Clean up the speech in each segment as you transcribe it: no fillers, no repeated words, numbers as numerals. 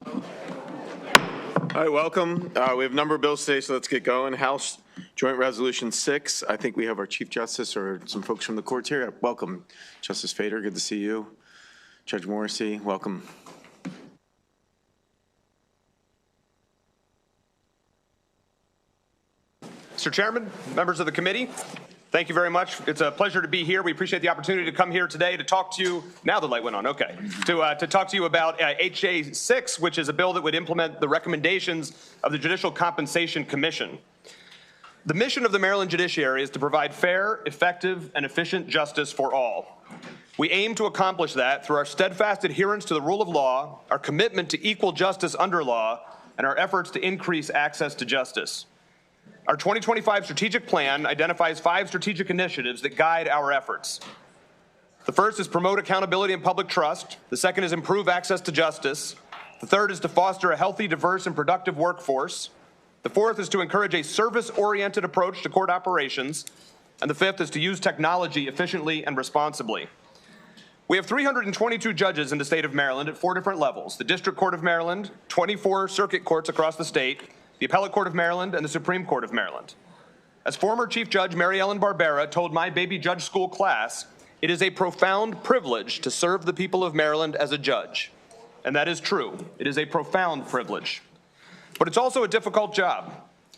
All right, welcome. We have a number of bills today, so let's get going. House Joint Resolution 6. I think we have our Chief Justice or some folks from the courts here. Welcome, Justice Fader. Good to see you. Judge Morrissey, welcome. Mr. Chairman, members of the committee, thank you very much. It's a pleasure to be here. We appreciate the opportunity to come here today to talk to you. Now the light went on, okay. To talk to you about HJ 6, which is a bill that would implement the recommendations of the Judicial Compensation Commission. The mission of the Maryland judiciary is to provide fair, effective, and efficient justice for all. We aim to accomplish that through our steadfast adherence to the rule of law, our commitment to equal justice under law, and our efforts to increase access to justice. Our 2025 strategic plan identifies 5 strategic initiatives that guide our efforts. The first is promote accountability and public trust. The second is improve access to justice. The third is to foster a healthy, diverse, and productive workforce. The fourth is to encourage a service-oriented approach to court operations. And the fifth is to use technology efficiently and responsibly. We have 322 judges in the state of Maryland at 4 different levels: the District Court of Maryland, 24 circuit courts across the state, the Appellate Court of Maryland, and the Supreme Court of Maryland. As former Chief Judge Mary Ellen Barbera told my baby judge school class, it is a profound privilege to serve the people of Maryland as a judge. And that is true. It is a profound privilege. But it's also a difficult job.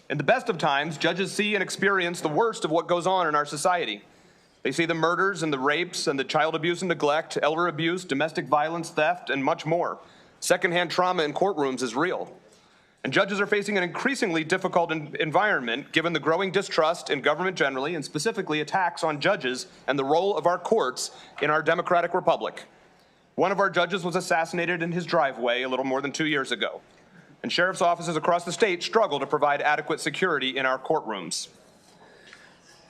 In the best of times, judges see and experience the worst of what goes on in our society. They see the murders and the rapes and the child abuse and neglect, elder abuse, domestic violence, theft, and much more. Secondhand trauma in courtrooms is real. And judges are facing an increasingly difficult environment given the growing distrust in government generally and specifically attacks on judges and the role of our courts in our democratic republic. One of our judges was assassinated in his driveway a little more than 2 years ago. And sheriff's offices across the state struggle to provide adequate security in our courtrooms.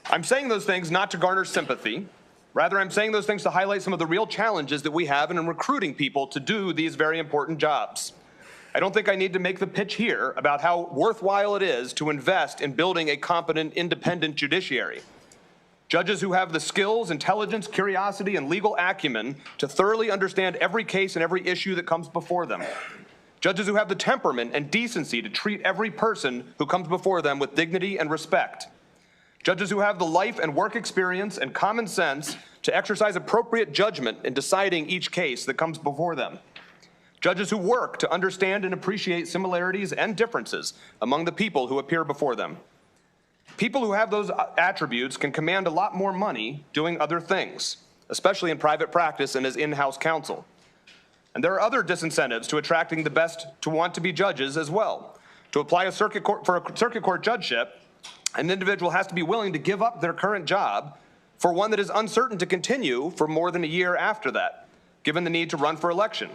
I'm saying those things not to garner sympathy. Rather, I'm saying those things to highlight some of the real challenges that we have in recruiting people to do these very important jobs. I don't think I need to make the pitch here about how worthwhile it is to invest in building a competent, independent judiciary. Judges who have the skills, intelligence, curiosity, and legal acumen to thoroughly understand every case and every issue that comes before them. Judges who have the temperament and decency to treat every person who comes before them with dignity and respect. Judges who have the life and work experience and common sense to exercise appropriate judgment in deciding each case that comes before them. Judges who work to understand and appreciate similarities and differences among the people who appear before them. People who have those attributes can command a lot more money doing other things, especially in private practice and as in-house counsel. And there are other disincentives to attracting the best to want to be judges as well. To apply a circuit court for a circuit court judgeship, an individual has to be willing to give up their current job for one that is uncertain to continue for more than a year after that, given the need to run for election.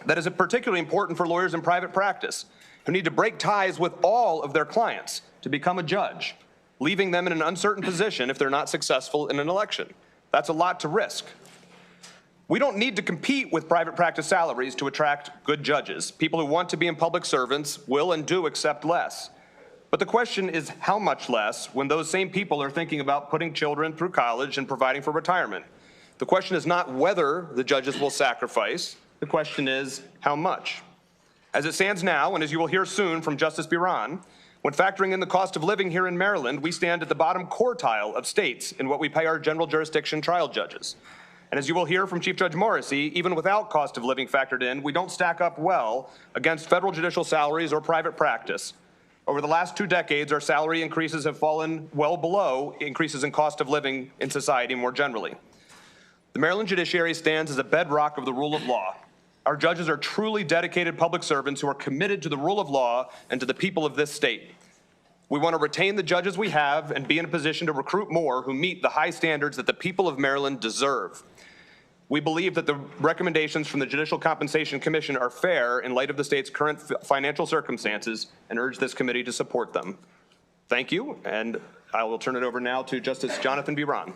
That is particularly important for lawyers in private practice who need to break ties with all of their clients to become a judge, leaving them in an uncertain position if they're not successful in an election. That's a lot to risk. We don't need to compete with private practice salaries to attract good judges. People who want to be in public servants will and do accept less. But the question is how much less when those same people are thinking about putting children through college and providing for retirement. The question is not whether the judges will sacrifice. The question is, how much? As it stands now, and as you will hear soon from Justice Biran, when factoring in the cost of living here in Maryland, we stand at the bottom quartile of states in what we pay our general jurisdiction trial judges. And as you will hear from Chief Judge Morrissey, even without cost of living factored in, we don't stack up well against federal judicial salaries or private practice. Over the last 2 decades, our salary increases have fallen well below increases in cost of living in society more generally. The Maryland judiciary stands as a bedrock of the rule of law. Our judges are truly dedicated public servants who are committed to the rule of law and to the people of this state. We want to retain the judges we have and be in a position to recruit more who meet the high standards that the people of Maryland deserve. We believe that the recommendations from the Judicial Compensation Commission are fair in light of the state's current financial circumstances and urge this committee to support them. Thank you, and I will turn it over now to Justice Jonathan Biran.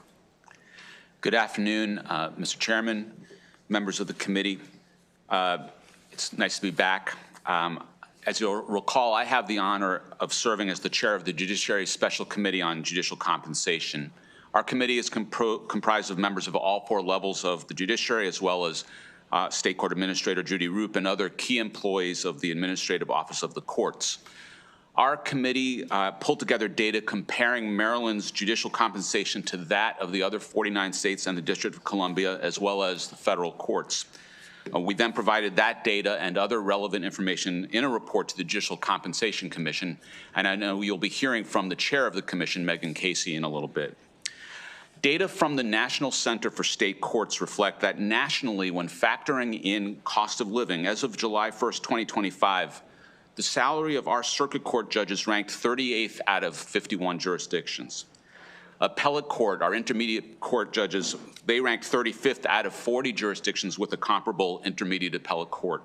Good afternoon, Mr. Chairman, members of the committee. It's nice to be back. As you'll recall, I have the honor of serving as the chair of the Judiciary Special Committee on Judicial Compensation. Our committee is comprised of members of all 4 levels of the judiciary, as well as State Court Administrator Judy Roop, and other key employees of the Administrative Office of the Courts. Our committee pulled together data comparing Maryland's judicial compensation to that of the other 49 states and the District of Columbia, as well as the federal courts. We then provided that data and other relevant information in a report to the Judicial Compensation Commission, and I know you'll be hearing from the chair of the commission, Megan Casey, in a little bit. Data from the National Center for State Courts reflect that nationally, when factoring in cost of living, as of July 1st, 2025, the salary of our circuit court judges ranked 38th out of 51 jurisdictions. Appellate court, our intermediate court judges, they ranked 35th out of 40 jurisdictions with a comparable intermediate appellate court.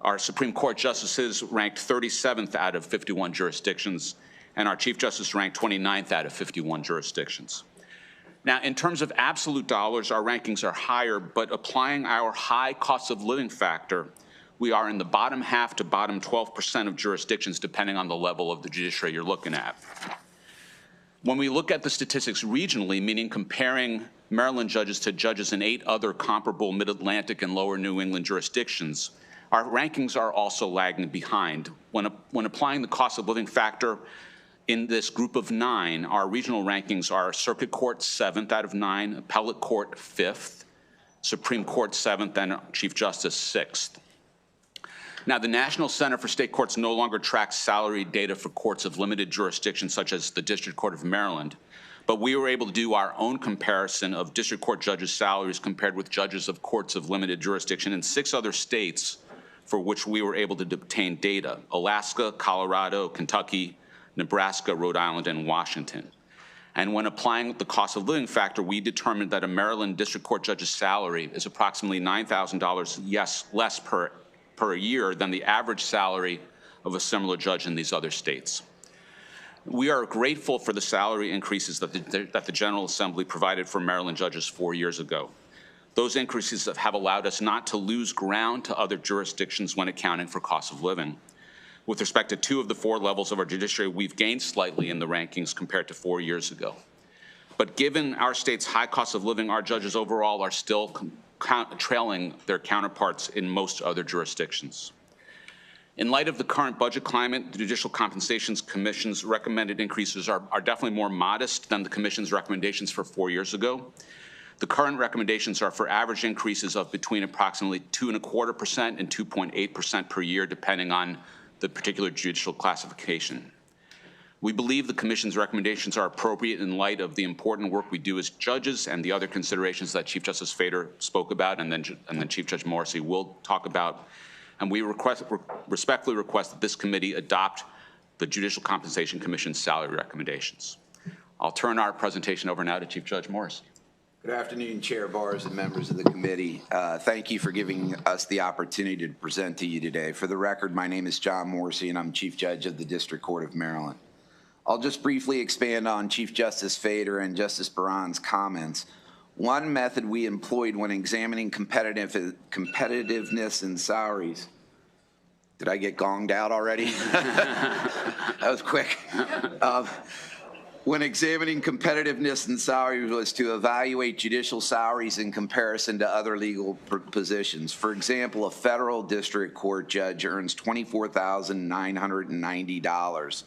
Our Supreme Court justices ranked 37th out of 51 jurisdictions, and our Chief Justice ranked 29th out of 51 jurisdictions. Now, in terms of absolute dollars, our rankings are higher, but applying our high cost of living factor, we are in the bottom half to bottom 12% of jurisdictions, depending on the level of the judiciary you're looking at. When we look at the statistics regionally, meaning comparing Maryland judges to judges in 8 other comparable Mid-Atlantic and Lower New England jurisdictions, our rankings are also lagging behind. When applying the cost of living factor, in this group of 9, our regional rankings are Circuit Court 7th out of 9, Appellate Court 5th, Supreme Court 7th, and Chief Justice 6th. Now, the National Center for State Courts no longer tracks salary data for courts of limited jurisdiction, such as the District Court of Maryland, but we were able to do our own comparison of district court judges' salaries compared with judges of courts of limited jurisdiction in 6 other states for which we were able to obtain data: Alaska, Colorado, Kentucky, Nebraska, Rhode Island, and Washington. And when applying the cost of living factor, we determined that a Maryland district court judge's salary is approximately $9,000 less per year than the average salary of a similar judge in these other states. We are grateful for the salary increases that the General Assembly provided for Maryland judges 4 years ago. Those increases have allowed us not to lose ground to other jurisdictions when accounting for cost of living. With respect to 2 of the 4 levels of our judiciary, we've gained slightly in the rankings compared to 4 years ago. But given our state's high cost of living, our judges overall are still trailing their counterparts in most other jurisdictions. In light of the current budget climate, the Judicial Compensations Commission's recommended increases are definitely more modest than the Commission's recommendations for 4 years ago. The current recommendations are for average increases of between approximately 2.25% and 2.8% per year, depending on the particular judicial classification. We believe the Commission's recommendations are appropriate in light of the important work we do as judges and the other considerations that Chief Justice Fader spoke about, and then Chief Judge Morrissey will talk about. And we respectfully request that this committee adopt the Judicial Compensation Commission's salary recommendations. I'll turn our presentation over now to Chief Judge Morrissey. Good afternoon, Chair Barrs and members of the committee. Thank you for giving us the opportunity to present to you today. For the record, my name is John Morrissey, and I'm Chief Judge of the District Court of Maryland. I'll just briefly expand on Chief Justice Fader and Justice Baran's comments. One method we employed when examining competitiveness in salaries. Did I get gonged out already? That was quick. When examining competitiveness in salaries was to evaluate judicial salaries in comparison to other legal positions. For example, a federal district court judge earns $24,990,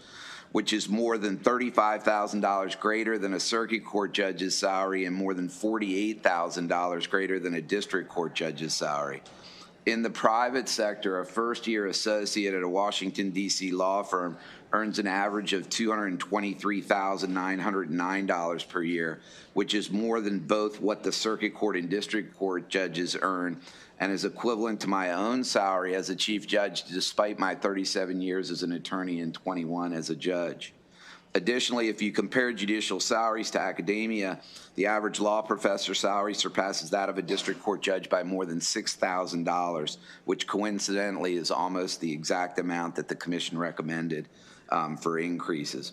which is more than $35,000 greater than a circuit court judge's salary and more than $48,000 greater than a district court judge's salary. In the private sector, a first-year associate at a Washington, D.C. law firm earns an average of $223,909 per year, which is more than both what the circuit court and district court judges earn and is equivalent to my own salary as a chief judge despite my 37 years as an attorney and 21 as a judge. Additionally, if you compare judicial salaries to academia, the average law professor salary surpasses that of a district court judge by more than $6,000, which coincidentally is almost the exact amount that the commission recommended for increases.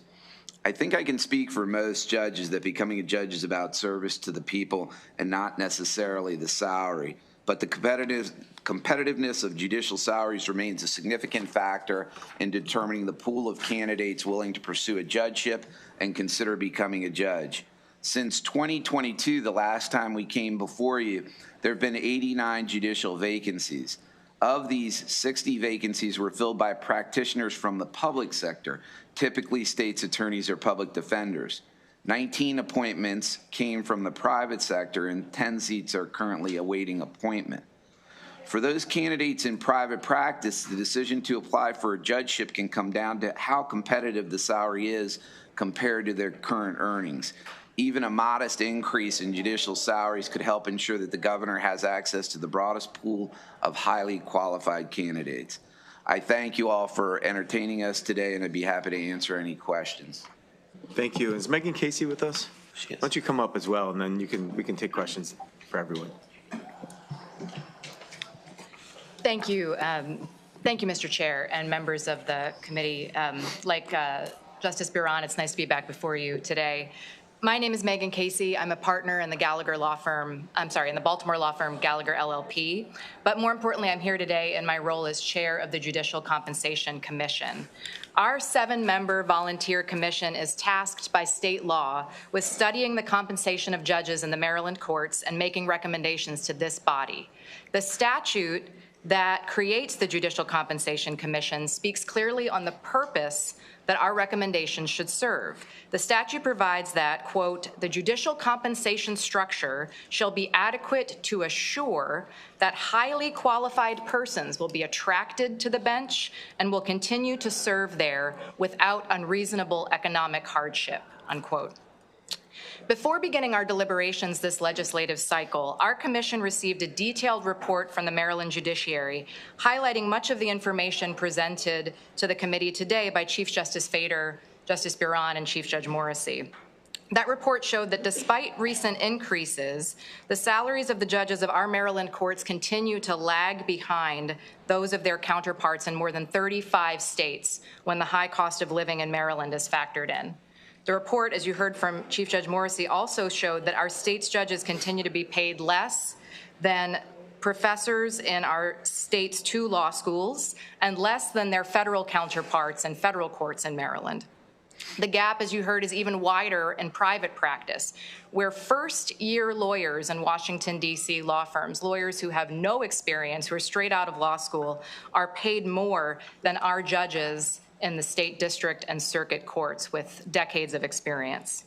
I think I can speak for most judges that becoming a judge is about service to the people and not necessarily the salary. But the competitiveness of judicial salaries remains a significant factor in determining the pool of candidates willing to pursue a judgeship and consider becoming a judge. Since 2022, the last time we came before you, there have been 89 judicial vacancies. Of these, 60 vacancies were filled by practitioners from the public sector, typically state's attorneys or public defenders. 19 appointments came from the private sector, and 10 seats are currently awaiting appointment. For those candidates in private practice, the decision to apply for a judgeship can come down to how competitive the salary is compared to their current earnings. Even a modest increase in judicial salaries could help ensure that the governor has access to the broadest pool of highly qualified candidates. I thank you all for entertaining us today, and I'd be happy to answer any questions. Thank you. Is Megan Casey with us? She is. Why don't you come up as well, and then we can take questions for everyone. Thank you. Thank you, Mr. Chair and members of the committee. Like Justice Buran, it's nice to be back before you today. My name is Megan Casey. I'm a partner in the Baltimore law firm Gallagher LLP. But more importantly, I'm here today in my role as chair of the Judicial Compensation Commission. Our 7-member volunteer commission is tasked by state law with studying the compensation of judges in the Maryland courts and making recommendations to this body. The statute that creates the Judicial Compensation Commission speaks clearly on the purpose that our recommendations should serve. The statute provides that, quote, the judicial compensation structure shall be adequate to assure that highly qualified persons will be attracted to the bench and will continue to serve there without unreasonable economic hardship, unquote. Before beginning our deliberations this legislative cycle, our commission received a detailed report from the Maryland judiciary highlighting much of the information presented to the committee today by Chief Justice Fader, Justice Buran, and Chief Judge Morrissey. That report showed that despite recent increases, the salaries of the judges of our Maryland courts continue to lag behind those of their counterparts in more than 35 states when the high cost of living in Maryland is factored in. The report, as you heard from Chief Judge Morrissey, also showed that our state's judges continue to be paid less than professors in our state's 2 law schools and less than their federal counterparts in federal courts in Maryland. The gap, as you heard, is even wider in private practice, where first-year lawyers in Washington, D.C. law firms, lawyers who have no experience, who are straight out of law school, are paid more than our judges in the state district and circuit courts with decades of experience.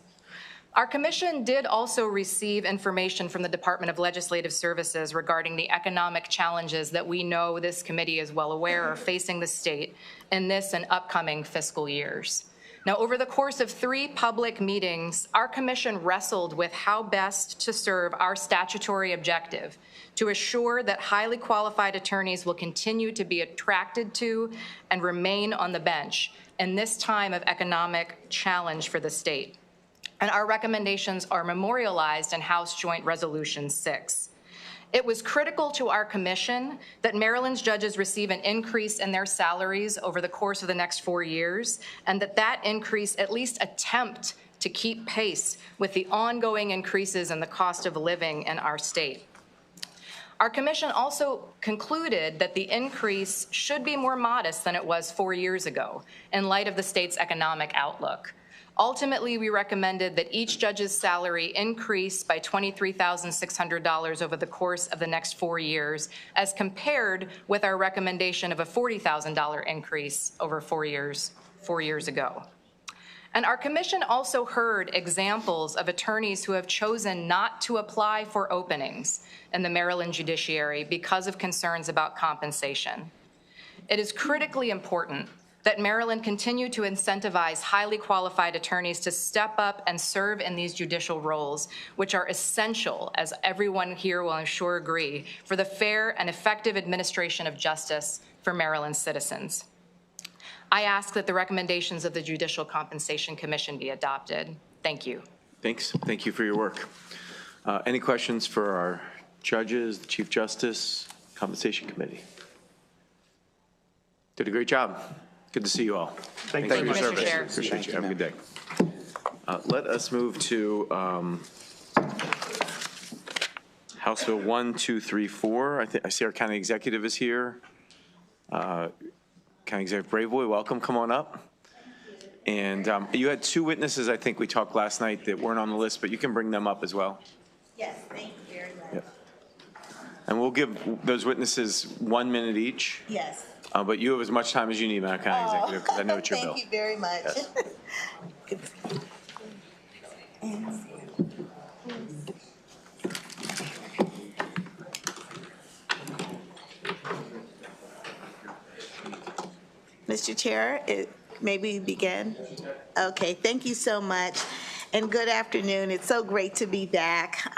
Our commission did also receive information from the Department of Legislative Services regarding the economic challenges that we know this committee is well aware are facing the state in this and upcoming fiscal years. Now, over the course of 3 public meetings, our commission wrestled with how best to serve our statutory objective to assure that highly qualified attorneys will continue to be attracted to and remain on the bench in this time of economic challenge for the state. And our recommendations are memorialized in House Joint Resolution 6. It was critical to our commission that Maryland's judges receive an increase in their salaries over the course of the next 4 years, and that increase at least attempt to keep pace with the ongoing increases in the cost of living in our state. Our commission also concluded that the increase should be more modest than it was 4 years ago in light of the state's economic outlook. Ultimately, we recommended that each judge's salary increase by $23,600 over the course of the next 4 years, as compared with our recommendation of a $40,000 increase over 4 years ago. And our commission also heard examples of attorneys who have chosen not to apply for openings in the Maryland judiciary because of concerns about compensation. It is critically important that Maryland continue to incentivize highly qualified attorneys to step up and serve in these judicial roles, which are essential, as everyone here will I'm sure agree, for the fair and effective administration of justice for Maryland citizens. I ask that the recommendations of the Judicial Compensation Commission be adopted. Thank you. Thanks. Thank you for your work. Any questions for our judges, the Chief Justice, Compensation Committee? Did a great job. Good to see you all. Thank Thanks you, for your Mr. service. Chair. Appreciate you. Have a good day. Let us move to House Bill 1234. I see our county executive is here. County Executive Braveboy, welcome. Come on up. And you had two witnesses, I think we talked last night, that weren't on the list, but you can bring them up as well. Yes, thank you very much. Yep. And we'll give those witnesses 1 minute each. Yes. But you have as much time as you need, Madam County Executive, because I know it's your bill. Thank you very much. Yes. Mr. Chair, may we begin? Okay, thank you so much, and good afternoon. It's so great to be back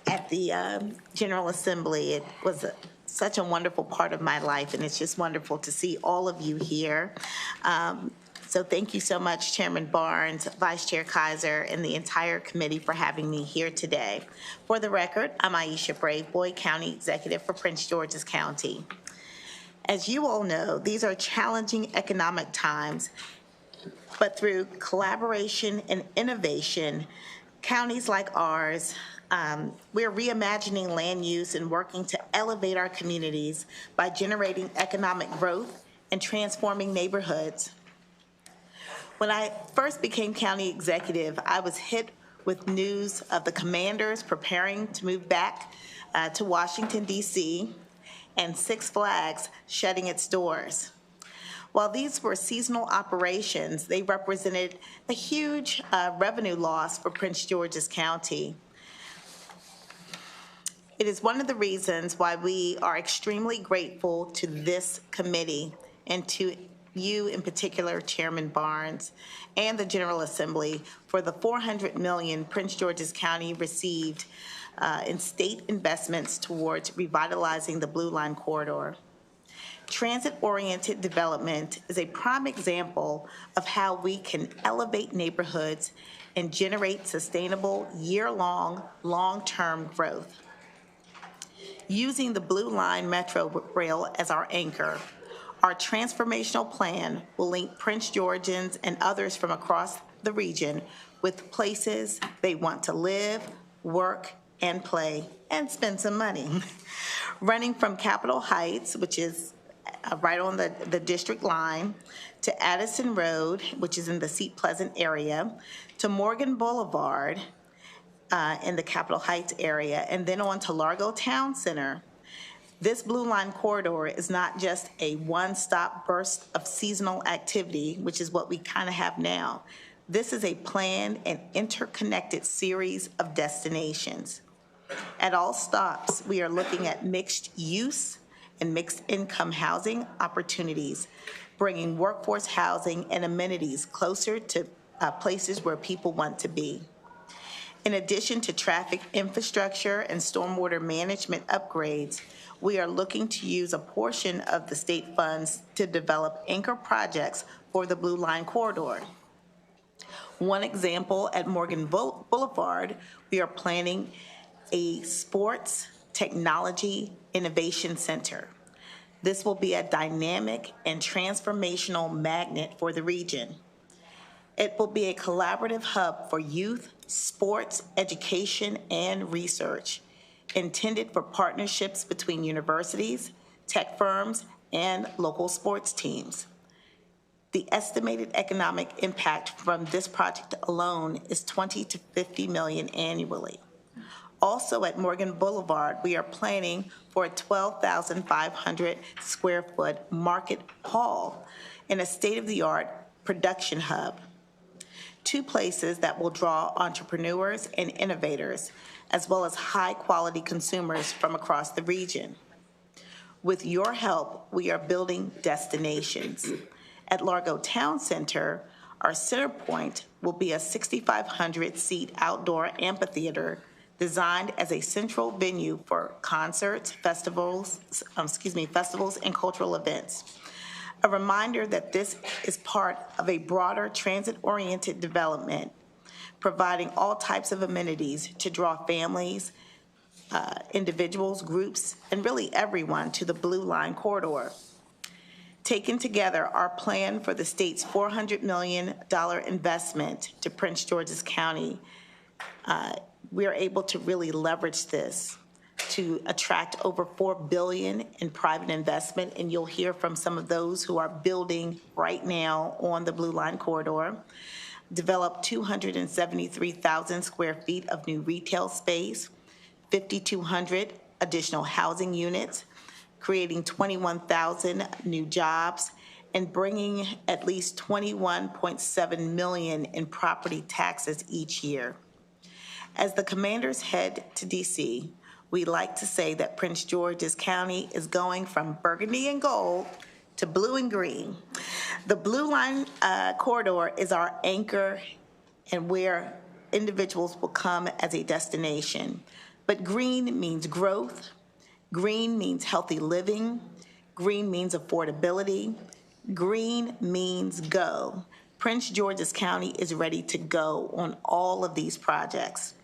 at the General Assembly. It was such a wonderful part of my life, and it's just wonderful to see all of you here. So thank you so much, Chairman Barnes, Vice Chair Kaiser, and the entire committee for having me here today. For the record, I'm Aisha Braveboy, County Executive for Prince George's County. As you all know, these are challenging economic times, but through collaboration and innovation, counties like ours, we're reimagining land use and working to elevate our communities by generating economic growth and transforming neighborhoods. When I first became county executive, I was hit with news of the commanders preparing to move back to Washington, D.C., and Six Flags shutting its doors. While these were seasonal operations, they represented a huge revenue loss for Prince George's County. It is one of the reasons why we are extremely grateful to this committee and to you in particular, Chairman Barnes, and the General Assembly for the $400 million Prince George's County received in state investments towards revitalizing the Blue Line corridor. Transit-oriented development is a prime example of how we can elevate neighborhoods and generate sustainable, year-long, long-term growth. Using the Blue Line Metro Rail as our anchor, our transformational plan will link Prince Georgians and others from across the region with places they want to live, work, and play, and spend some money. Running from Capitol Heights, which is right on the district line, to Addison Road, which is in the Seat Pleasant area, to Morgan Boulevard in the Capitol Heights area, and then on to Largo Town Center. This Blue Line corridor is not just a one-stop burst of seasonal activity, which is what we kind of have now. This is a planned and interconnected series of destinations. At all stops, we are looking at mixed use and mixed income housing opportunities, bringing workforce housing and amenities closer to places where people want to be. In addition to traffic infrastructure and stormwater management upgrades, we are looking to use a portion of the state funds to develop anchor projects for the Blue Line corridor. One example, at Morgan Boulevard, we are planning a sports technology innovation center. This will be a dynamic and transformational magnet for the region. It will be a collaborative hub for youth, sports, education, and research, intended for partnerships between universities, tech firms, and local sports teams. The estimated economic impact from this project alone is $20 to $50 million annually. Also at Morgan Boulevard, we are planning for a 12,500 square foot market hall and a state-of-the-art production hub. Two places that will draw entrepreneurs and innovators, as well as high-quality consumers from across the region. With your help, we are building destinations. At Largo Town Center, our center point will be a 6,500-seat outdoor amphitheater designed as a central venue for concerts, festivals, and cultural events. A reminder that this is part of a broader transit-oriented development, providing all types of amenities to draw families, individuals, groups, and really everyone to the Blue Line corridor. Taken together, our plan for the state's $400 million investment to Prince George's County, we are able to really leverage this to attract over $4 billion in private investment, and you'll hear from some of those who are building right now on the Blue Line corridor. Develop 273,000 square feet of new retail space, 5,200 additional housing units, creating 21,000 new jobs, and bringing at least $21.7 million in property taxes each year. As the commanders head to D.C., we like to say that Prince George's County is going from burgundy and gold to blue and green. The Blue Line corridor is our anchor and where individuals will come as a destination. But green means growth, green means healthy living, green means affordability, green means go. Prince George's County is ready to go on all of these projects.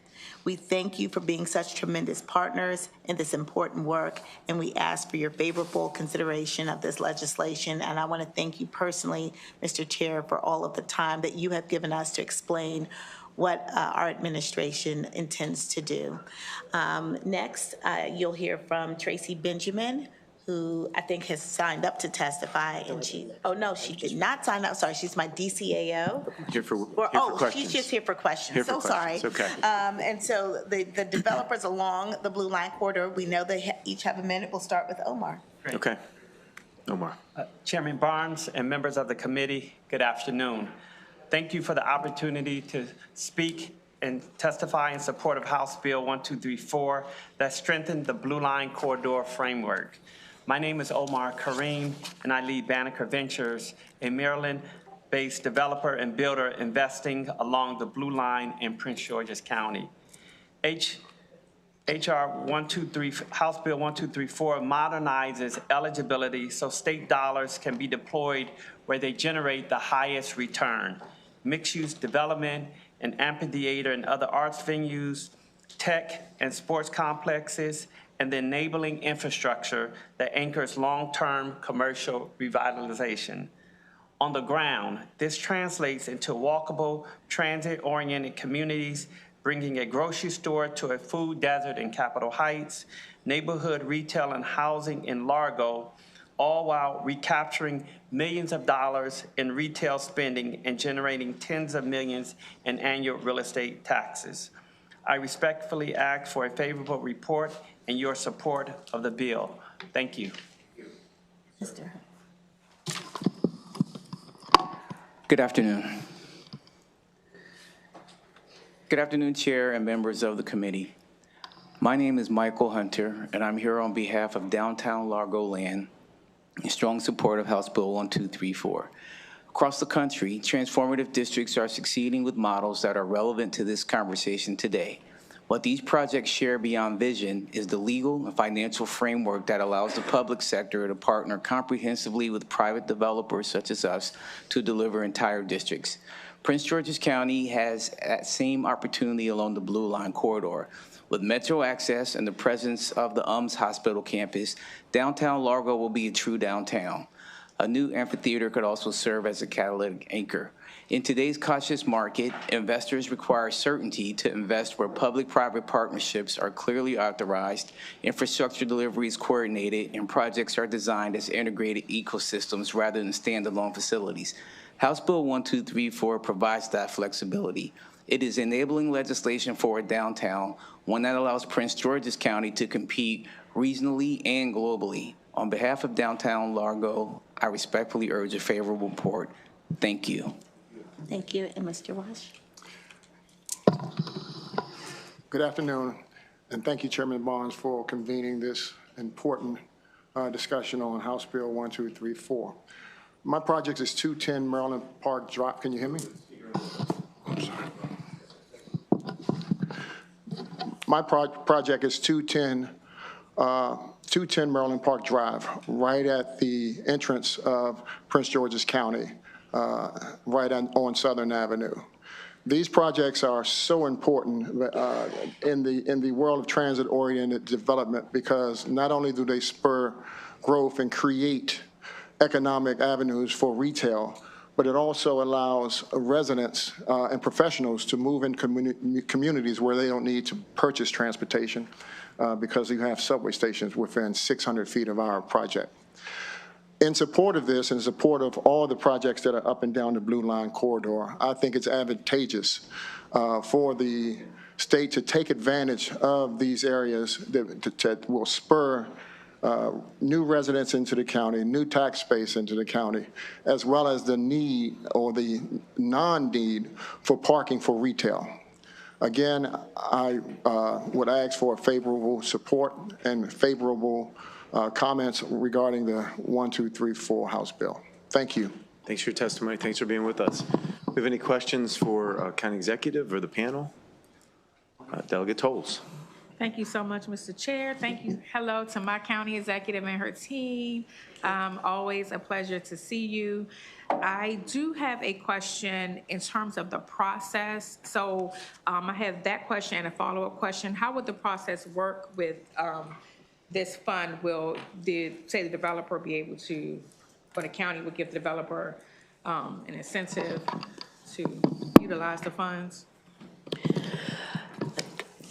We thank you for being such tremendous partners in this important work, and we ask for your favorable consideration of this legislation. And I want to thank you personally, Mr. Chair, for all of the time that you have given us to explain what our administration intends to do. Next, you'll hear from Tracy Benjamin, who I think has signed up to testify, and she did not sign up. Sorry, she's my DCAO. Here for Oh, questions. she's just here for questions. Here for So sorry. questions, okay. And so the developers along the Blue Line corridor, we know they each have a minute. We'll start with Omar. Okay. Omar. Chairman Barnes and members of the committee, good afternoon. Thank you for the opportunity to speak and testify in support of House Bill 1234 that strengthened the Blue Line corridor framework. My name is Omar Kareem, and I lead Banneker Ventures, a Maryland-based developer and builder investing along the Blue Line in Prince George's County. House Bill 1234 modernizes eligibility so state dollars can be deployed where they generate the highest return. Mixed-use development, an amphitheater and other arts venues, tech and sports complexes, and the enabling infrastructure that anchors long-term commercial revitalization. On the ground, this translates into walkable, transit-oriented communities, bringing a grocery store to a food desert in Capitol Heights, neighborhood retail and housing in Largo, all while recapturing millions of dollars in retail spending and generating tens of millions in annual real estate taxes. I respectfully ask for a favorable report and your support of the bill. Thank you. Mr. Good afternoon. Good afternoon, Chair and members of the committee. My name is Michael Hunter, and I'm here on behalf of Downtown Largo Land in strong support of House Bill 1234. Across the country, transformative districts are succeeding with models that are relevant to this conversation today. What these projects share beyond vision is the legal and financial framework that allows the public sector to partner comprehensively with private developers such as us to deliver entire districts. Prince George's County has that same opportunity along the Blue Line corridor. With metro access and the presence of the UMS Hospital campus, downtown Largo will be a true downtown. A new amphitheater could also serve as a catalytic anchor. In today's cautious market, investors require certainty to invest where public-private partnerships are clearly authorized, infrastructure delivery is coordinated, and projects are designed as integrated ecosystems rather than standalone facilities. House Bill 1234 provides that flexibility. It is enabling legislation for a downtown, one that allows Prince George's County to compete regionally and globally. On behalf of Downtown Largo, I respectfully urge a favorable report. Thank you. Thank you. And Mr. Wash? Good afternoon, and thank you, Chairman Barnes, for convening this important discussion on House Bill 1234. My project is 210 Maryland Park Drive. Can you hear me? I'm sorry. My project is 210 Maryland Park Drive, right at the entrance of Prince George's County, right on Southern Avenue. These projects are so important in the world of transit-oriented development because not only do they spur growth and create economic avenues for retail, but it also allows residents and professionals to move in communities where they don't need to purchase transportation. because you have subway stations within 600 feet of our project. In support of this, in support of all the projects that are up and down the Blue Line corridor, I think it's advantageous for the state to take advantage of these areas that will spur new residents into the county, new tax base into the county, as well as the need or the non-need for parking for retail. Again, I would ask for favorable support and favorable comments regarding the 1, 2, 3, 4 House bill. Thank you. Thanks for your testimony. Thanks for being with us. We have any questions for County Executive or the panel? Delegate Tolles. Thank you so much, Mr. Chair. Thank you. Hello to my county executive and her team. Always a pleasure to see you. I do have a question in terms of the process. So I have that question and a follow-up question. How would the process work with this fund? Will the developer be able to, or the county would give the developer an incentive to utilize the funds?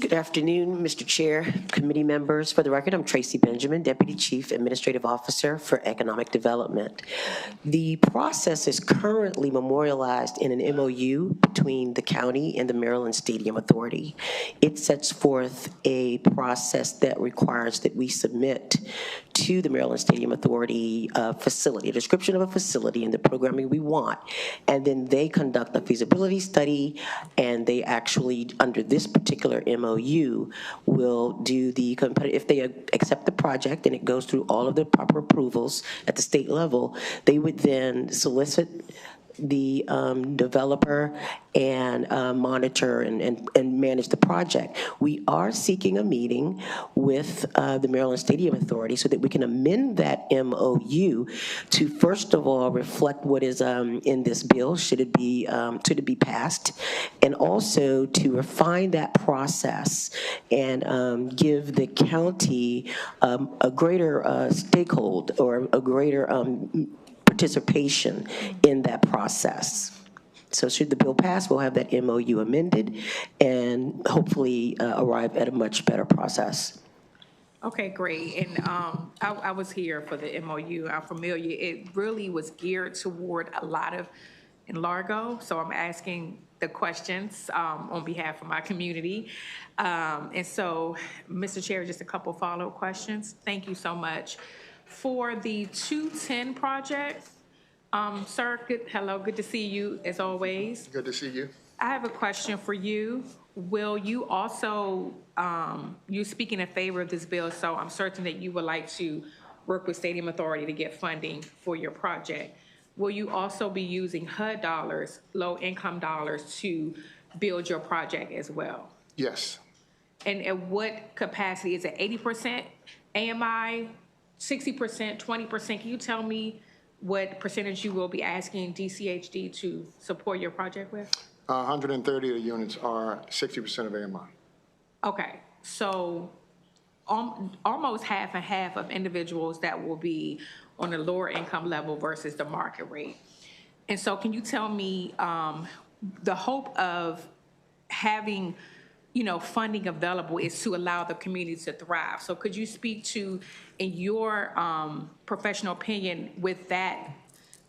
Good afternoon, Mr. Chair, committee members. For the record, I'm Tracy Benjamin, Deputy Chief Administrative Officer for Economic Development. The process is currently memorialized in an MOU between the county and the Maryland Stadium Authority. It sets forth a process that requires that we submit to the Maryland Stadium Authority facility, a description of a facility and the programming we want, and then they conduct a feasibility study, and they actually, under this particular MOU, will do the competitive, if they accept the project and it goes through all of the proper approvals at the state level, they would then solicit the developer and monitor and manage the project. We are seeking a meeting with the Maryland Stadium Authority so that we can amend that MOU to, first of all, reflect what is in this bill, should it be passed, and also to refine that process and give the county a greater stakeholder or a greater participation in that process. So should the bill pass, we'll have that MOU amended and hopefully arrive at a much better process. Okay, great. And I was here for the MOU. I'm familiar. It really was geared toward a lot of in Largo. So I'm asking the questions on behalf of my community. And so, Mr. Chair, just a couple follow-up questions. Thank you so much. For the 210 project, sir, good to see you as always. Good to see you. I have a question for you. Will you also, you're speaking in favor of this bill, so I'm certain that you would like to work with Stadium Authority to get funding for your project. Will you also be using HUD dollars, low-income dollars, to build your project as well? Yes. And at what capacity? Is it 80% AMI? 60%, 20%, can you tell me what percentage you will be asking DCHD to support your project with? 130 of the units are 60% of AMI. Okay, so almost half and half of individuals that will be on the lower income level versus the market rate. And so can you tell me the hope of having funding available is to allow the community to thrive. So could you speak to, in your professional opinion, with that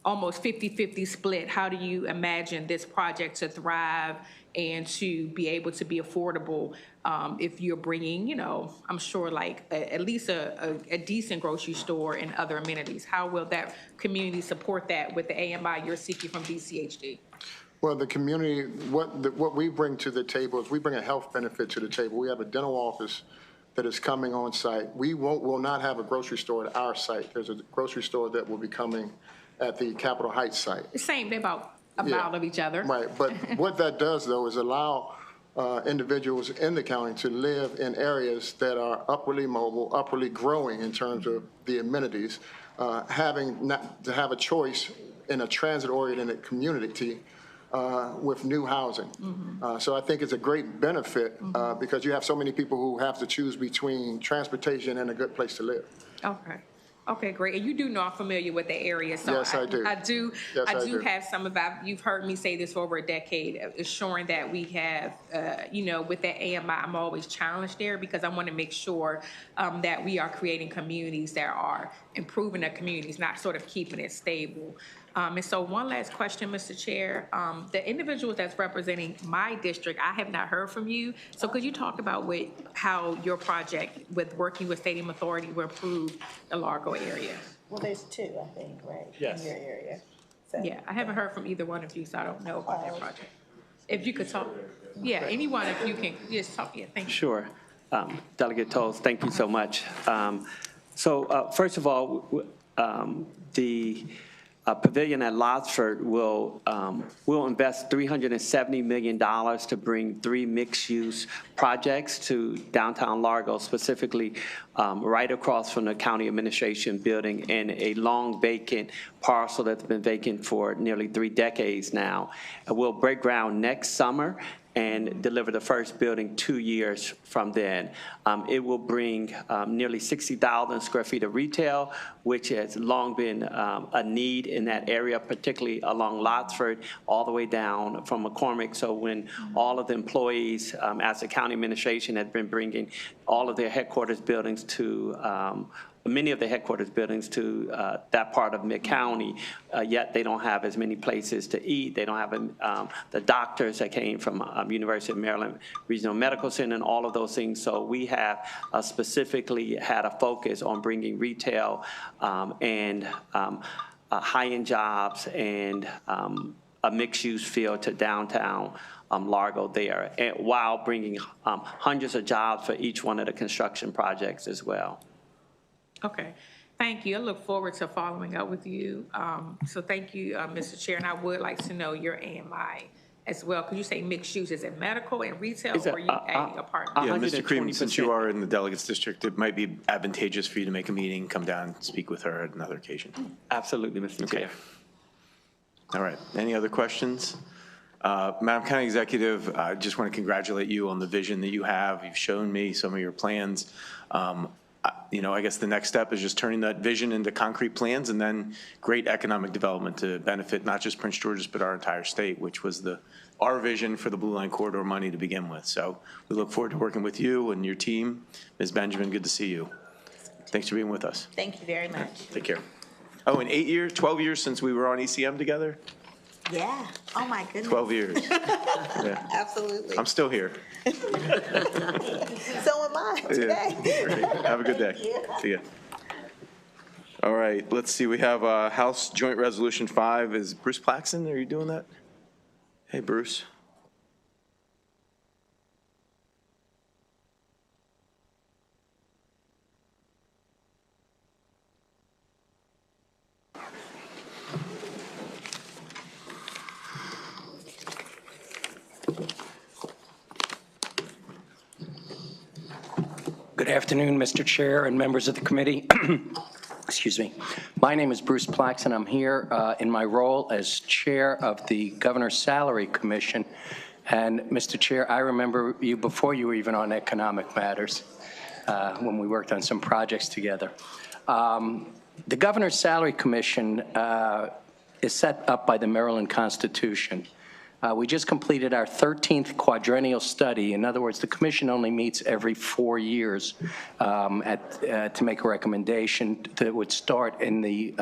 almost 50-50 split, how do you imagine this project to thrive and to be able to be affordable if you're bringing, I'm sure like at least a decent grocery store and other amenities? How will that community support that with the AMI you're seeking from DCHD? Well, the community, what we bring to the table is we bring a health benefit to the table. We have a dental office that is coming on site. We will not have a grocery store at our site. There's a grocery store that will be coming at the Capitol Heights site. The same, they're about a mile of each other. Right, but what that does, though, is allow individuals in the county to live in areas that are upwardly mobile, upwardly growing in terms of the amenities, to have a choice in a transit-oriented community with new housing. Mm-hmm. So I think it's a great benefit because you have so many people who have to choose between transportation and a good place to live. Okay. Okay, great. And you do know I'm familiar with the area, so Yes, I do. I do. Yes, I I do do. have some about. You've heard me say this for over a decade, assuring that we have, with that AMI, I'm always challenged there because I want to make sure that we are creating communities that are improving the communities, not sort of keeping it stable. And so one last question, Mr. Chair. The individual that's representing my district, I have not heard from you. So could you talk about how your project with working with Stadium Authority will improve the Largo area? Well, there's two, I think, right? Yes. In your area. So- Yeah, I haven't heard from either one of you, so I don't know about that project. If you could talk, yeah, anyone, if you can just talk, yeah, thank you. Sure. Delegate Tolles, thank you so much. First of all, the pavilion at Lotsford will invest $370 million to bring 3 mixed-use projects to downtown Largo, specifically right across from the county administration building in a long vacant parcel that's been vacant for nearly 3 decades now. We'll break ground next summer and deliver the first building 2 years from then. It will bring nearly 60,000 square feet of retail, which has long been a need in that area, particularly along Lotsford, all the way down from McCormick. So when all of the employees, as the county administration had been bringing all of their headquarters buildings to many of the headquarters buildings to that part of Mid-County, yet they don't have as many places to eat. They don't have the doctors that came from University of Maryland Regional Medical Center and all of those things. So we have specifically had a focus on bringing retail and high-end jobs and a mixed-use feel to downtown Largo there, and while bringing hundreds of jobs for each one of the construction projects as well. Okay, thank you. I look forward to following up with you. So thank you, Mr. Chair, and I would like to know your AMI as well. Could you say mixed use? Is it medical and retail, or are you adding apartments? Yeah, Mr. Cream, since you 120%. are in the delegates district, it might be advantageous for you to make a meeting, come down and speak with her at another occasion. Absolutely, Mr. Okay. Chair. All right, any other questions? Madam County Executive, I just want to congratulate you on the vision that you have. You've shown me some of your plans. I guess the next step is just turning that vision into concrete plans and then great economic development to benefit not just Prince George's, but our entire state, which was our vision for the Blue Line Corridor money to begin with. So we look forward to working with you and your team. Ms. Benjamin, good to see you. Thanks for being with us. Thank you very much. Take care. Oh, in 12 years since we were on ECM together? Yeah, oh my goodness. 12 years. Yeah. Absolutely. I'm still here. So am I today. Yeah. Great. Have a good day. Yeah. See ya. All right, let's see. We have House Joint Resolution 5. Is Bruce Plaxton? Are you doing that? Hey, Bruce. Good afternoon, Mr. Chair and members of the committee. Excuse me. My name is Bruce Plaxton. I'm here in my role as chair of the Governor's Salary Commission. And Mr. Chair, I remember you before you were even on Economic Matters when we worked on some projects together. The Governor's Salary Commission is set up by the Maryland Constitution. We just completed our 13th quadrennial study. In other words, the commission only meets every 4 years to make a recommendation that would start in the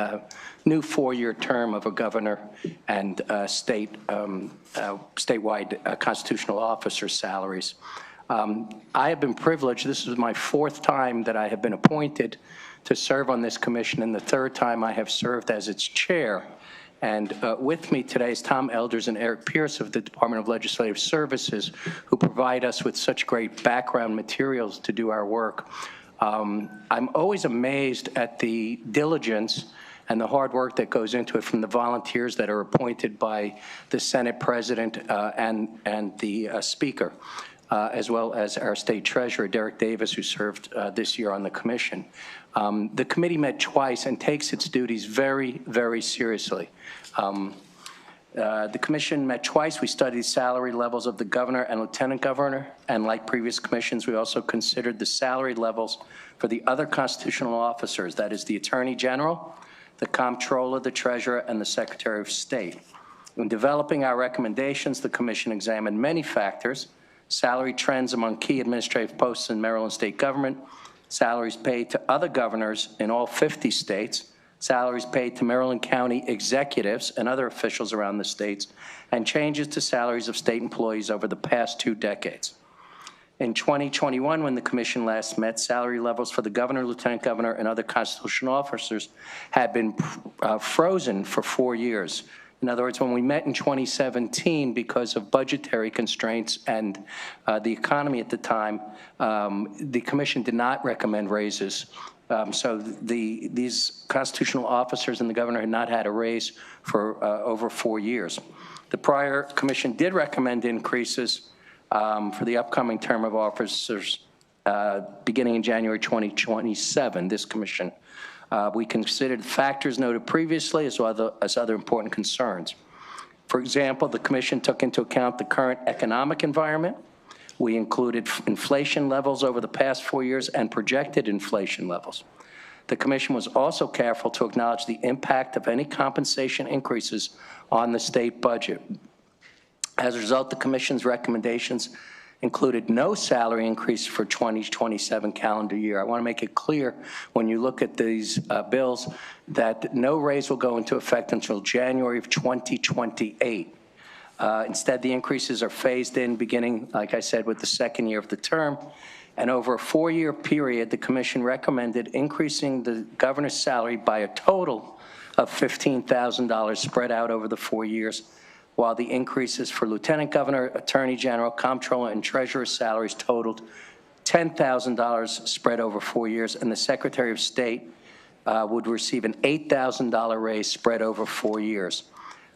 new 4-year term of a governor and statewide constitutional officer salaries. I have been privileged. This is my 4th time that I have been appointed to serve on this commission, and the 3rd time I have served as its chair. And with me today is Tom Elders and Eric Pierce of the Department of Legislative Services, who provide us with such great background materials to do our work. I'm always amazed at the diligence and the hard work that goes into it from the volunteers that are appointed by the Senate President and the Speaker, as well as our State Treasurer, Derek Davis, who served this year on the commission. The committee met twice and takes its duties very, very seriously. The commission met twice. We studied salary levels of the governor and lieutenant governor, and like previous commissions, we also considered the salary levels for the other constitutional officers, that is the Attorney General, the Comptroller, the Treasurer, and the Secretary of State. In developing our recommendations, the commission examined many factors: salary trends among key administrative posts in Maryland state government, salaries paid to other governors in all 50 states, salaries paid to Maryland County executives and other officials around the states, and changes to salaries of state employees over the past 2 decades. In 2021, when the commission last met, salary levels for the governor, lieutenant governor, and other constitutional officers had been frozen for 4 years. In other words, when we met in 2017, because of budgetary constraints and the economy at the time, the commission did not recommend raises. So these constitutional officers and the governor had not had a raise for over 4 years. The prior commission did recommend increases for the upcoming term of officers beginning in January 2027, this commission. We considered factors noted previously as well as other important concerns. For example, the commission took into account the current economic environment. We included inflation levels over the past 4 years and projected inflation levels. The commission was also careful to acknowledge the impact of any compensation increases on the state budget. As a result, the commission's recommendations included no salary increase for 2027 calendar year. I want to make it clear when you look at these bills that no raise will go into effect until January of 2028. Instead, the increases are phased in beginning, like I said, with the second year of the term. And over a 4-year period, the commission recommended increasing the governor's salary by a total of $15,000 spread out over the 4 years, while the increases for lieutenant governor, attorney general, comptroller, and treasurer's salaries totaled $10,000 spread over 4 years, and the secretary of state would receive an $8,000 raise spread over 4 years.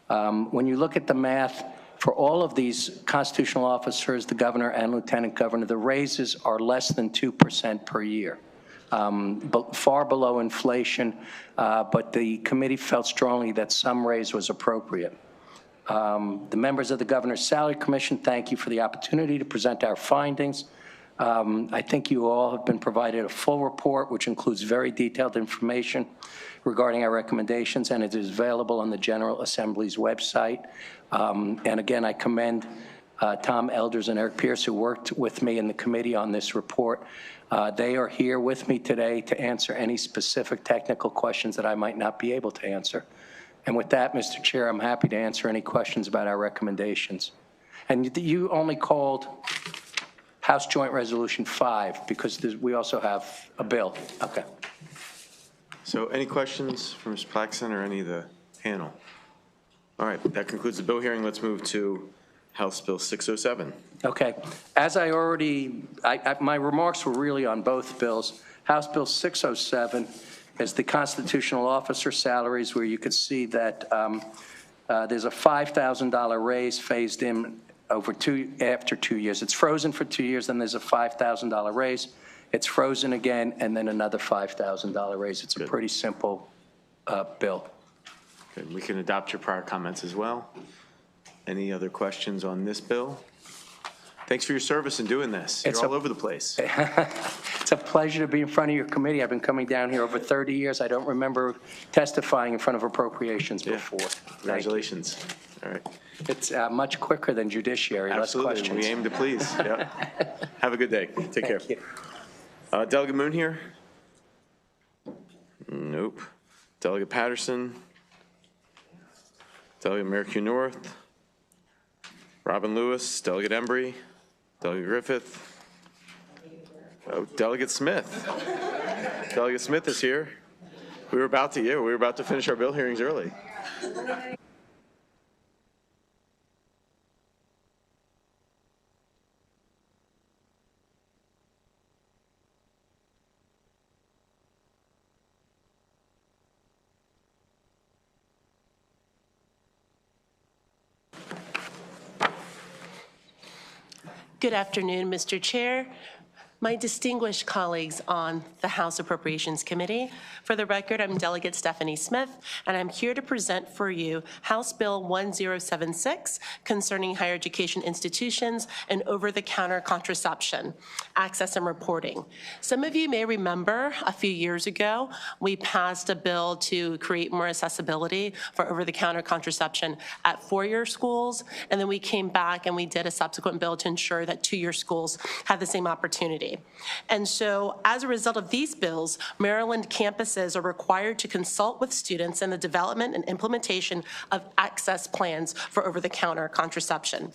When you look at the math, for all of these constitutional officers, the governor and lieutenant governor, the raises are less than 2% per year, but far below inflation, but the committee felt strongly that some raise was appropriate. The members of the Governor's Salary Commission, thank you for the opportunity to present our findings. I think you all have been provided a full report, which includes very detailed information regarding our recommendations, and it is available on the General Assembly's website. And again, I commend Tom Elders and Eric Pierce, who worked with me in the committee on this report. They are here with me today to answer any specific technical questions that I might not be able to answer. And with that, Mr. Chair, I'm happy to answer any questions about our recommendations. And you only called House Joint Resolution 5 because we also have a bill. Okay. So any questions from Ms. Plaxton or any of the panel? All right, that concludes the bill hearing. Let's move to House Bill 607. Okay. As I already, my remarks were really on both bills. House Bill 607 is the constitutional officer salaries, where you could see that there's a $5,000 raise phased in after 2 years. It's frozen for 2 years, then there's a $5,000 raise. It's frozen again, and then another $5,000 raise. It's a pretty simple bill. Good. We can adopt your prior comments as well. Any other questions on this bill? Thanks for your service in doing this. You're all over the place. It's a pleasure to be in front of your committee. I've been coming down here over 30 years. I don't remember testifying in front of Appropriations before. Congratulations. All right. It's much quicker than Judiciary. Absolutely. Less questions. We aim to please. Yep. Have a good day. Take care. You. Delegate Moon here? Nope. Delegate Patterson? Delegate Mercure North? Robin Lewis? Delegate Embry? Delegate Griffith? Oh, Delegate Smith. Delegate Smith is here. We were about to finish our bill hearings early. Good afternoon, Mr. Chair, My distinguished colleagues on the House Appropriations Committee, for the record, I'm Delegate Stephanie Smith, and I'm here to present for you House Bill 1076 concerning higher education institutions and over-the-counter contraception, access and reporting. Some of you may remember a few years ago, we passed a bill to create more accessibility for over-the-counter contraception at four-year schools, and then we came back and we did a subsequent bill to ensure that two-year schools had the same opportunity. And so as a result of these bills, Maryland campuses are required to consult with students in the development and implementation of access plans for over-the-counter contraception.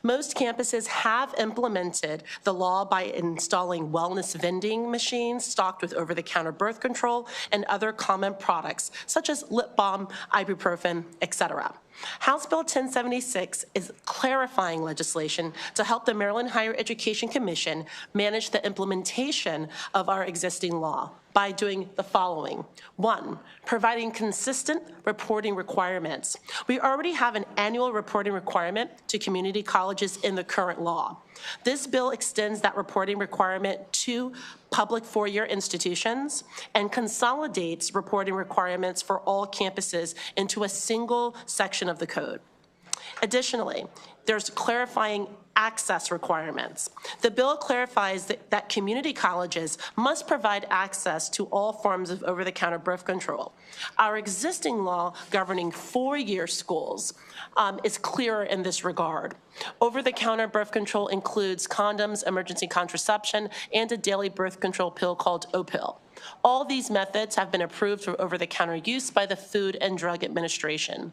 Most campuses have implemented the law by installing wellness vending machines stocked with over-the-counter birth control and other common products, such as lip balm, ibuprofen, etc. House Bill 1076 is clarifying legislation to help the Maryland Higher Education Commission manage the implementation of our existing law by doing the following. One, providing consistent reporting requirements. We already have an annual reporting requirement to community colleges in the current law. This bill extends that reporting requirement to public four-year institutions and consolidates reporting requirements for all campuses into a single section of the code. Additionally, there's clarifying access requirements. The bill clarifies that community colleges must provide access to all forms of over-the-counter birth control. Our existing law governing four-year schools is clearer in this regard. Over-the-counter birth control includes condoms, emergency contraception, and a daily birth control pill called O-pill. All these methods have been approved for over-the-counter use by the Food and Drug Administration.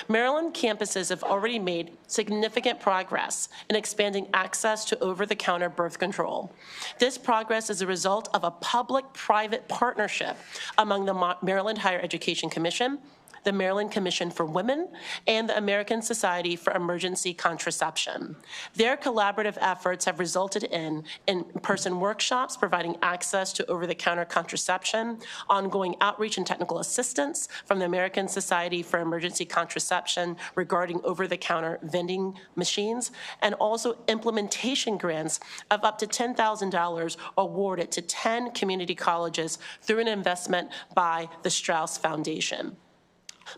Maryland campuses have already made significant progress in expanding access to over-the-counter birth control. This progress is a result of a public-private partnership among the Maryland Higher Education Commission, the Maryland Commission for Women, and the American Society for Emergency Contraception. Their collaborative efforts have resulted in in-person workshops providing access to over-the-counter contraception, ongoing outreach and technical assistance from the American Society for Emergency Contraception regarding over-the-counter vending machines, and also implementation grants of up to $10,000 awarded to 10 community colleges through an investment by the Strauss Foundation.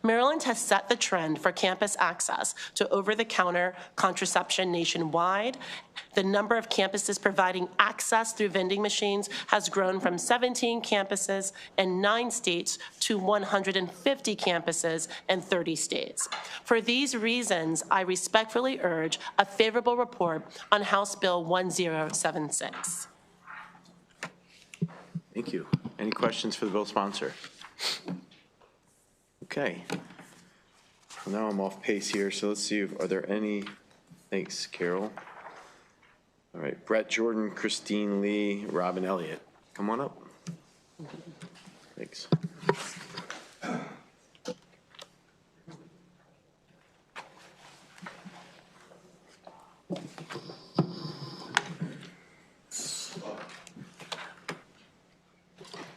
Maryland has set the trend for campus access to over-the-counter contraception nationwide. The number of campuses providing access through vending machines has grown from 17 campuses in 9 states to 150 campuses in 30 states. For these reasons, I respectfully urge a favorable report on House Bill 1076. Thank you. Any questions for the bill sponsor? Okay. Now I'm off pace here, so let's see, are there any, thanks, Carol. All right, Brett Jordan, Christine Lee, Robin Elliott. Come on up. Thanks.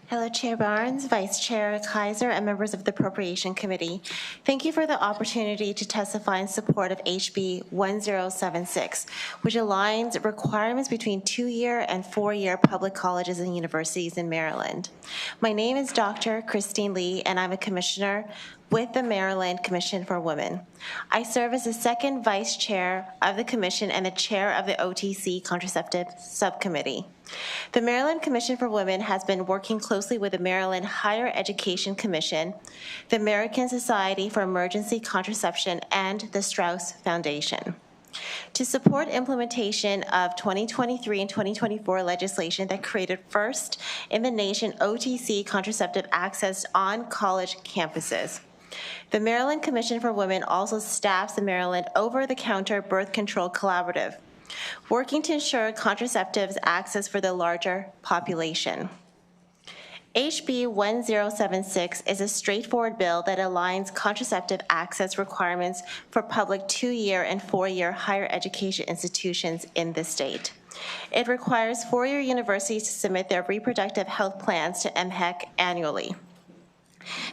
Hello, Chair Barnes, Vice Chair Kaiser, and members of the Appropriation Committee. Thank you for the opportunity to testify in support of HB 1076, which aligns requirements between 2-year and 4-year public colleges and universities in Maryland. My name is Dr. Christine Lee, and I'm a commissioner with the Maryland Commission for Women. I serve as the second vice chair of the commission and the chair of the OTC Contraceptive Subcommittee. The Maryland Commission for Women has been working closely with the Maryland Higher Education Commission, the American Society for Emergency Contraception, and the Strauss Foundation to support implementation of 2023 and 2024 legislation that created first in the nation OTC contraceptive access on college campuses. The Maryland Commission for Women also staffs the Maryland Over-the-Counter Birth Control Collaborative, working to ensure contraceptives access for the larger population. HB 1076 is a straightforward bill that aligns contraceptive access requirements for public 2-year and 4-year higher education institutions in the state. It requires 4-year universities to submit their reproductive health plans to MHEC annually.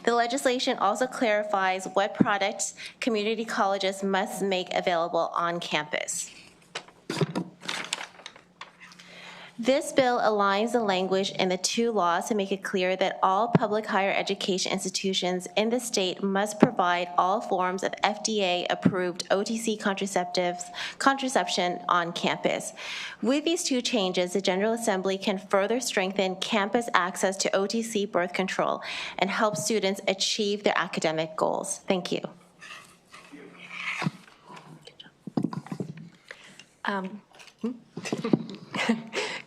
The legislation also clarifies what products community colleges must make available on campus. This bill aligns the language in the two laws to make it clear that all public higher education institutions in the state must provide all forms of FDA-approved OTC contraception on campus. With these two changes, the General Assembly can further strengthen campus access to OTC birth control and help students achieve their academic goals. Thank you.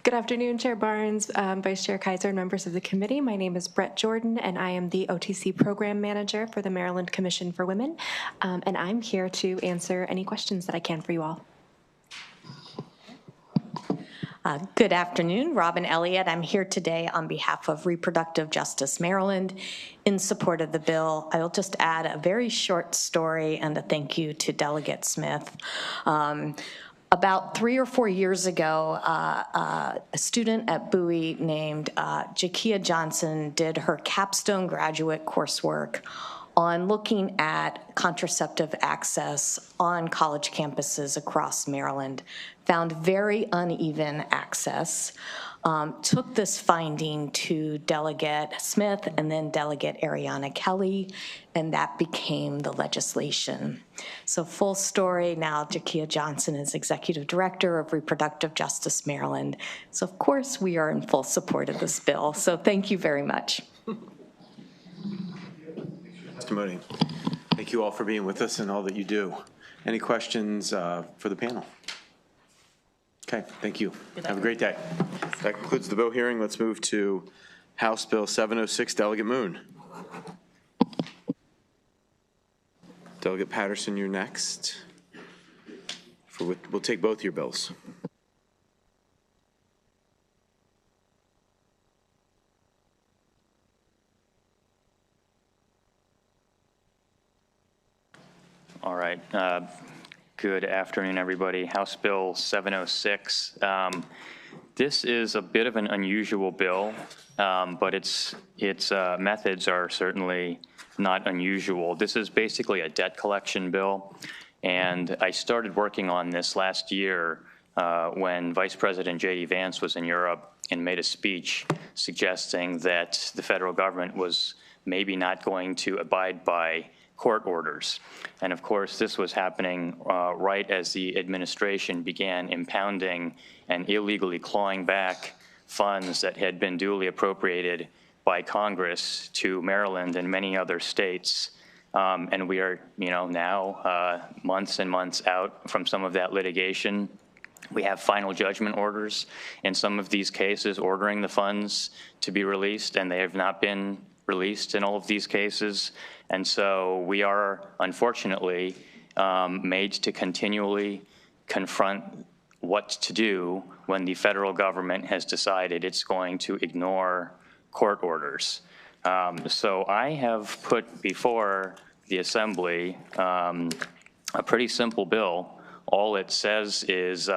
Good afternoon, Chair Barnes, Vice Chair Kaiser, and members of the committee. My name is Brett Jordan, and I am the OTC Program Manager for the Maryland Commission for Women, and I'm here to answer any questions that I can for you all. Good afternoon, Robin Elliott. I'm here today on behalf of Reproductive Justice Maryland in support of the bill. I will just add a very short story and a thank you to Delegate Smith. About 3 or 4 years ago, a student at Bowie named Jakia Johnson did her capstone graduate coursework on looking at contraceptive access on college campuses across Maryland, found very uneven access, took this finding to Delegate Smith and then Delegate Ariana Kelly, and that became the legislation. So full story, now Jakia Johnson is Executive Director of Reproductive Justice Maryland. So of course we are in full support of this bill, so thank you very much. Testimony. Thank you all for being with us and all that you do. Any questions for the panel? Okay, thank you. Have a great day. That concludes the bill hearing. Let's move to House Bill 706, Delegate Moon. Delegate Patterson, you're next. We'll take both your bills. All right. Good afternoon, everybody. House Bill 706. This is a bit of an unusual bill, but its methods are certainly not unusual. This is basically a debt collection bill, and I started working on this last year when Vice President J.D. Vance was in Europe and made a speech suggesting that the federal government was maybe not going to abide by court orders. And of course, this was happening right as the administration began impounding and illegally clawing back funds that had been duly appropriated by Congress to Maryland and many other states. And we are, now months and months out from some of that litigation. We have final judgment orders in some of these cases ordering the funds to be released, and they have not been released in all of these cases. And so we are, unfortunately, made to continually confront what to do when the federal government has decided it's going to ignore court orders. So I have put before the Assembly a pretty simple bill. All it says is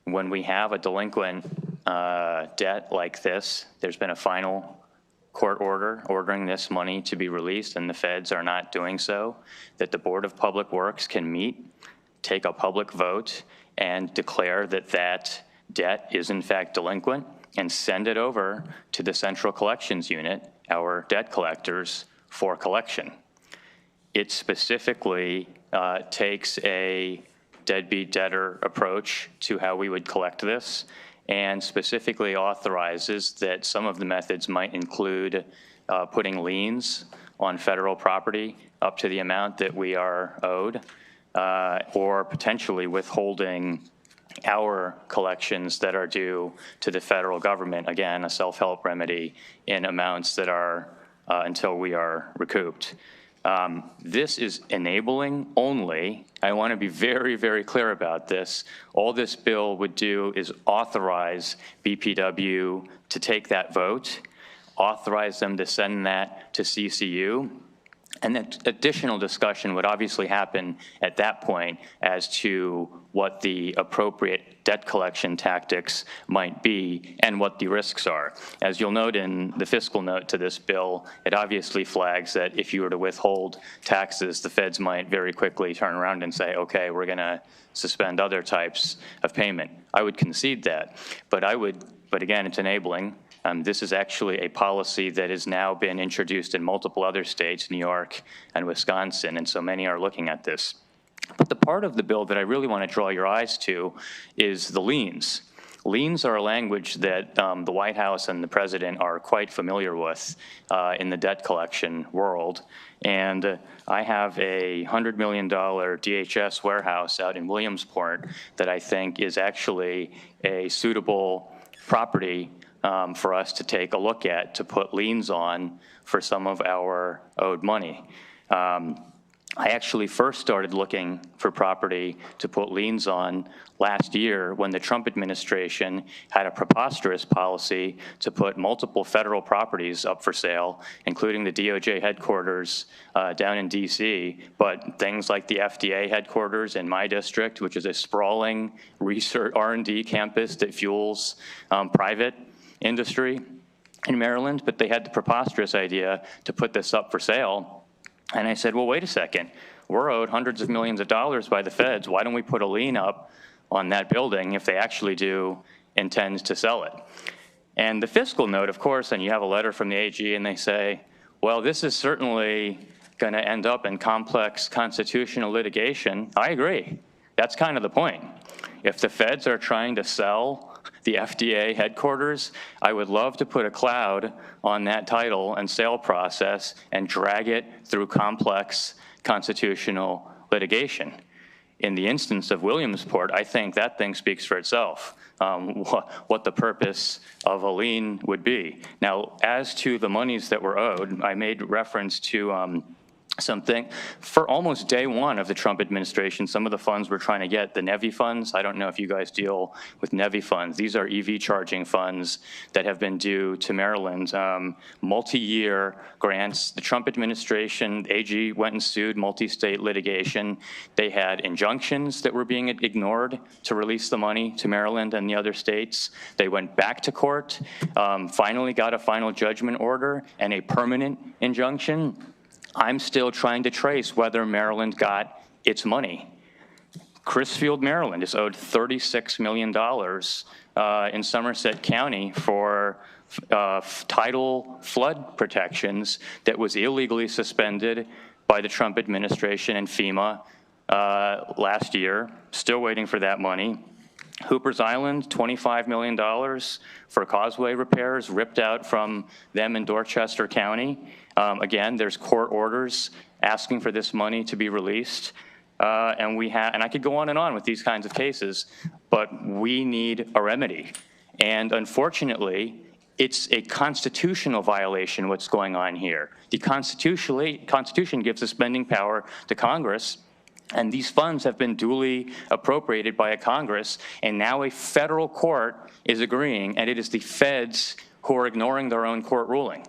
when we have a delinquent debt like this, there's been a final court order ordering this money to be released and the feds are not doing so, that the Board of Public Works can meet, take a public vote, and declare that that debt is in fact delinquent and send it over to the Central Collections Unit, our debt collectors, for collection. It specifically takes a deadbeat debtor approach to how we would collect this, and specifically authorizes that some of the methods might include putting liens on federal property up to the amount that we are owed, or potentially withholding our collections that are due to the federal government, again, a self-help remedy, in amounts that are until we are recouped. This is enabling only. I want to be very, very clear about this. All this bill would do is authorize BPW to take that vote, authorize them to send that to CCU, And that additional discussion would obviously happen at that point as to what the appropriate debt collection tactics might be and what the risks are. As you'll note in the fiscal note to this bill, it obviously flags that if you were to withhold taxes, the feds might very quickly turn around and say, okay, we're going to suspend other types of payment. I would concede that, but again, it's enabling. This is actually a policy that has now been introduced in multiple other states, New York and Wisconsin, and so many are looking at this. But the part of the bill that I really want to draw your eyes to is the liens. Liens are a language that the White House and the President are quite familiar with in the debt collection world. And I have a $100 million DHS warehouse out in Williamsport that I think is actually a suitable property for us to take a look at to put liens on for some of our owed money. I actually first started looking for property to put liens on last year when the Trump administration had a preposterous policy to put multiple federal properties up for sale, including the DOJ headquarters down in DC, but things like the FDA headquarters in my district, which is a sprawling research R&D campus that fuels private industry in Maryland, but they had the preposterous idea to put this up for sale. And I said, well, wait a second. We're owed hundreds of millions of dollars by the feds. Why don't we put a lien up on that building if they actually do intend to sell it? And the fiscal note, of course, and you have a letter from the AG, and they say, well, this is certainly going to end up in complex constitutional litigation. I agree. That's kind of the point. If the feds are trying to sell the FDA headquarters, I would love to put a cloud on that title and sale process and drag it through complex constitutional litigation. In the instance of Williamsport, I think that thing speaks for itself, what the purpose of a lien would be. Now, as to the monies that were owed, I made reference to something. For almost day one of the Trump administration, some of the funds we're trying to get, the NEVI funds, I don't know if you guys deal with NEVI funds. These are EV charging funds that have been due to Maryland, multi-year grants. The Trump administration, AG went and sued multi-state litigation. They had injunctions that were being ignored to release the money to Maryland and the other states. They went back to court, finally got a final judgment order and a permanent injunction. I'm still trying to trace whether Maryland got its money. Crisfield, Maryland is owed $36 million in Somerset County for tidal flood protections that was illegally suspended by the Trump administration and FEMA last year. Still waiting for that money. Hooper's Island, $25 million for causeway repairs ripped out from them in Dorchester County. Again, there's court orders asking for this money to be released. And I could go on with these kinds of cases, but we need a remedy. And unfortunately, it's a constitutional violation what's going on here. The Constitution gives the spending power to Congress, and these funds have been duly appropriated by a Congress, and now a federal court is agreeing, and it is the feds who are ignoring their own court ruling.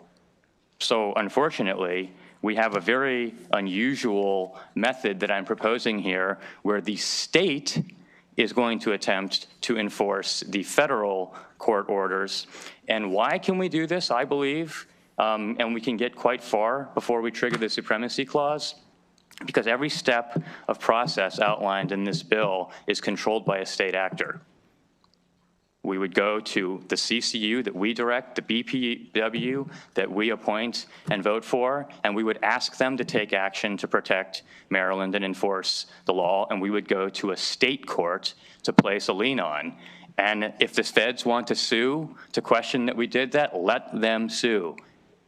So unfortunately, we have a very unusual method that I'm proposing here where the state is going to attempt to enforce the federal court orders. And why can we do this, I believe, and we can get quite far before we trigger the supremacy clause? Because every step of process outlined in this bill is controlled by a state actor. We would go to the CCU that we direct, the BPW that we appoint and vote for, and we would ask them to take action to protect Maryland and enforce the law, and we would go to a state court to place a lien on. And if the feds want to sue to question that we did that, let them sue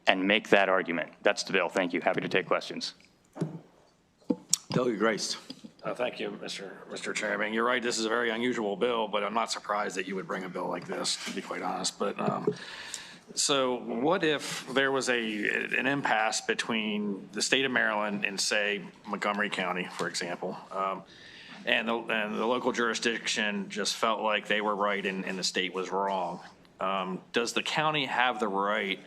and make that argument. That's the bill. Thank you. Happy to take questions. Delegate Grice. Thank you, Mr. Chairman. You're right, this is a very unusual bill, but I'm not surprised that you would bring a bill like this, to be quite honest. But so what if there was an impasse between the state of Maryland and, say, Montgomery County, for example, and the local jurisdiction just felt like they were right and the state was wrong? Does the county have the right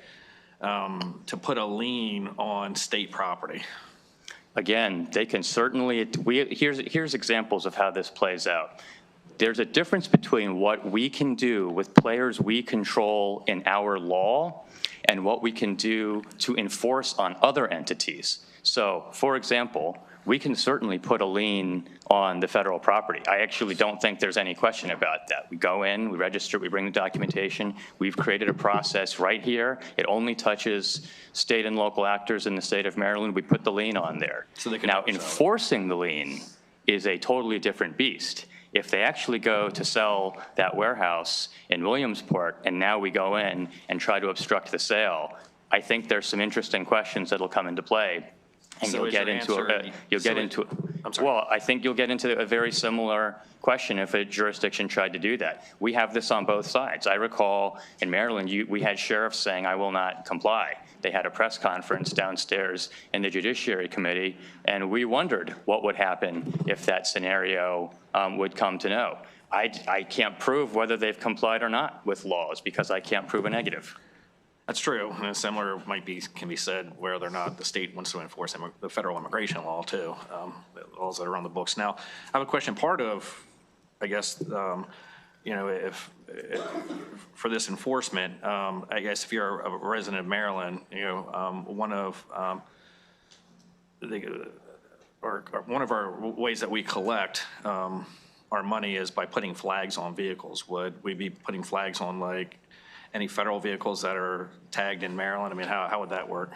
to put a lien on state property? Again, they can certainly, here's examples of how this plays out. There's a difference between what we can do with players we control in our law and what we can do to enforce on other entities. So, for example, we can certainly put a lien on the federal property. I actually don't think there's any question about that. We go in, we register, we bring the documentation. We've created a process right here. It only touches state and local actors in the state of Maryland. We put the lien on there. So they can now, enforcing the lien is a totally different beast. If they actually go to sell that warehouse in Williamsport and now we go in and try to obstruct the sale, I think there's some interesting questions that'll come into play. And So you'll is get your into answer- I'm sorry. well, I think you'll get into a very similar question if a jurisdiction tried to do that. We have this on both sides. I recall in Maryland, we had sheriffs saying, I will not comply. They had a press conference downstairs in the Judiciary Committee, and we wondered what would happen if that scenario would come to know. I can't prove whether they've complied or not with laws because I can't prove a negative. That's true. And similar can be said whether or not the state wants to enforce the federal immigration law too, the laws that are on the books. Now, I have a question. Part of, I guess, if for this enforcement, I guess if you're a resident of Maryland, one of our ways that we collect our money is by putting flags on vehicles. Would we be putting flags on like any federal vehicles that are tagged in Maryland? I mean, how would that work?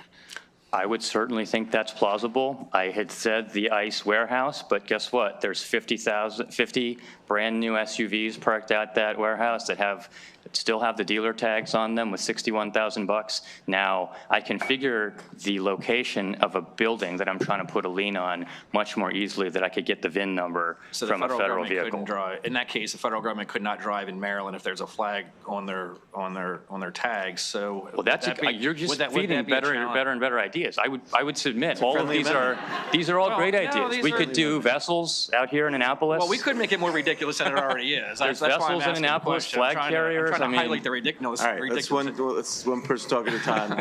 I would certainly think that's plausible. I had said the ICE warehouse, but guess what? There's 50 brand new SUVs parked at that warehouse that still have the dealer tags on them with $61,000. Now, I can figure the location of a building that I'm trying to put a lien on much more easily that I could get the VIN number So from the a federal federal government vehicle. couldn't drive. In that case, the federal government could not drive in Maryland if there's a flag on their tags. So Well, you're just feeding better and better ideas. I would submit all of these are all great ideas. We could do vessels out here in Annapolis. Well, we could make it more ridiculous than it already is. There's That's why I'm vessels in asking the Annapolis, question. flag I'm carriers. trying to I mean, highlight the ridiculous. All right, let's one person talk at a time.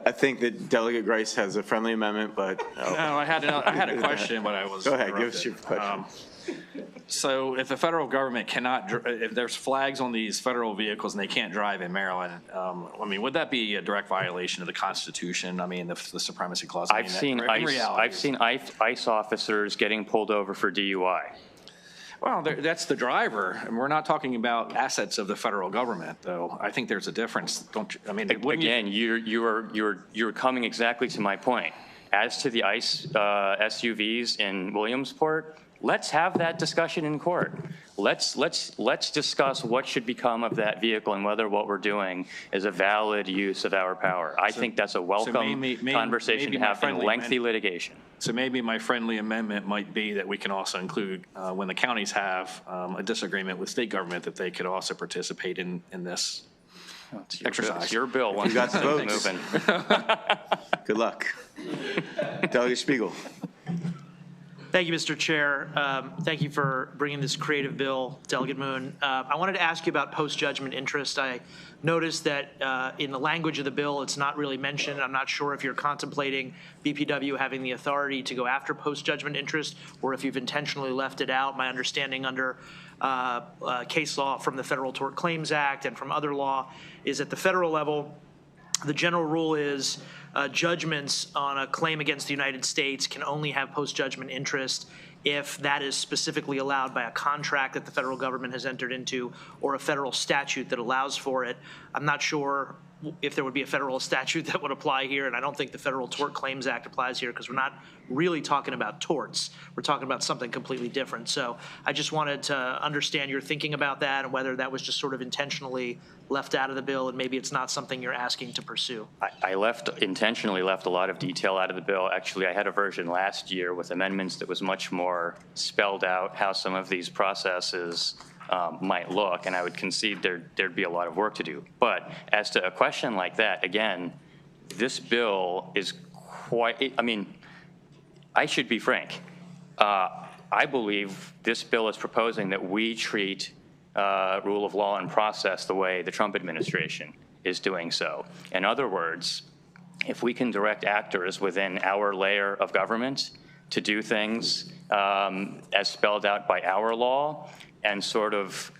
I think that Delegate Grice has a friendly amendment, but. No, I had a question, but I was. Go ahead, give interrupted. us your question. So if the federal government cannot, if there's flags on these federal vehicles and they can't drive in Maryland, I mean, would that be a direct violation of the Constitution? I mean, the supremacy clause? I've seen ICE officers getting pulled over for DUI. Well, that's the driver, and we're not talking about assets of the federal government, though. I think there's a difference, don't you? I mean, Again, you're coming exactly to my point. As to the ICE SUVs in Williamsport, let's have that discussion in court. Let's discuss what should become of that vehicle and whether what we're doing is a valid use of our power. I think that's a welcome conversation to have in lengthy litigation. So maybe my friendly amendment might be that we can also include, when the counties have a disagreement with state government, that they could also participate in this exercise. It's your bill. You got the votes. Moving. Good luck. Delegate Spiegel. Thank you, Mr. Chair. Thank you for bringing this creative bill, Delegate Moon. I wanted to ask you about post-judgment interest. I noticed that in the language of the bill, it's not really mentioned. I'm not sure if you're contemplating BPW having the authority to go after post-judgment interest or if you've intentionally left it out. My understanding under case law from the Federal Tort Claims Act and from other law is at the federal level, the general rule is judgments on a claim against the United States can only have post-judgment interest if that is specifically allowed by a contract that the federal government has entered into or a federal statute that allows for it. I'm not sure if there would be a federal statute that would apply here, and I don't think the Federal Tort Claims Act applies here because we're not really talking about torts. We're talking about something completely different. So I just wanted to understand your thinking about that and whether that was just sort of intentionally left out of the bill and maybe it's not something you're asking to pursue. I intentionally left a lot of detail out of the bill. Actually, I had a version last year with amendments that was much more spelled out how some of these processes might look, and I would concede there'd be a lot of work to do. But as to a question like that, again, this bill is quite, I mean, I should be frank. I believe this bill is proposing that we treat rule of law and process the way the Trump administration is doing so. In other words, if we can direct actors within our layer of government to do things as spelled out by our law and sort of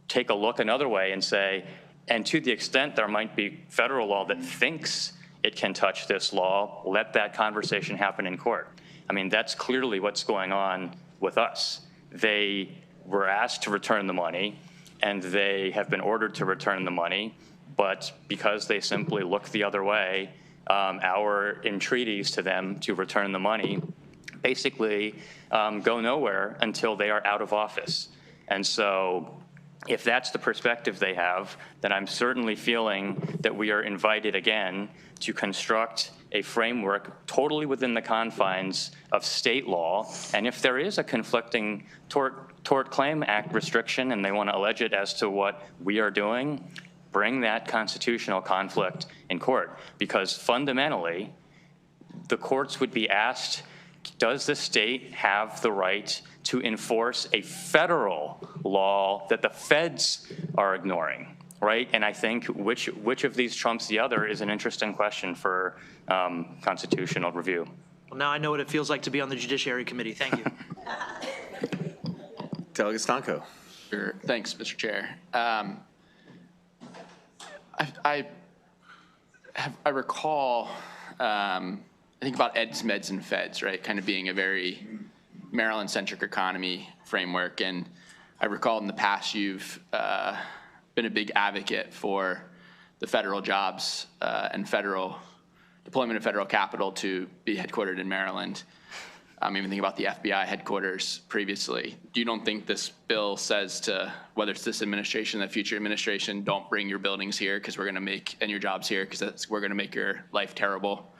take a look another way and say, and to the extent there might be federal law that thinks it can touch this law, let that conversation happen in court. I mean, that's clearly what's going on with us. They were asked to return the money, and they have been ordered to return the money, but because they simply look the other way, our entreaties to them to return the money basically go nowhere until they are out of office. And so if that's the perspective they have, then I'm certainly feeling that we are invited again to construct a framework totally within the confines of state law. And if there is a conflicting Tort Claim Act restriction and they want to allege it as to what we are doing, bring that constitutional conflict in court. Because fundamentally, the courts would be asked, does the state have the right to enforce a federal law that the feds are ignoring, right? And I think which of these trumps the other is an interesting question for constitutional review. Well, now I know what it feels like to be on the Judiciary Committee. Thank you. Delegate Stanko. Sure. Thanks, Mr. Chair. I recall, I think about eds, meds, and feds, right? Kind of being a very Maryland-centric economy framework. And I recall in the past you've been a big advocate for the federal jobs and federal deployment of federal capital to be headquartered in Maryland. Even thinking about the FBI headquarters previously. You don't think this bill says to, whether it's this administration, the future administration, don't bring your buildings here because we're going to make, and your jobs here because we're going to make your life terrible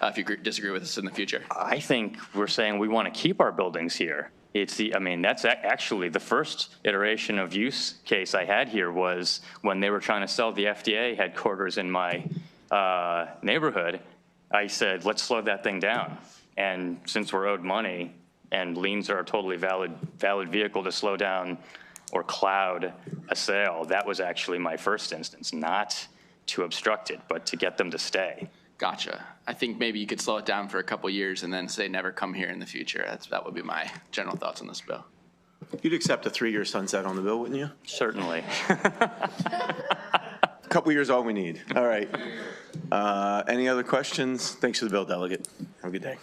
if you disagree with us in the future? I think we're saying we want to keep our buildings here. It's the, I mean, that's actually the first iteration of use case I had here was when they were trying to sell the FDA headquarters in my neighborhood. I said, let's slow that thing down. And since we're owed money and liens are a totally valid vehicle to slow down or cloud a sale, that was actually my first instance, not to obstruct it, but to get them to stay. Gotcha. I think maybe you could slow it down for a couple years and then say never come here in the future. That would be my general thoughts on this bill. You'd accept a 3-year sunset on the bill, wouldn't you? Certainly. A couple years, all we need. All right. Any other questions? Thanks for the bill, Delegate. Have a good day.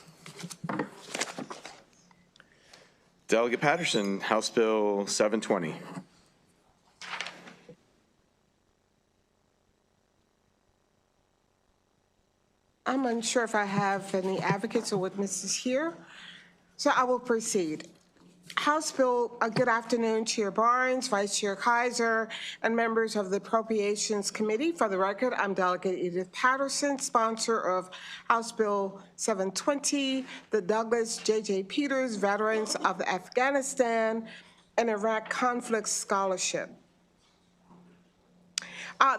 Delegate Patterson, House Bill 720. I'm unsure if I have any advocates or witnesses here, so I will proceed. House Bill, good afternoon, Chair Barnes, Vice Chair Kaiser, and members of the Appropriations Committee. For the record, I'm Delegate Edith Patterson, sponsor of House Bill 720, the Douglas J.J. Peters Veterans of Afghanistan and Iraq Conflict Scholarship.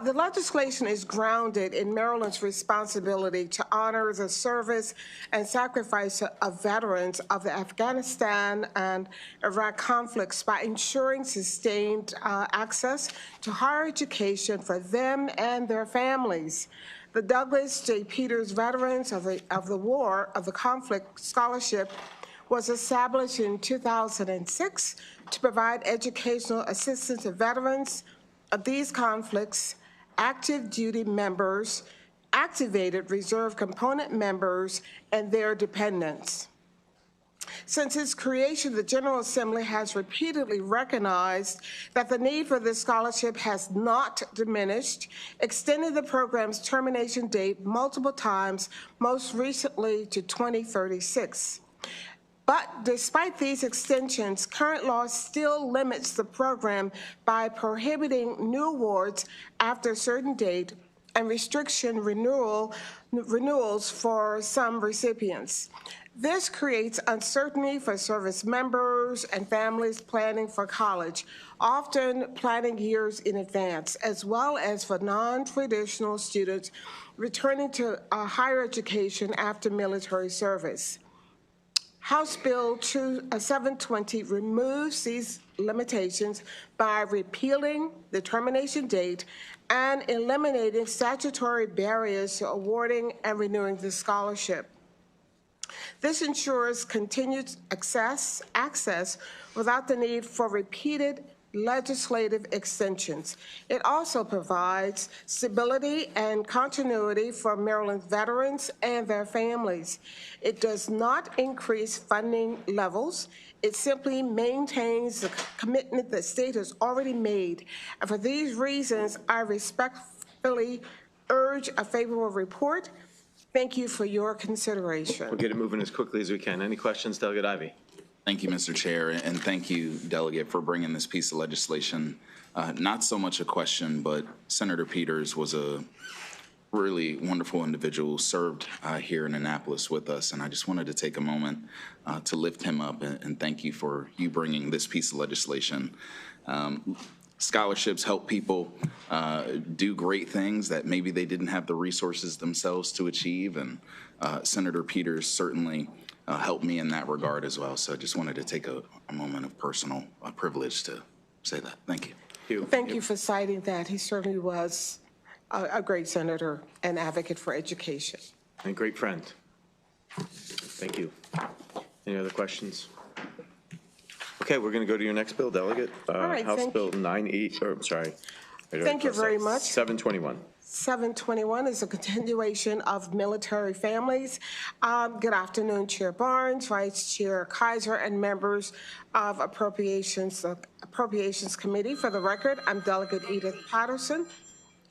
The legislation is grounded in Maryland's responsibility to honor the service and sacrifice of veterans of the Afghanistan and Iraq conflicts by ensuring sustained access to higher education for them and their families. The Douglas J. Peters Veterans of the Conflict Scholarship was established in 2006 to provide educational assistance to veterans of these conflicts, active duty members, activated reserve component members, and their dependents. Since its creation, the General Assembly has repeatedly recognized that the need for this scholarship has not diminished, extending the program's termination date multiple times, most recently to 2036. But despite these extensions, current law still limits the program by prohibiting new awards after a certain date and restriction renewals for some recipients. This creates uncertainty for service members and families planning for college, often planning years in advance, as well as for non-traditional students returning to higher education after military service. House Bill 720 removes these limitations by repealing the termination date and eliminating statutory barriers to awarding and renewing the scholarship. This ensures continued access without the need for repeated legislative extensions. It also provides stability and continuity for Maryland veterans and their families. It does not increase funding levels. It simply maintains the commitment the state has already made. And for these reasons, I respectfully urge a favorable report. Thank you for your consideration. We'll get it moving as quickly as we can. Any questions, Delegate Ivey? Thank you, Mr. Chair, and thank you, Delegate, for bringing this piece of legislation. Not so much a question, but Senator Peters was a really wonderful individual, served here in Annapolis with us, and I just wanted to take a moment to lift him up and thank you for you bringing this piece of legislation. Scholarships help people do great things that maybe they didn't have the resources themselves to achieve, and Senator Peters certainly helped me in that regard as well. So I just wanted to take a moment of personal privilege to say that. Thank you. Thank you for citing that. He certainly was a great senator and advocate for education. And a great friend. Thank you. Any other questions? Okay, we're going to go to your next bill, Delegate. right, House Bill 98, or I'm sorry. Thank you very much. 721. 721 is a continuation of military families. Good afternoon, Chair Barnes, Vice Chair Kaiser, and members of Appropriations Committee. For the record, I'm Delegate Edith Patterson,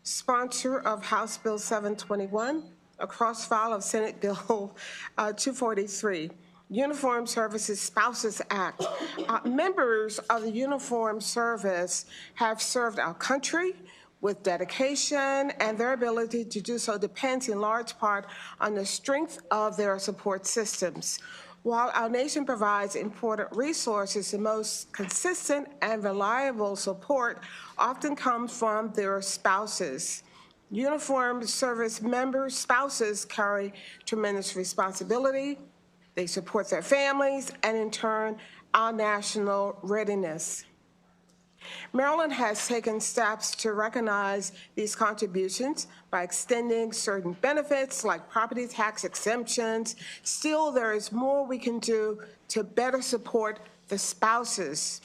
sponsor of House Bill 721, a cross-file of Senate Bill 243. Uniformed Services Spouses Act. Members of the Uniformed Service have served our country with dedication, and their ability to do so depends in large part on the strength of their support systems. While our nation provides important resources, the most consistent and reliable support often comes from their spouses. Uniformed service members' spouses carry tremendous responsibility. They support their families and, in turn, our national readiness. Maryland has taken steps to recognize these contributions by extending certain benefits like property tax exemptions. Still, there is more we can do to better support the spouses.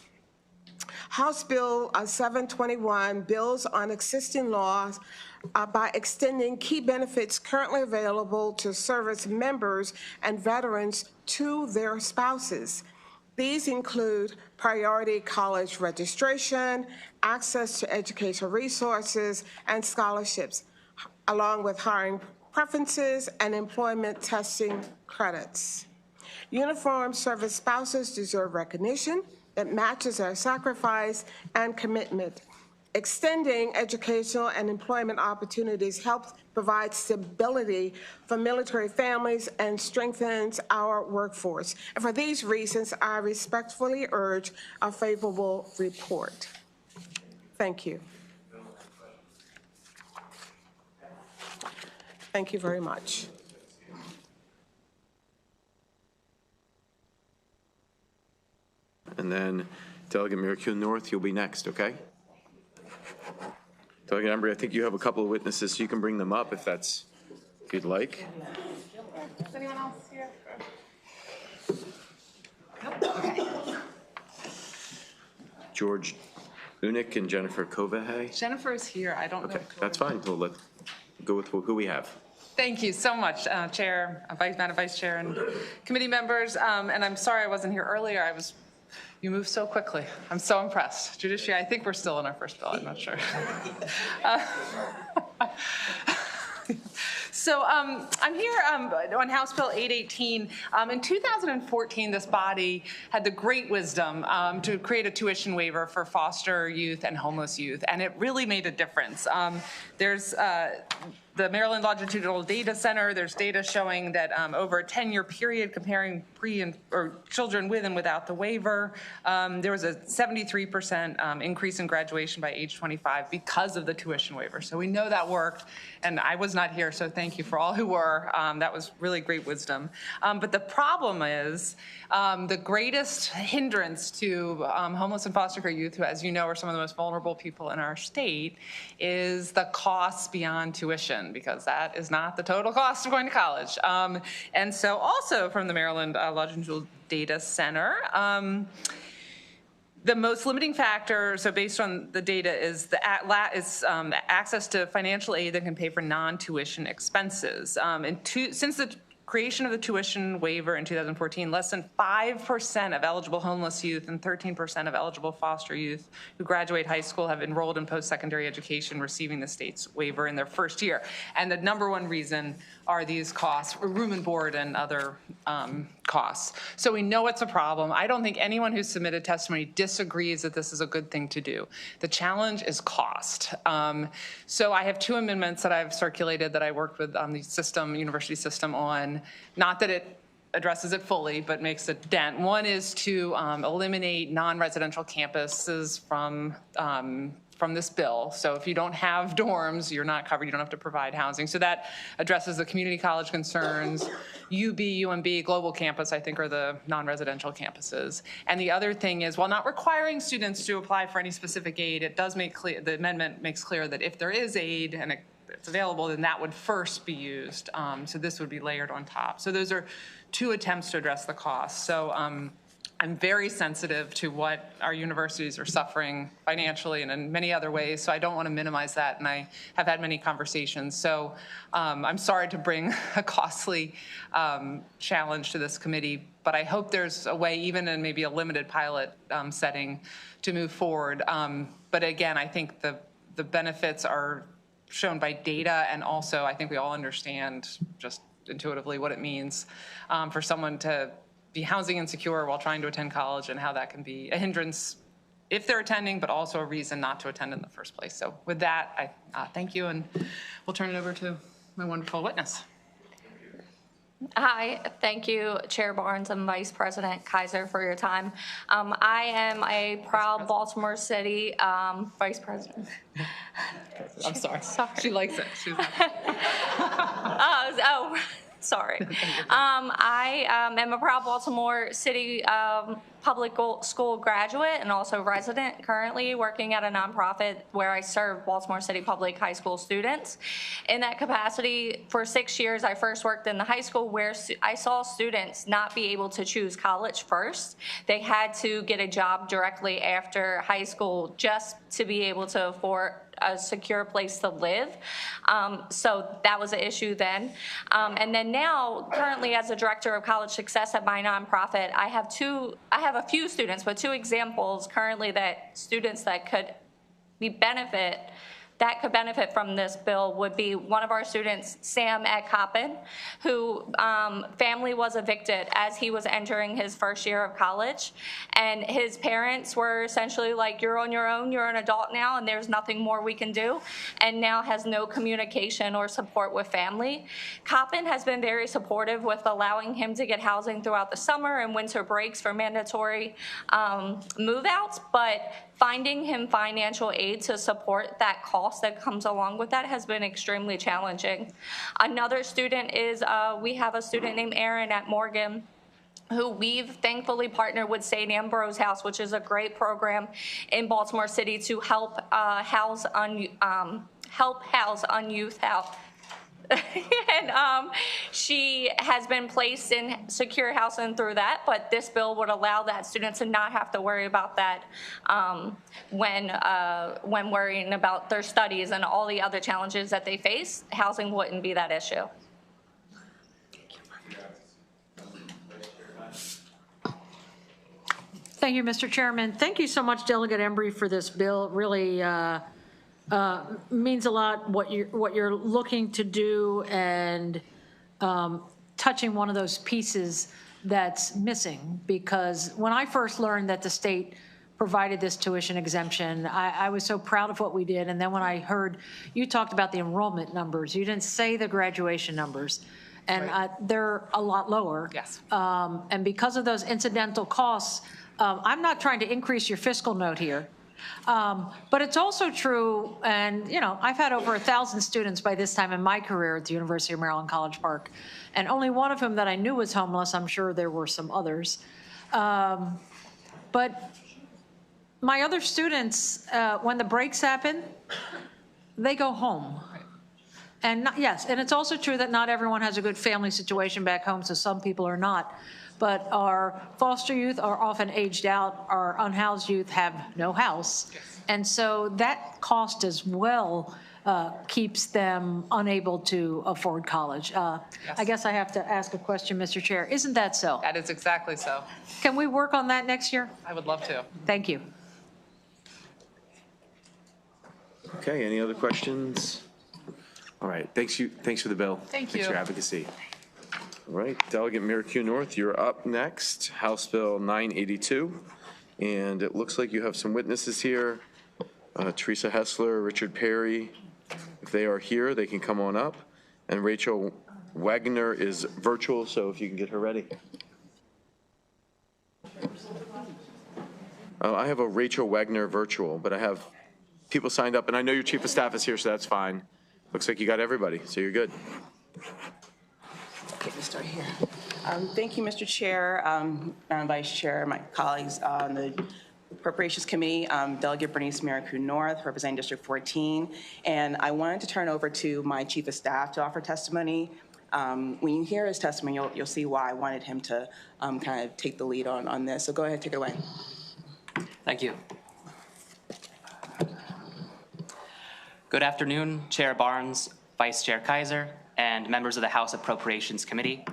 House Bill 721 builds on existing laws by extending key benefits currently available to service members and veterans to their spouses. These include priority college registration, access to educational resources and scholarships, along with hiring preferences and employment testing credits. Uniformed service spouses deserve recognition that matches their sacrifice and commitment. Extending educational and employment opportunities helps provide stability for military families and strengthens our workforce. And for these reasons, I respectfully urge a favorable report. Thank you. Thank you very much. And then Delegate Mercure North, you'll be next, okay? Delegate Embry, I think you have a couple of witnesses, so you can bring them up if you'd like. Is anyone else here? George Unick and Jennifer Kovahay. Jennifer's here. I don't know. Okay, that's fine. We'll go with who we have. Thank you so much, Chair, Madam Vice Chair, and committee members. And I'm sorry I wasn't here earlier. You moved so quickly. I'm so impressed. Judiciary, I think we're still in our first bill. I'm not sure. So I'm here on House Bill 818. In 2014, this body had the great wisdom to create a tuition waiver for foster youth and homeless youth, and it really made a difference. the Maryland Longitudinal Data Center, there's data showing that over a 10-year period comparing or children with and without the waiver, there was a 73% increase in graduation by age 25 because of the tuition waiver. So we know that worked, and I was not here, so thank you for all who were. That was really great wisdom. But the problem is the greatest hindrance to homeless and foster care youth, who, as you know, are some of the most vulnerable people in our state, is the costs beyond tuition, because that is not the total cost of going to college. And so also from the Maryland Longitudinal Data Center, the most limiting factor, so based on the data, is access to financial aid that can pay for non-tuition expenses. Since the creation of the tuition waiver in 2014, less than 5% of eligible homeless youth and 13% of eligible foster youth who graduate high school have enrolled in post-secondary education receiving the state's waiver in their first year. And the number one reason are these costs, room and board and other costs. So we know it's a problem. I don't think anyone who submitted testimony disagrees that this is a good thing to do. The challenge is cost. So I have 2 amendments that I've circulated that I worked with the system, university system on. Not that it addresses it fully, but makes a dent. One is to eliminate non-residential campuses from this bill. So if you don't have dorms, you're not covered, you don't have to provide housing. So that addresses the community college concerns. UB, UMB, Global Campus, I think, are the non-residential campuses. And the other thing is, while not requiring students to apply for any specific aid, it does make clear, the amendment makes clear that if there is aid and it's available, then that would first be used. So this would be layered on top. So those are 2 attempts to address the cost. So I'm very sensitive to what our universities are suffering financially and in many other ways, so I don't want to minimize that, and I have had many conversations. So I'm sorry to bring a costly challenge to this committee, but I hope there's a way, even in maybe a limited pilot setting, to move forward. But again, I think the benefits are shown by data, and also I think we all understand just intuitively what it means for someone to be housing insecure while trying to attend college, and how that can be a hindrance if they're attending, but also a reason not to attend in the first place. So with that, I thank you, and we'll turn it over to my wonderful witness. Hi, thank you, Chair Barnes and Vice President Kaiser, for your time. I am a proud Baltimore City Vice President. I'm sorry. She likes it. She's sorry. I am a proud Baltimore City public school graduate and also resident, currently working at a nonprofit where I serve Baltimore City public high school students. In that capacity, for 6 years, I first worked in the high school where I saw students not be able to choose college first. They had to get a job directly after high school just to be able to afford a secure place to live. So that was an issue then. And then now, currently as a director of college success at my nonprofit, I have a few students, but 2 examples currently that students that could benefit from this bill would be one of our students, Sam at Coppin, who family was evicted as he was entering his first year of college. And his parents were essentially like, you're on your own, you're an adult now, and there's nothing more we can do, and now has no communication or support with family. Coppin has been very supportive with allowing him to get housing throughout the summer and winter breaks for mandatory move-outs, but finding him financial aid to support that cost that comes along with that has been extremely challenging. Another student is, we have a student named Aaron at Morgan, who we've thankfully partnered with St. Ambrose House, which is a great program in Baltimore City to help house youth house. And she has been placed in secure housing through that, but this bill would allow that student to not have to worry about that when worrying about their studies and all the other challenges that they face. Housing wouldn't be that issue. Thank you, Mr. Chairman. Thank you so much, Delegate Embry, for this bill. It really means a lot what you're looking to do, and touching one of those pieces that's missing. Because when I first learned that the state provided this tuition exemption. I was so proud of what we did. And then when I heard you talked about the enrollment numbers, you didn't say the graduation numbers. And they're a lot lower. Yes. And because of those incidental costs, I'm not trying to increase your fiscal note here. But it's also true, and I've had over 1,000 students by this time in my career at the University of Maryland College Park, and only one of whom that I knew was homeless. I'm sure there were some others. But my other students, when the breaks happen, they go home. And yes, and it's also true that not everyone has a good family situation back home, so some people are not. But our foster youth are often aged out. Our unhoused youth have no house. And so that cost as well keeps them unable to afford college. I guess I have to ask a question, Mr. Chair. Isn't that so? That is exactly so. Can we work on that next year? I would love to. Thank you. Okay, any other questions? All right, thanks for the bill. Thank Thanks you. for your advocacy. All right, Delegate Miracle North, you're up next, House Bill 982. And it looks like you have some witnesses here. Teresa Hessler, Richard Perry. If they are here, they can come on up. And Rachel Wagner is virtual, so if you can get her ready. I have a Rachel Wagner virtual, but I have people signed up, and I know your chief of staff is here, so that's fine. Looks like you got everybody, so you're good. Okay, let's start here. Thank you, Mr. Chair, Madam Vice Chair, my colleagues on the Appropriations Committee, Delegate Bernice Miracle North, representing District 14. And I wanted to turn over to my Chief of Staff to offer testimony. When you hear his testimony, you'll see why I wanted him to kind of take the lead on this. So go ahead, take it away. Thank you. Good afternoon, Chair Barnes, Vice Chair Kaiser, and members of the House Appropriations Committee.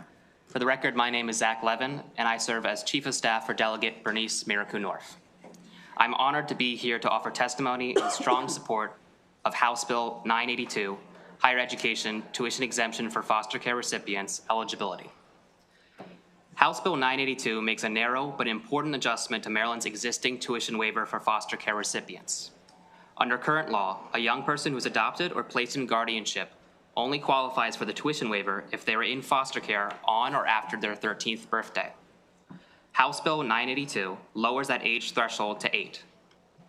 For the record, my name is Zach Levin, and I serve as Chief of Staff for Delegate Bernice Miracle North. I'm honored to be here to offer testimony in strong support of House Bill 982, Higher Education Tuition Exemption for Foster Care Recipients Eligibility. House Bill 982 makes a narrow but important adjustment to Maryland's existing tuition waiver for foster care recipients. Under current law, a young person who's adopted or placed in guardianship only qualifies for the tuition waiver if they were in foster care on or after their 13th birthday. House Bill 982 lowers that age threshold to 8.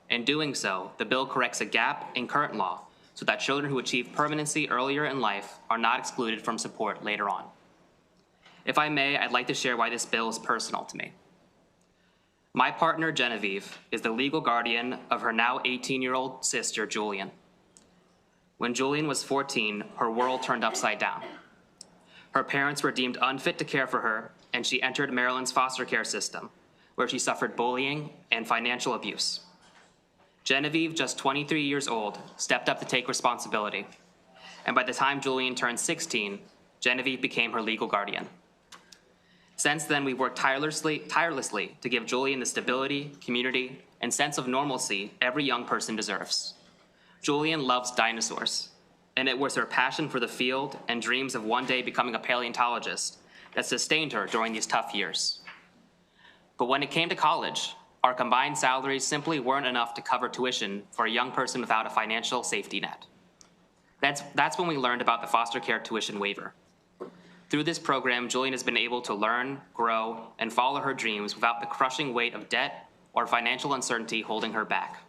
In doing so, the bill corrects a gap in current law so that children who achieve permanency earlier in life are not excluded from support later on. If I may, I'd like to share why this bill is personal to me. My partner, Genevieve, is the legal guardian of her now 18-year-old sister, Julian. When Julian was 14, her world turned upside down. Her parents were deemed unfit to care for her, and she entered Maryland's foster care system, where she suffered bullying and financial abuse. Genevieve, just 23 years old, stepped up to take responsibility. And by the time Julian turned 16, Genevieve became her legal guardian. Since then, we've worked tirelessly to give Julian the stability, community, and sense of normalcy every young person deserves. Julian loves dinosaurs, and it was her passion for the field and dreams of one day becoming a paleontologist that sustained her during these tough years. But when it came to college, our combined salaries simply weren't enough to cover tuition for a young person without a financial safety net. That's when we learned about the foster care tuition waiver. Through this program, Julian has been able to learn, grow, and follow her dreams without the crushing weight of debt or financial uncertainty holding her back.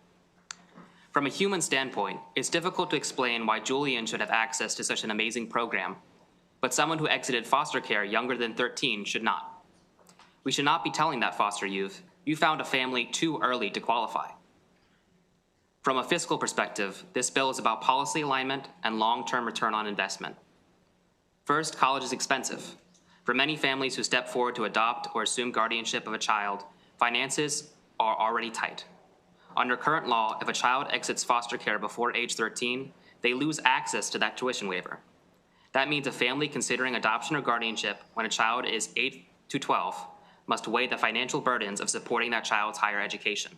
From a human standpoint, it's difficult to explain why Julian should have access to such an amazing program, but someone who exited foster care younger than 13 should not. We should not be telling that foster youth, you found a family too early to qualify. From a fiscal perspective, this bill is about policy alignment and long-term return on investment. First, college is expensive. For many families who step forward to adopt or assume guardianship of a child, finances are already tight. Under current law, if a child exits foster care before age 13, they lose access to that tuition waiver. That means a family considering adoption or guardianship when a child is 8 to 12 must weigh the financial burdens of supporting that child's higher education.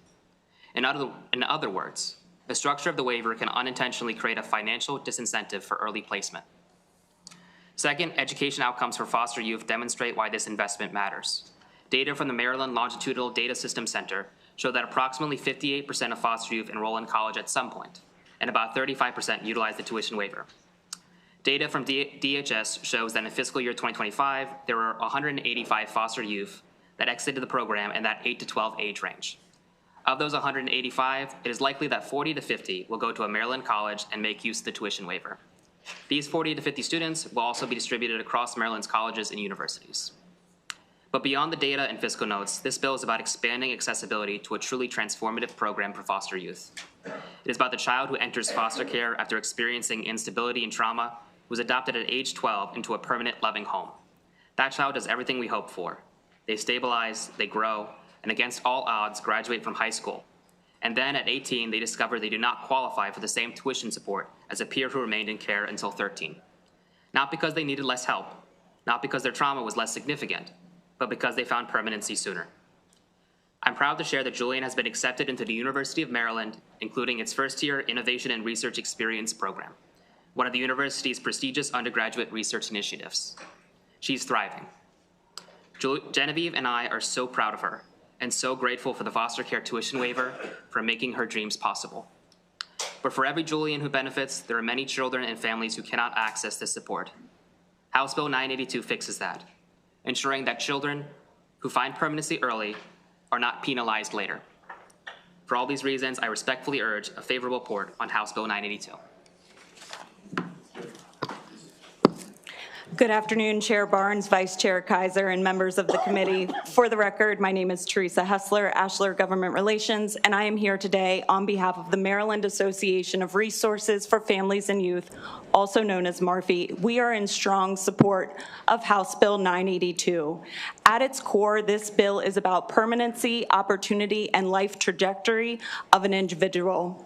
In other words, the structure of the waiver can unintentionally create a financial disincentive for early placement. Second, education outcomes for foster youth demonstrate why this investment matters. data from the Maryland Longitudinal Data System Center show that approximately 58% of foster youth enroll in college at some point, and about 35% utilize the tuition waiver. Data from DHS shows that in fiscal year 2025, there were 185 foster youth that exited the program in that 8 to 12 age range. Of those 185, it is likely that 40 to 50 will go to a Maryland college and make use of the tuition waiver. These 40 to 50 students will also be distributed across Maryland's colleges and universities. But beyond the data and fiscal notes, this bill is about expanding accessibility to a truly transformative program for foster youth. It is about the child who enters foster care after experiencing instability and trauma, who is adopted at age 12 into a permanent, loving home. That child does everything we hope for. They stabilize, they grow, and against all odds, graduate from high school. And then at 18, they discover they do not qualify for the same tuition support as a peer who remained in care until 13. Not because they needed less help, not because their trauma was less significant, but because they found permanency sooner. I'm proud to share that Julian has been accepted into the University of Maryland, including its first-year Innovation and Research Experience program, one of the university's prestigious undergraduate research initiatives. She's thriving. Genevieve and I are so proud of her and so grateful for the foster care tuition waiver for making her dreams possible. But for every Julian who benefits, there are many children and families who cannot access this support. House Bill 982 fixes that, ensuring that children who find permanency early are not penalized later. For all these reasons, I respectfully urge a favorable report on House Bill 982. Good afternoon, Chair Barnes, Vice Chair Kaiser, and members of the committee. For the record, my name is Teresa Hessler, Ashler Government Relations, and I am here today on behalf of the Maryland Association of Resources for Families and Youth, also known as MARFI. We are in strong support of House Bill 982. At its core, this bill is about permanency, opportunity, and life trajectory of an individual.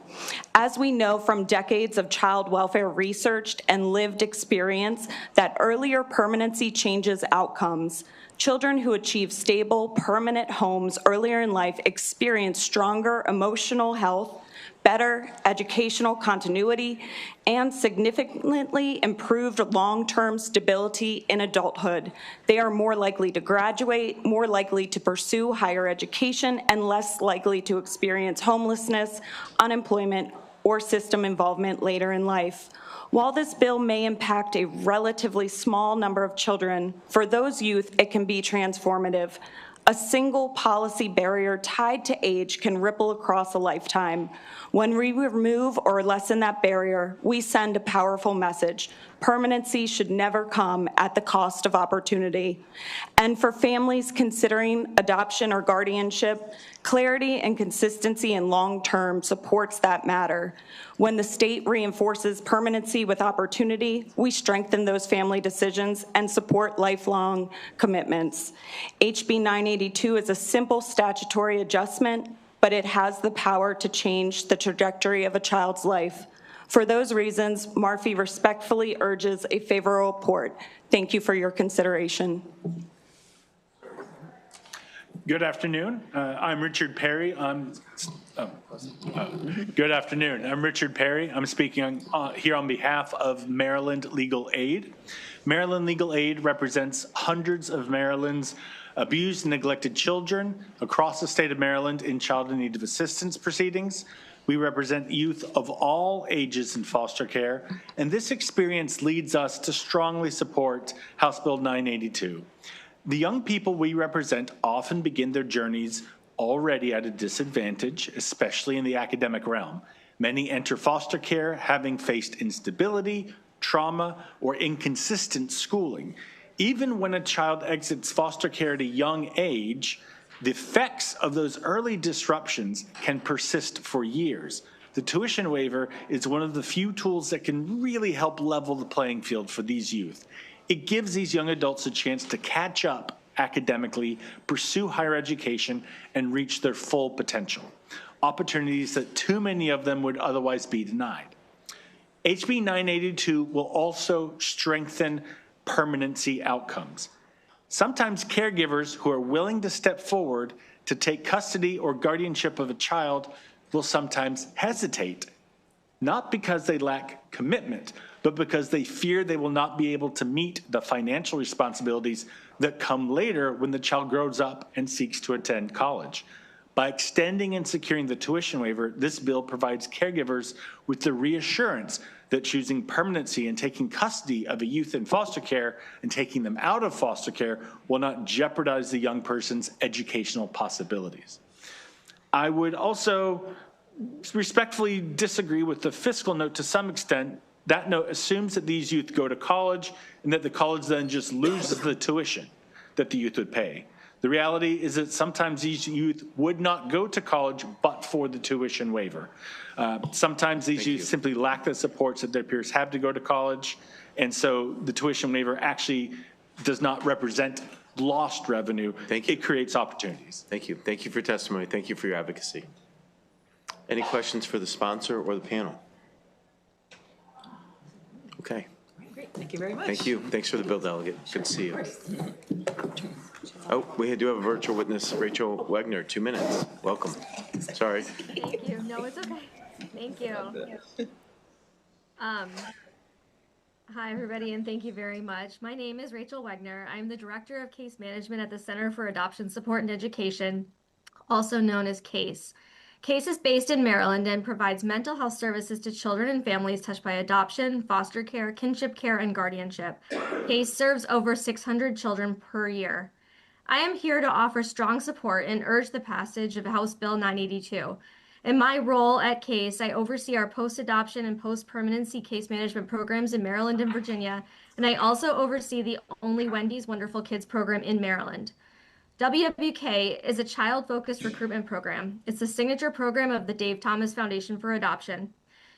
As we know from decades of child welfare research and lived experience, that earlier permanency changes outcomes. Children who achieve stable, permanent homes earlier in life experience stronger emotional health, better educational continuity, and significantly improved long-term stability in adulthood. They are more likely to graduate, more likely to pursue higher education, and less likely to experience homelessness, unemployment, or system involvement later in life. While this bill may impact a relatively small number of children, for those youth, it can be transformative. A single policy barrier tied to age can ripple across a lifetime. When we remove or lessen that barrier, we send a powerful message. Permanency should never come at the cost of opportunity. And for families considering adoption or guardianship, clarity and consistency in long-term supports that matter. When the state reinforces permanency with opportunity, we strengthen those family decisions and support lifelong commitments. HB 982 is a simple statutory adjustment, but it has the power to change the trajectory of a child's life. For those reasons, MARFI respectfully urges a favorable report. Thank you for your consideration. Good afternoon. I'm Richard Perry. Good afternoon. I'm Richard Perry. I'm speaking here on behalf of Maryland Legal Aid. Maryland Legal Aid represents hundreds of Maryland's abused and neglected children across the state of Maryland in child in need of assistance proceedings. We represent youth of all ages in foster care, and this experience leads us to strongly support House Bill 982. The young people we represent often begin their journeys already at a disadvantage, especially in the academic realm. Many enter foster care having faced instability, trauma, or inconsistent schooling. Even when a child exits foster care at a young age, the effects of those early disruptions can persist for years. The tuition waiver is one of the few tools that can really help level the playing field for these youth. It gives these young adults a chance to catch up academically, pursue higher education, and reach their full potential, opportunities that too many of them would otherwise be denied. HB 982 will also strengthen permanency outcomes. Sometimes caregivers who are willing to step forward to take custody or guardianship of a child will sometimes hesitate, not because they lack commitment, but because they fear they will not be able to meet the financial responsibilities that come later when the child grows up and seeks to attend college. By extending and securing the tuition waiver, this bill provides caregivers with the reassurance that choosing permanency and taking custody of a youth in foster care and taking them out of foster care will not jeopardize the young person's educational possibilities. I would also respectfully disagree with the fiscal note to some extent. That note assumes that these youth go to college and that the college then just loses the tuition that the youth would pay. The reality is that sometimes these youth would not go to college but for the tuition waiver. Sometimes these youth simply lack the supports that their peers have to go to college, and so the tuition waiver actually does not represent lost revenue. It creates opportunities. Thank you. Thank you for your testimony. Thank you for your advocacy. Any questions for the sponsor or the panel? Okay. Great, thank you very much. Thank you. Thanks for the bill, Delegate. Good to see you. Oh, we do have a virtual witness, Rachel Wagner, 2 minutes. Welcome. Sorry. Thank you. No, it's okay. Thank you. Hi, everybody, and thank you very much. My name is Rachel Wagner. I'm the Director of Case Management at the Center for Adoption Support and Education, also known as CASE. CASE is based in Maryland and provides mental health services to children and families touched by adoption, foster care, kinship care, and guardianship. CASE serves over 600 children per year. I am here to offer strong support and urge the passage of House Bill 982. In my role at CASE, I oversee our post-adoption and post-permanency case management programs in Maryland and Virginia, and I also oversee the Only Wendy's Wonderful Kids program in Maryland. WWK is a child-focused recruitment program. It's the signature program of the Dave Thomas Foundation for Adoption.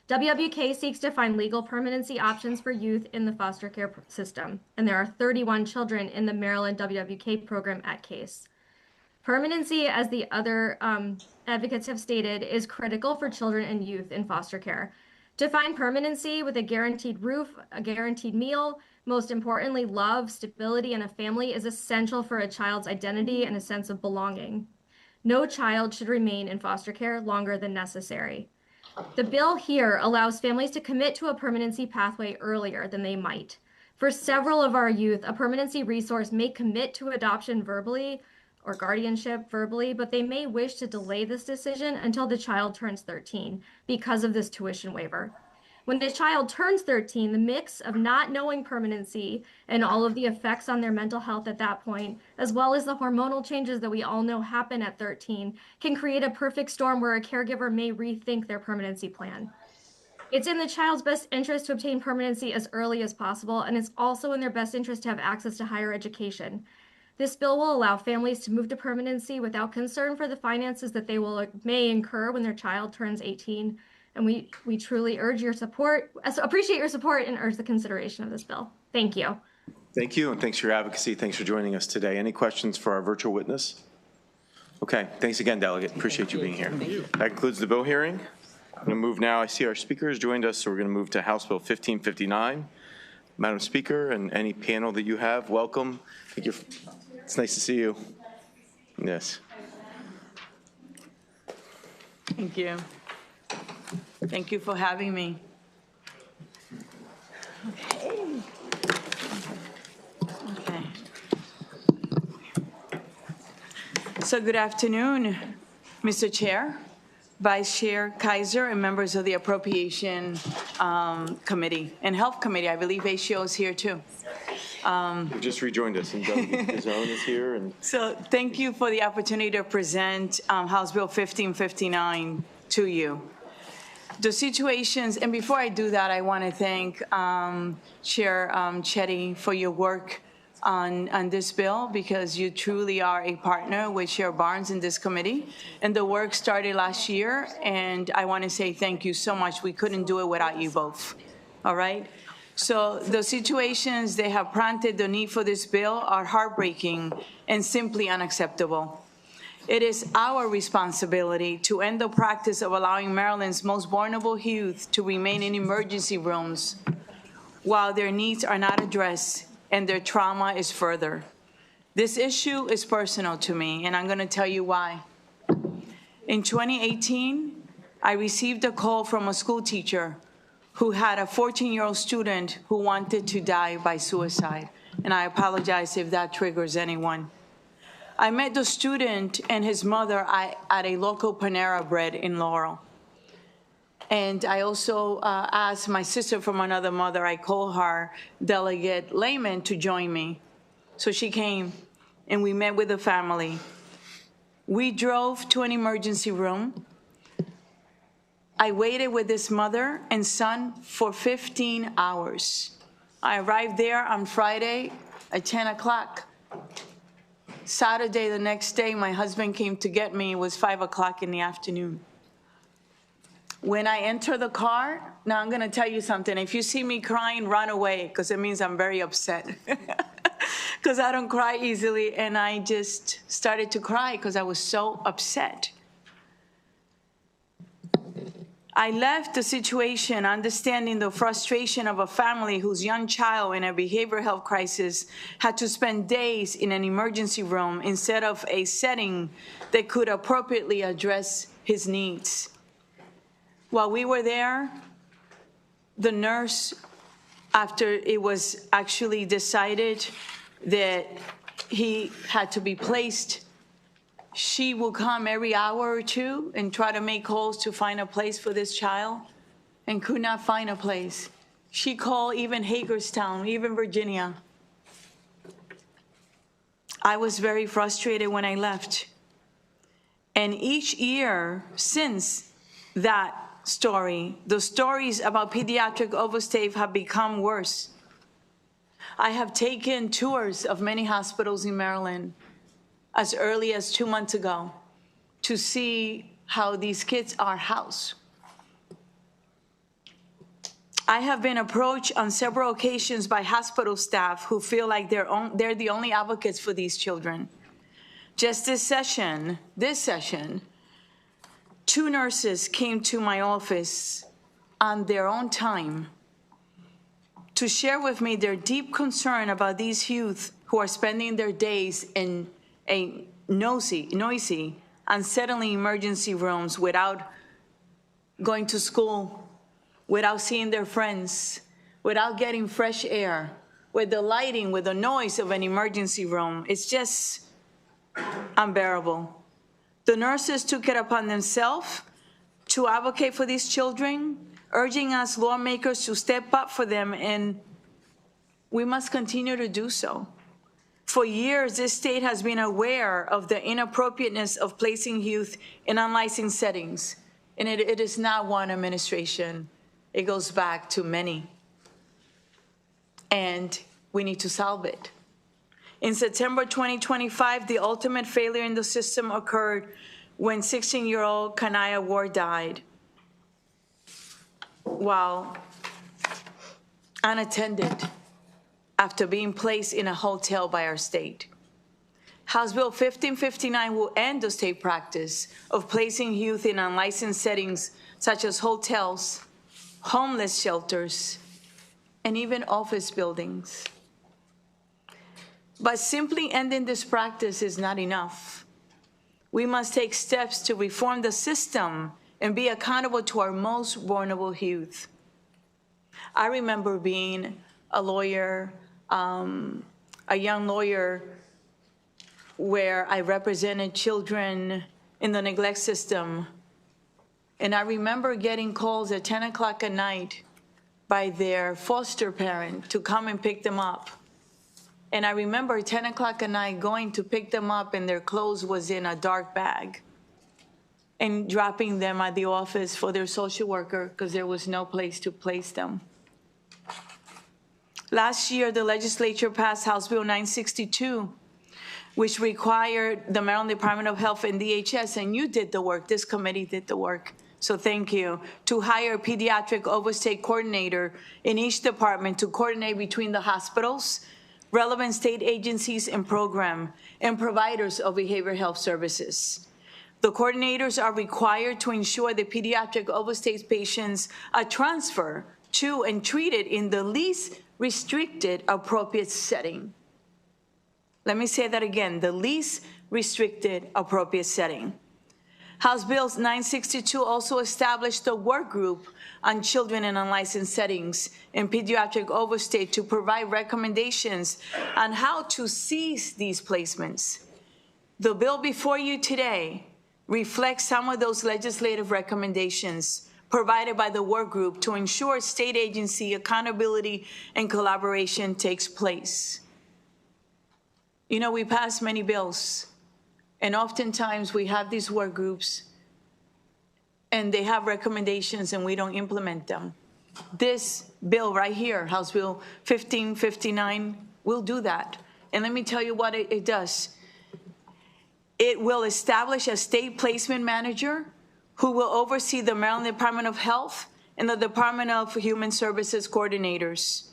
WWK seeks to find legal permanency options for youth in the foster care system, and there are 31 children in the Maryland WWK program at CASE. Permanency, as the other advocates have stated, is critical for children and youth in foster care. To find permanency with a guaranteed roof, a guaranteed meal, most importantly, love, stability, and a family is essential for a child's identity and a sense of belonging. No child should remain in foster care longer than necessary. The bill here allows families to commit to a permanency pathway earlier than they might. For several of our youth, a permanency resource may commit to adoption verbally or guardianship verbally, but they may wish to delay this decision until the child turns 13 because of this tuition waiver. When a child turns 13, the mix of not knowing permanency and all of the effects on their mental health at that point, as well as the hormonal changes that we all know happen at 13, can create a perfect storm where a caregiver may rethink their permanency plan. It's in the child's best interest to obtain permanency as early as possible, and it's also in their best interest to have access to higher education. This bill will allow families to move to permanency without concern for the finances that they may incur when their child turns 18. And we truly urge your support, appreciate your support, and urge the consideration of this bill. Thank you. Thank you, and thanks for your advocacy. Thanks for joining us today. Any questions for our virtual witness? Okay, thanks again, Delegate. Appreciate you being here. That concludes the bill hearing. I'm going to move now. I see our speaker has joined us, so we're going to move to House Bill 1559. Madam Speaker, and any panel that you have, welcome. Thank you. It's nice to see you. Yes. Thank you. Thank you for having me. Okay. So good afternoon, Mr. Chair, Vice Chair Kaiser, and members of the Appropriation Committee and Health Committee. I believe ACO is here too. You've just rejoined us, and Delegate Zone is here. And so thank you for the opportunity to present House Bill 1559 to you. The situations, and before I do that, I want to thank Chair Chetty for your work on this bill, because you truly are a partner with Chair Barnes in this committee. And the work started last year, and I want to say thank you so much. We couldn't do it without you both, all right? So the situations that have prompted the need for this bill are heartbreaking and simply unacceptable. It is our responsibility to end the practice of allowing Maryland's most vulnerable youth to remain in emergency rooms while their needs are not addressed and their trauma is further. This issue is personal to me, and I'm going to tell you why. In 2018, I received a call from a school teacher who had a 14-year-old student who wanted to die by suicide. and I apologize if that triggers anyone. I met the student and his mother at a local Panera Bread in Laurel. And I also asked my sister from another mother, I call her Delegate Lehman, to join me. So she came, and we met with the family. We drove to an emergency room. I waited with this mother and son for 15 hours. I arrived there on Friday at 10 o'clock. Saturday, the next day, my husband came to get me. It was 5 o'clock in the afternoon. When I enter the car, now I'm going to tell you something. If you see me crying, run away, because it means I'm very upset. Because I don't cry easily, and I just started to cry because I was so upset. I left the situation understanding the frustration of a family whose young child in a behavioral health crisis had to spend days in an emergency room instead of a setting that could appropriately address his needs. While we were there, the nurse, after it was actually decided that he had to be placed, she will come every hour or two and try to make calls to find a place for this child and could not find a place. She called even Hagerstown, even Virginia. I was very frustrated when I left. And each year since that story, the stories about pediatric overstay have become worse. I have taken tours of many hospitals in Maryland as early as 2 months ago to see how these kids are housed. I have been approached on several occasions by hospital staff who feel like they're the only advocates for these children. Just this session, 2 nurses came to my office on their own time to share with me their deep concern about these youth who are spending their days in a noisy, unsettling emergency rooms without going to school, without seeing their friends, without getting fresh air, with the lighting, with the noise of an emergency room. It's just unbearable. The nurses took it upon themselves to advocate for these children, urging us lawmakers to step up for them, and we must continue to do so. For years, this state has been aware of the inappropriateness of placing youth in unlicensed settings, and it is not one administration. It goes back to many, and we need to solve it. In September 2025, the ultimate failure in the system occurred when 16-year-old Kanaya Ward died while unattended after being placed in a hotel by our state. House Bill 1559 will end the state practice of placing youth in unlicensed settings such as hotels, homeless shelters, and even office buildings. But simply ending this practice is not enough. We must take steps to reform the system and be accountable to our most vulnerable youth. I remember being a lawyer, a young lawyer, where I represented children in the neglect system. And I remember getting calls at 10 o'clock at night by their foster parent to come and pick them up. And I remember 10 o'clock at night going to pick them up and their clothes was in a dark bag and dropping them at the office for their social worker because there was no place to place them. Last year, the legislature passed House Bill 962, which required the Maryland Department of Health and DHS, and you did the work, this committee did the work, so thank you, to hire a pediatric overstay coordinator in each department to coordinate between the hospitals, relevant state agencies and program, and providers of behavioral health services. The coordinators are required to ensure that pediatric overstay patients are transferred to and treated in the least restricted appropriate setting. Let me say that again, the least restricted appropriate setting. House Bill 962 also established a work group on children in unlicensed settings in pediatric overstay to provide recommendations on how to cease these placements. The bill before you today reflects some of those legislative recommendations provided by the work group to ensure state agency accountability and collaboration takes place. You know, we pass many bills, and oftentimes we have these work groups and they have recommendations and we don't implement them. This bill right here, House Bill 1559, will do that. And let me tell you what it does. It will establish a state placement manager who will oversee the Maryland Department of Health and the Department of Human Services coordinators.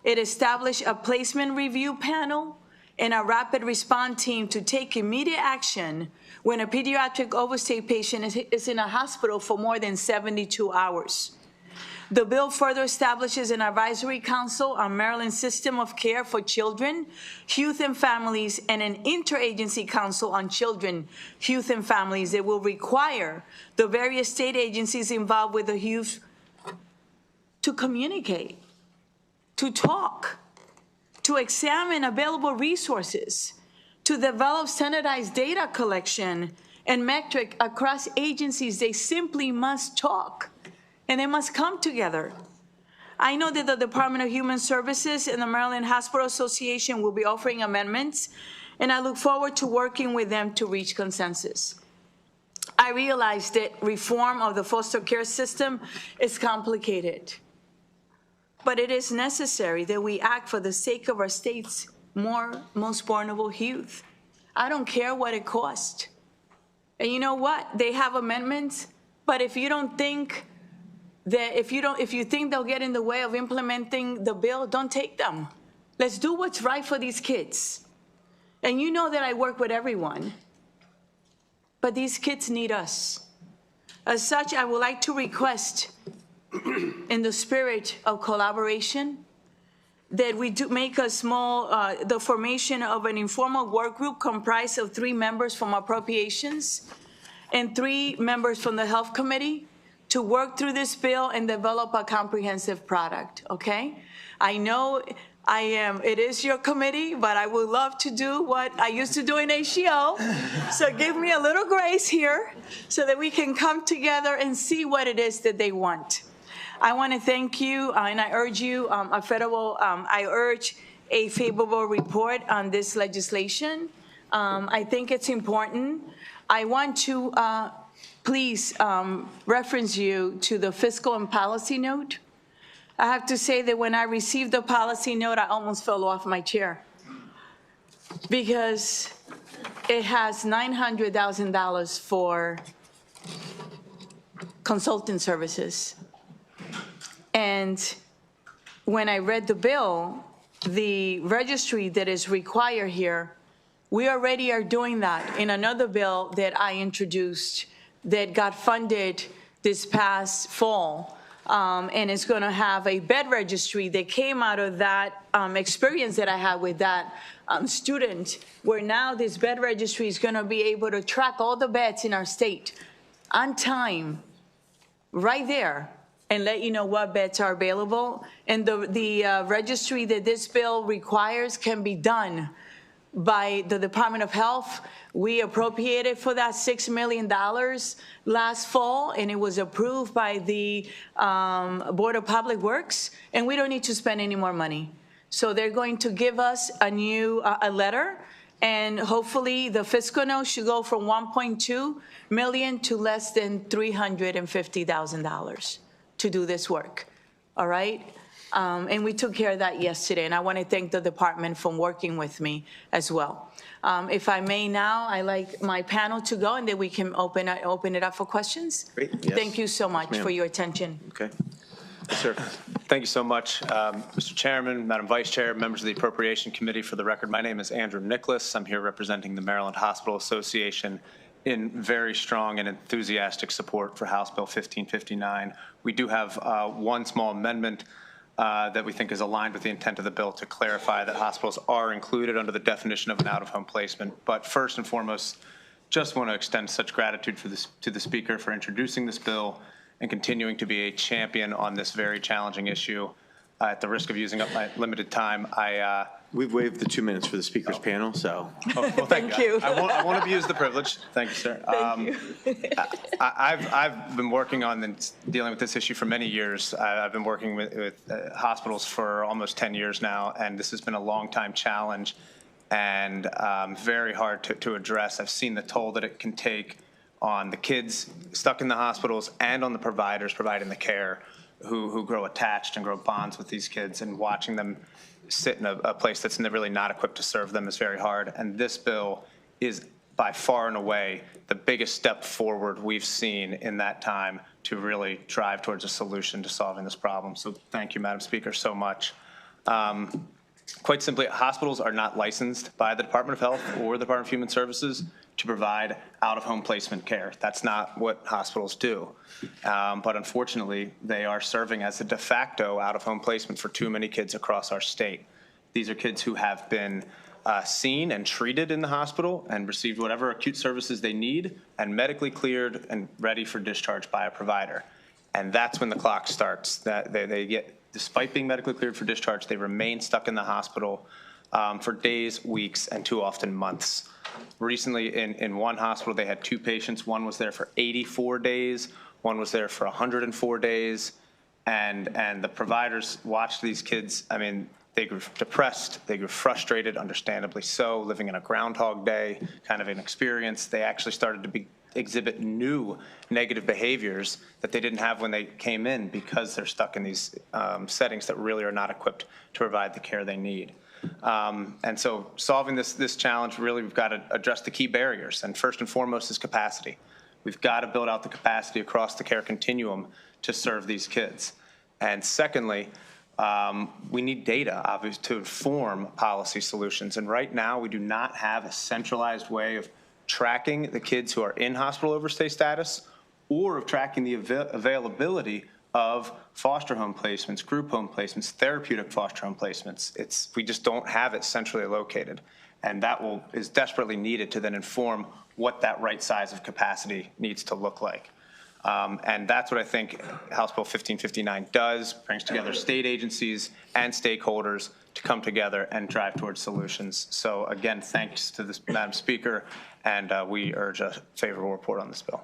It established a placement review panel and a rapid response team to take immediate action when a pediatric overstay patient is in a hospital for more than 72 hours. The bill further establishes an advisory council on Maryland's system of care for children, youth, and families, and an interagency council on children, youth, and families that will require the various state agencies involved with the youth to communicate, to talk, to examine available resources, to develop standardized data collection and metric across agencies. They simply must talk, and they must come together. I know that the Department of Human Services and the Maryland Hospital Association will be offering amendments, and I look forward to working with them to reach consensus. I realize that reform of the foster care system is complicated, but it is necessary that we act for the sake of our state's most vulnerable youth. I don't care what it costs. And you know what? They have amendments, but if you don't think that if you think they'll get in the way of implementing the bill, don't take them. Let's do what's right for these kids. And you know that I work with everyone, but these kids need us. As such, I would like to request, in the spirit of collaboration, that we do make a small, the formation of an informal work group comprised of 3 members from Appropriations and 3 members from the Health Committee to work through this bill and develop a comprehensive product, okay? I know it is your committee, but I would love to do what I used to do in HCO. So give me a little grace here so that we can come together and see what it is that they want. I want to thank you, and I urge you, I urge a favorable report on this legislation. I think it's important. I want to please reference you to the fiscal and policy note. I have to say that when I received the policy note, I almost fell off my chair because it has $900,000 for consultant services. And when I read the bill, the registry that is required here, we already are doing that in another bill that I introduced that got funded this past fall. And it's going to have a bed registry that came out of that experience that I had with that student, where now this bed registry is going to be able to track all the beds in our state on time, right there, and let you know what beds are available. And the registry that this bill requires can be done by the Department of Health. We appropriated for that $6 million last fall, and it was approved by the Board of Public Works, and we don't need to spend any more money. So they're going to give us a new letter, and hopefully the fiscal note should go from $1.2 million to less than $350,000 to do this work, all right? And we took care of that yesterday, and I want to thank the department for working with me as well. If I may now, I'd like my panel to go, and then we can open it up for questions. Great. Yes. Thank you so much for your attention. Okay. Yes, sir. Thank you so much, Mr. Chairman, Madam Vice Chair, members of the Appropriation Committee. For the record, my name is Andrew Nicholas. I'm here representing the Maryland Hospital Association in very strong and enthusiastic support for House Bill 1559. We do have one small amendment that we think is aligned with the intent of the bill to clarify that hospitals are included under the definition of an out-of-home placement. But first and foremost, just want to extend such gratitude to the Speaker for introducing this bill and continuing to be a champion on this very challenging issue. At the risk of using up my limited time, We've waived the 2 minutes for the speaker's panel, so. Well, thank you. I won't abuse the privilege. Thank you, sir. I've been working on dealing with this issue for many years. I've been working with hospitals for almost 10 years now, and this has been a long-time challenge and very hard to address. I've seen the toll that it can take on the kids stuck in the hospitals and on the providers providing the care who grow attached and grow bonds with these kids, and watching them sit in a place that's really not equipped to serve them is very hard. And this bill is by far and away the biggest step forward we've seen in that time to really drive towards a solution to solving this problem. So thank you, Madam Speaker, so much. Quite simply, hospitals are not licensed by the Department of Health or the Department of Human Services to provide out-of-home placement care. That's not what hospitals do. But unfortunately, they are serving as a de facto out-of-home placement for too many kids across our state. These are kids who have been seen and treated in the hospital and received whatever acute services they need and medically cleared and ready for discharge by a provider. And that's when the clock starts. That they get, despite being medically cleared for discharge, they remain stuck in the hospital for days, weeks, and too often months. Recently, in one hospital, they had 2 patients. One was there for 84 days. One was there for 104 days. And the providers watched these kids. I mean, they grew depressed. They grew frustrated, understandably so, living in a Groundhog Day kind of an experience. They actually started to exhibit new negative behaviors that they didn't have when they came in because they're stuck in these settings that really are not equipped to provide the care they need. And so solving this challenge, really, we've got to address the key barriers. And first and foremost is capacity. We've got to build out the capacity across the care continuum to serve these kids. And secondly, we need data, obviously, to inform policy solutions. And right now, we do not have a centralized way of tracking the kids who are in hospital overstay status or of tracking the availability of foster home placements, group home placements, therapeutic foster home placements. We just don't have it centrally located. And that is desperately needed to then inform what that right size of capacity needs to look like. And that's what I think House Bill 1559 does, brings together state agencies and stakeholders to come together and drive towards solutions. So again, thanks to this, Madam Speaker, and we urge a favorable report on this bill.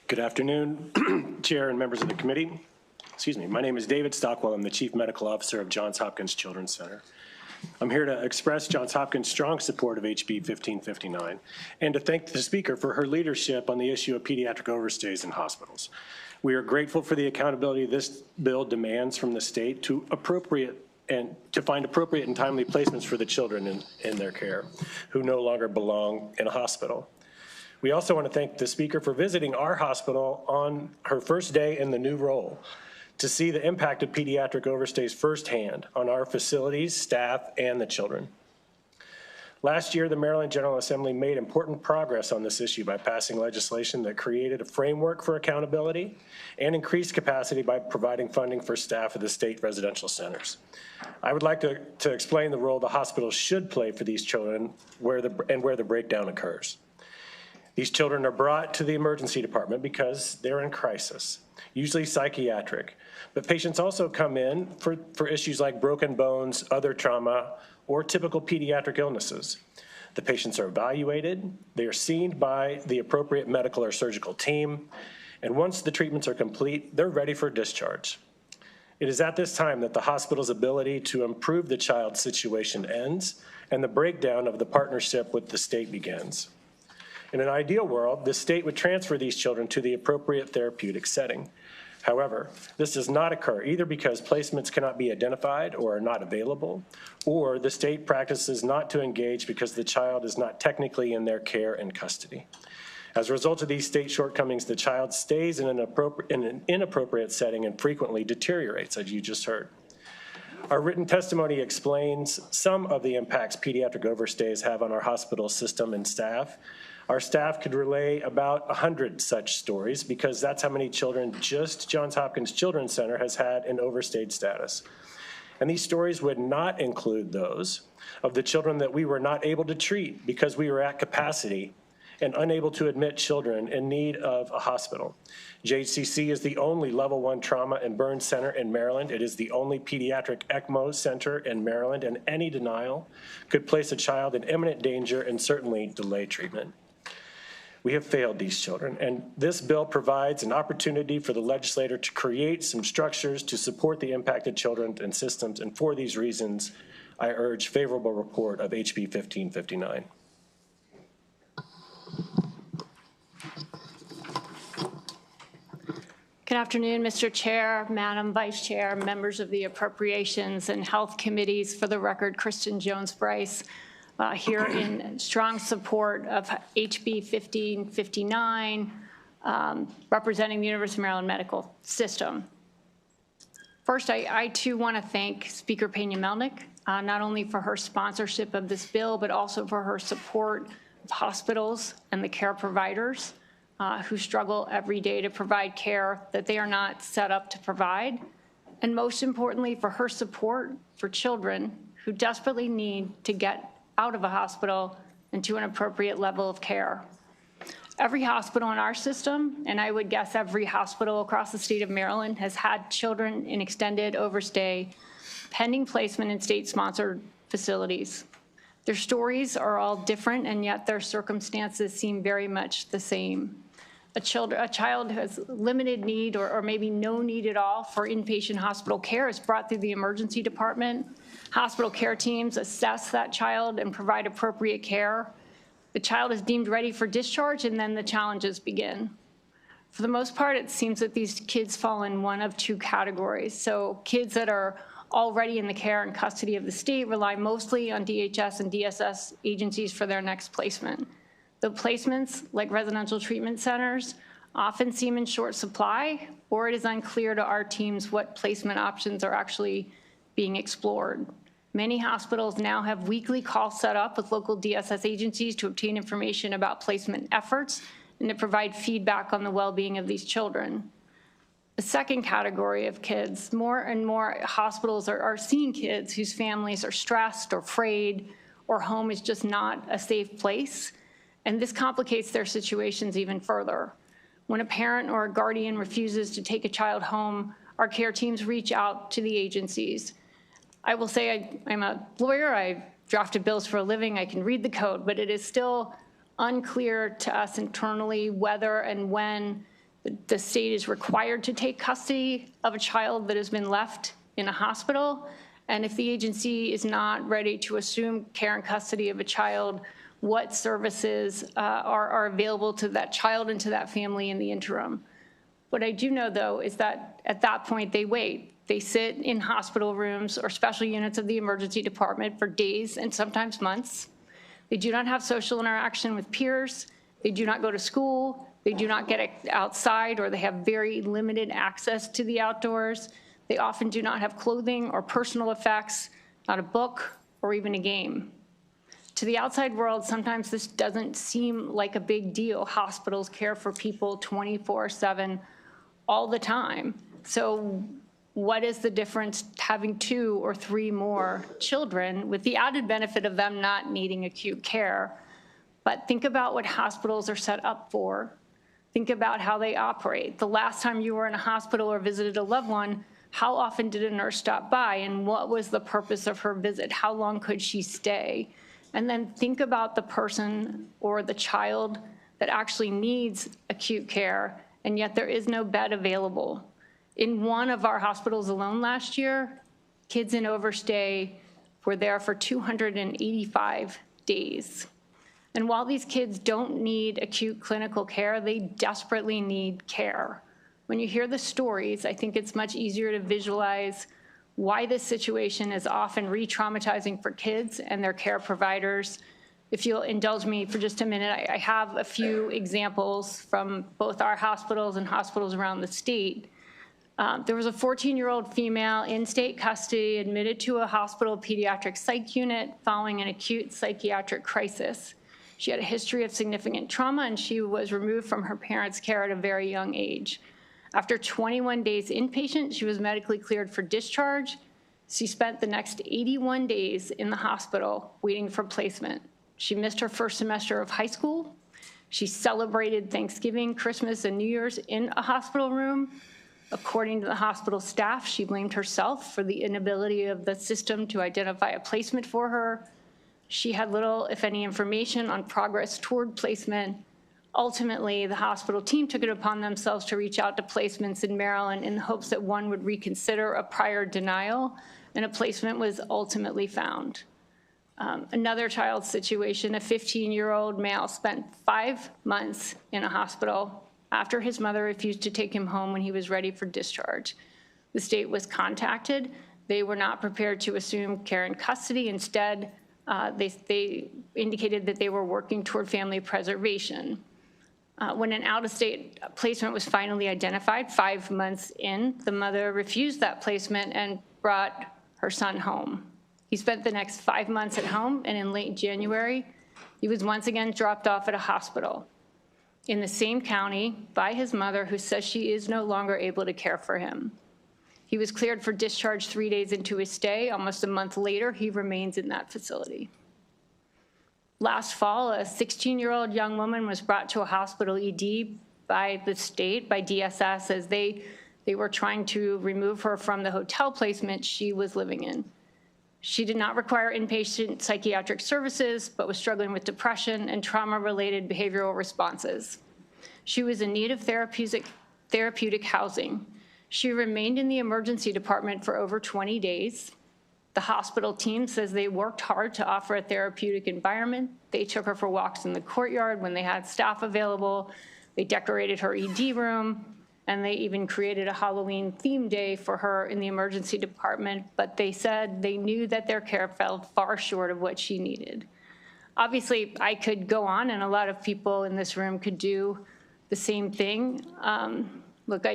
Good afternoon, Chair and members of the committee. Excuse me. My name is David Stockwell. I'm the Chief Medical Officer of Johns Hopkins Children's Center. I'm here to express Johns Hopkins' strong support of HB 1559 and to thank the Speaker for her leadership on the issue of pediatric overstays in hospitals. We are grateful for the accountability this bill demands from the state to find appropriate and timely placements for the children in their care who no longer belong in a hospital. We also want to thank the Speaker for visiting our hospital on her first day in the new role to see the impact of pediatric overstays firsthand on our facilities, staff, and the children. Last year, the Maryland General Assembly made important progress on this issue by passing legislation that created a framework for accountability and increased capacity by providing funding for staff of the state residential centers. I would like to explain the role the hospital should play for these children where the breakdown occurs. These children are brought to the emergency department because they're in crisis, usually psychiatric, but patients also come in for issues like broken bones, other trauma, or typical pediatric illnesses. The patients are evaluated, they are seen by the appropriate medical or surgical team, and once the treatments are complete, they're ready for discharge. It is at this time that the hospital's ability to improve the child's situation ends and the breakdown of the partnership with the state begins. In an ideal world, the state would transfer these children to the appropriate therapeutic setting. However, this does not occur either because placements cannot be identified or are not available, or the state practices not to engage because the child is not technically in their care and custody. As a result of these state shortcomings, the child stays in an inappropriate setting and frequently deteriorates, as you just heard. Our written testimony explains some of the impacts pediatric overstays have on our hospital system and staff. Our staff could relay about 100 such stories because that's how many children just Johns Hopkins Children's Center has had in overstayed status. And these stories would not include those of the children that we were not able to treat because we were at capacity and unable to admit children in need of a hospital. JHCC is the only level 1 trauma and burn center in Maryland. It is the only pediatric ECMO center in Maryland, and any denial could place a child in imminent danger and certainly delay treatment. We have failed these children, and this bill provides an opportunity for the legislator to create some structures to support the impacted children and systems, and for these reasons, I urge favorable report of HB 1559. Good afternoon, Mr. Chair, Madam Vice Chair, members of the Appropriations and Health Committees. For the record, Kristen Jones-Bryce, here in strong support of HB 1559, representing the University of Maryland Medical System. First, I too want to thank Speaker Pena-Melnick, not only for her sponsorship of this bill, but also for her support of hospitals and the care providers who struggle every day to provide care that they are not set up to provide. And most importantly, for her support for children who desperately need to get out of a hospital and to an appropriate level of care. Every hospital in our system, and I would guess every hospital across the state of Maryland, has had children in extended overstay pending placement in state-sponsored facilities. Their stories are all different, and yet their circumstances seem very much the same. A child who has limited need or maybe no need at all for inpatient hospital care is brought through the emergency department. Hospital care teams assess that child and provide appropriate care. The child is deemed ready for discharge, and then the challenges begin. For the most part, it seems that these kids fall in one of two categories. So kids that are already in the care and custody of the state rely mostly on DHS and DSS agencies for their next placement. The placements, like residential treatment centers, often seem in short supply, or it is unclear to our teams what placement options are actually being explored. Many hospitals now have weekly calls set up with local DSS agencies to obtain information about placement efforts and to provide feedback on the well-being of these children. The second category of kids, more and more hospitals are seeing kids whose families are stressed or afraid, or home is just not a safe place. And this complicates their situations even further. When a parent or a guardian refuses to take a child home, our care teams reach out to the agencies. I will say I'm a lawyer, I've drafted bills for a living, I can read the code, but it is still unclear to us internally whether and when the state is required to take custody of a child that has been left in a hospital, and if the agency is not ready to assume care and custody of a child, what services are available to that child and to that family in the interim. What I do know, though, is that at that point they wait. They sit in hospital rooms or special units of the emergency department for days and sometimes months. They do not have social interaction with peers. They do not go to school. They do not get outside, or they have very limited access to the outdoors. They often do not have clothing or personal effects, not a book or even a game. To the outside world, sometimes this doesn't seem like a big deal. Hospitals care for people 24/7 all the time. So what is the difference having 2 or 3 more children with the added benefit of them not needing acute care? But think about what hospitals are set up for. Think about how they operate. The last time you were in a hospital or visited a loved one, how often did a nurse stop by, and what was the purpose of her visit? How long could she stay? And then think about the person or the child that actually needs acute care, and yet there is no bed available. In one of our hospitals alone last year, kids in overstay were there for 285 days. And while these kids don't need acute clinical care, they desperately need care. When you hear the stories, I think it's much easier to visualize why this situation is often re-traumatizing for kids and their care providers. If you'll indulge me for just a minute, I have a few examples from both our hospitals and hospitals around the state. There was a 14-year-old female in state custody admitted to a hospital pediatric psych unit following an acute psychiatric crisis. She had a history of significant trauma, and she was removed from her parents' care at a very young age. After 21 days inpatient, she was medically cleared for discharge. She spent the next 81 days in the hospital waiting for placement. She missed her first semester of high school. She celebrated Thanksgiving, Christmas, and New Year's in a hospital room. According to the hospital staff, she blamed herself for the inability of the system to identify a placement for her. She had little, if any, information on progress toward placement. Ultimately, the hospital team took it upon themselves to reach out to placements in Maryland in the hopes that one would reconsider a prior denial, and a placement was ultimately found. Another child's situation, a 15-year-old male spent 5 months in a hospital after his mother refused to take him home when he was ready for discharge. The state was contacted. They were not prepared to assume care and custody. Instead, they indicated that they were working toward family preservation. When an out-of-state placement was finally identified 5 months in, the mother refused that placement and brought her son home. He spent the next 5 months at home, and in late January, he was once again dropped off at a hospital in the same county by his mother, who says she is no longer able to care for him. He was cleared for discharge 3 days into his stay. Almost a month later, he remains in that facility. Last fall, a 16-year-old young woman was brought to a hospital ED by the state, by DSS, as they were trying to remove her from the hotel placement she was living in. She did not require inpatient psychiatric services, but was struggling with depression and trauma-related behavioral responses. She was in need of therapeutic housing. She remained in the emergency department for over 20 days. The hospital team says they worked hard to offer a therapeutic environment. They took her for walks in the courtyard when they had staff available. They decorated her ED room, and they even created a Halloween theme day for her in the emergency department, but they said they knew that their care fell far short of what she needed. Obviously, I could go on, and a lot of people in this room could do the same thing. Look,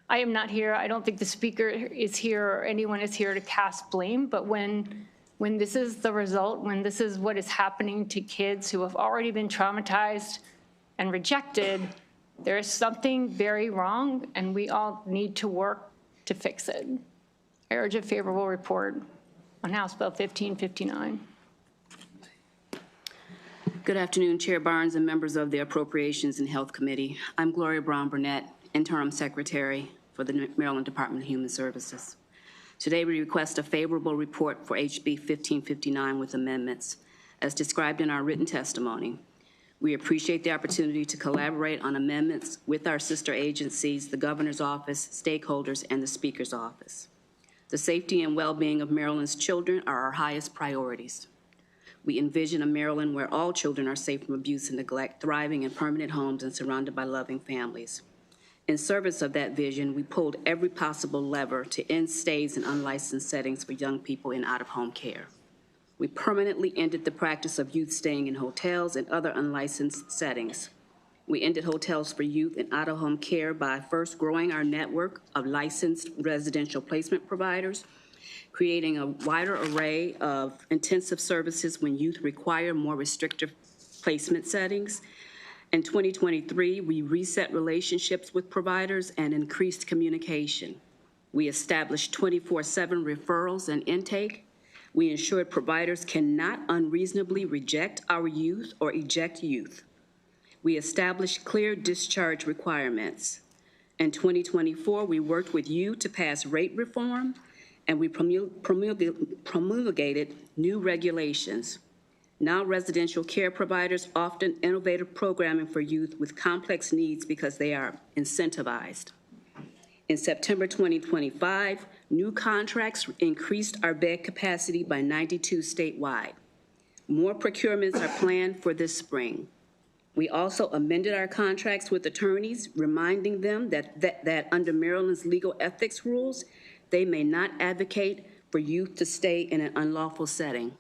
I am not here. I don't think the speaker is here or anyone is here to cast blame, but when this is the result, when this is what is happening to kids who have already been traumatized and rejected, there is something very wrong, and we all need to work to fix it. I urge a favorable report on House Bill 1559. Good afternoon, Chair Barnes and members of the Appropriations and Health Committee. I'm Gloria Brown Burnett, Interim Secretary for the Maryland Department of Human Services. Today, we request a favorable report for HB 1559 with amendments, as described in our written testimony. We appreciate the opportunity to collaborate on amendments with our sister agencies, the Governor's Office, stakeholders, and the Speaker's Office. The safety and well-being of Maryland's children are our highest priorities. We envision a Maryland where all children are safe from abuse and neglect, thriving in permanent homes and surrounded by loving families. In service of that vision, we pulled every possible lever to end stays in unlicensed settings for young people in out-of-home care. We permanently ended the practice of youth staying in hotels and other unlicensed settings. We ended hotels for youth in out-of-home care by first growing our network of licensed residential placement providers, creating a wider array of intensive services when youth require more restrictive placement settings. In 2023, we reset relationships with providers and increased communication. We established 24/7 referrals and intake. We ensured providers cannot unreasonably reject our youth or eject youth. We established clear discharge requirements. In 2024, we worked with you to pass rate reform, and we promulgated new regulations. Now residential care providers often innovative programming for youth with complex needs because they are incentivized. In September 2025, new contracts increased our bed capacity by 92 statewide. More procurements are planned for this spring. We also amended our contracts with attorneys, reminding them that under Maryland's legal ethics rules, they may not advocate for youth to stay in an unlawful setting.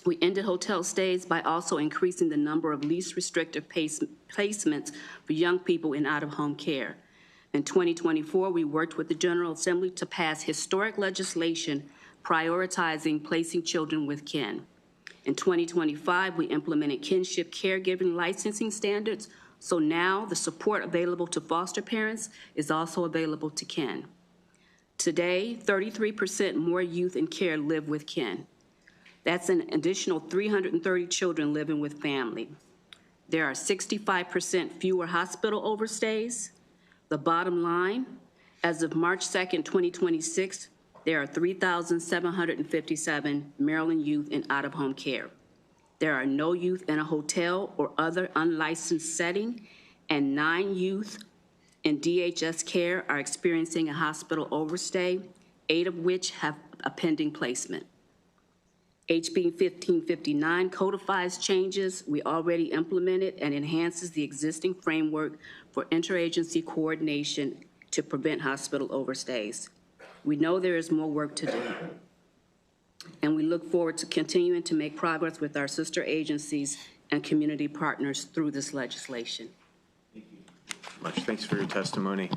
We ended hotel stays by also increasing the number of least restrictive placements for young people in out-of-home care. In 2024, we worked with the General Assembly to pass historic legislation prioritizing placing children with kin. In 2025, we implemented kinship caregiving licensing standards, so now the support available to foster parents is also available to kin. Today, 33% more youth in care live with kin. That's an additional 330 children living with family. There are 65% fewer hospital overstays. The bottom line, as of March 2nd, 2026, there are 3,757 Maryland youth in out-of-home care. There are no youth in a hotel or other unlicensed setting, and 9 youth in DHS care are experiencing a hospital overstay, 8 of which have a pending placement. HB 1559 codifies changes we already implemented and enhances the existing framework for interagency coordination to prevent hospital overstays. We know there is more work to do, and we look forward to continuing to make progress with our sister agencies and community partners through this legislation. Much. Thanks for your testimony.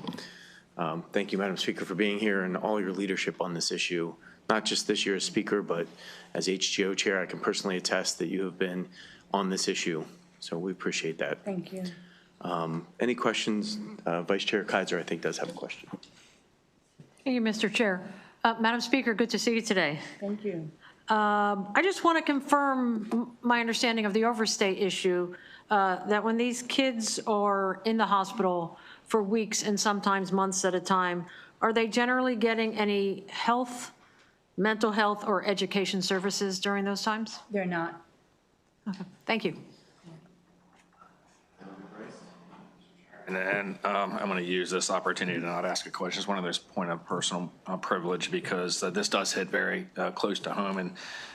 Thank you, Madam Speaker, for being here and all your leadership on this issue. Not just this year as Speaker, but as HGO Chair, I can personally attest that you have been on this issue. So we appreciate that. Thank you. Any questions? Vice Chair Kaiser, I think, does have a question. Thank you, Mr. Chair. Madam Speaker, good to see you today. Thank you. I just want to confirm my understanding of the overstay issue, that when these kids are in the hospital for weeks and sometimes months at a time, are they generally getting any health, mental health, or education services during those times? They're not. Okay. Thank you. And I'm going to use this opportunity to not ask a question. It's one of those point of personal privilege because this does hit very close to home. And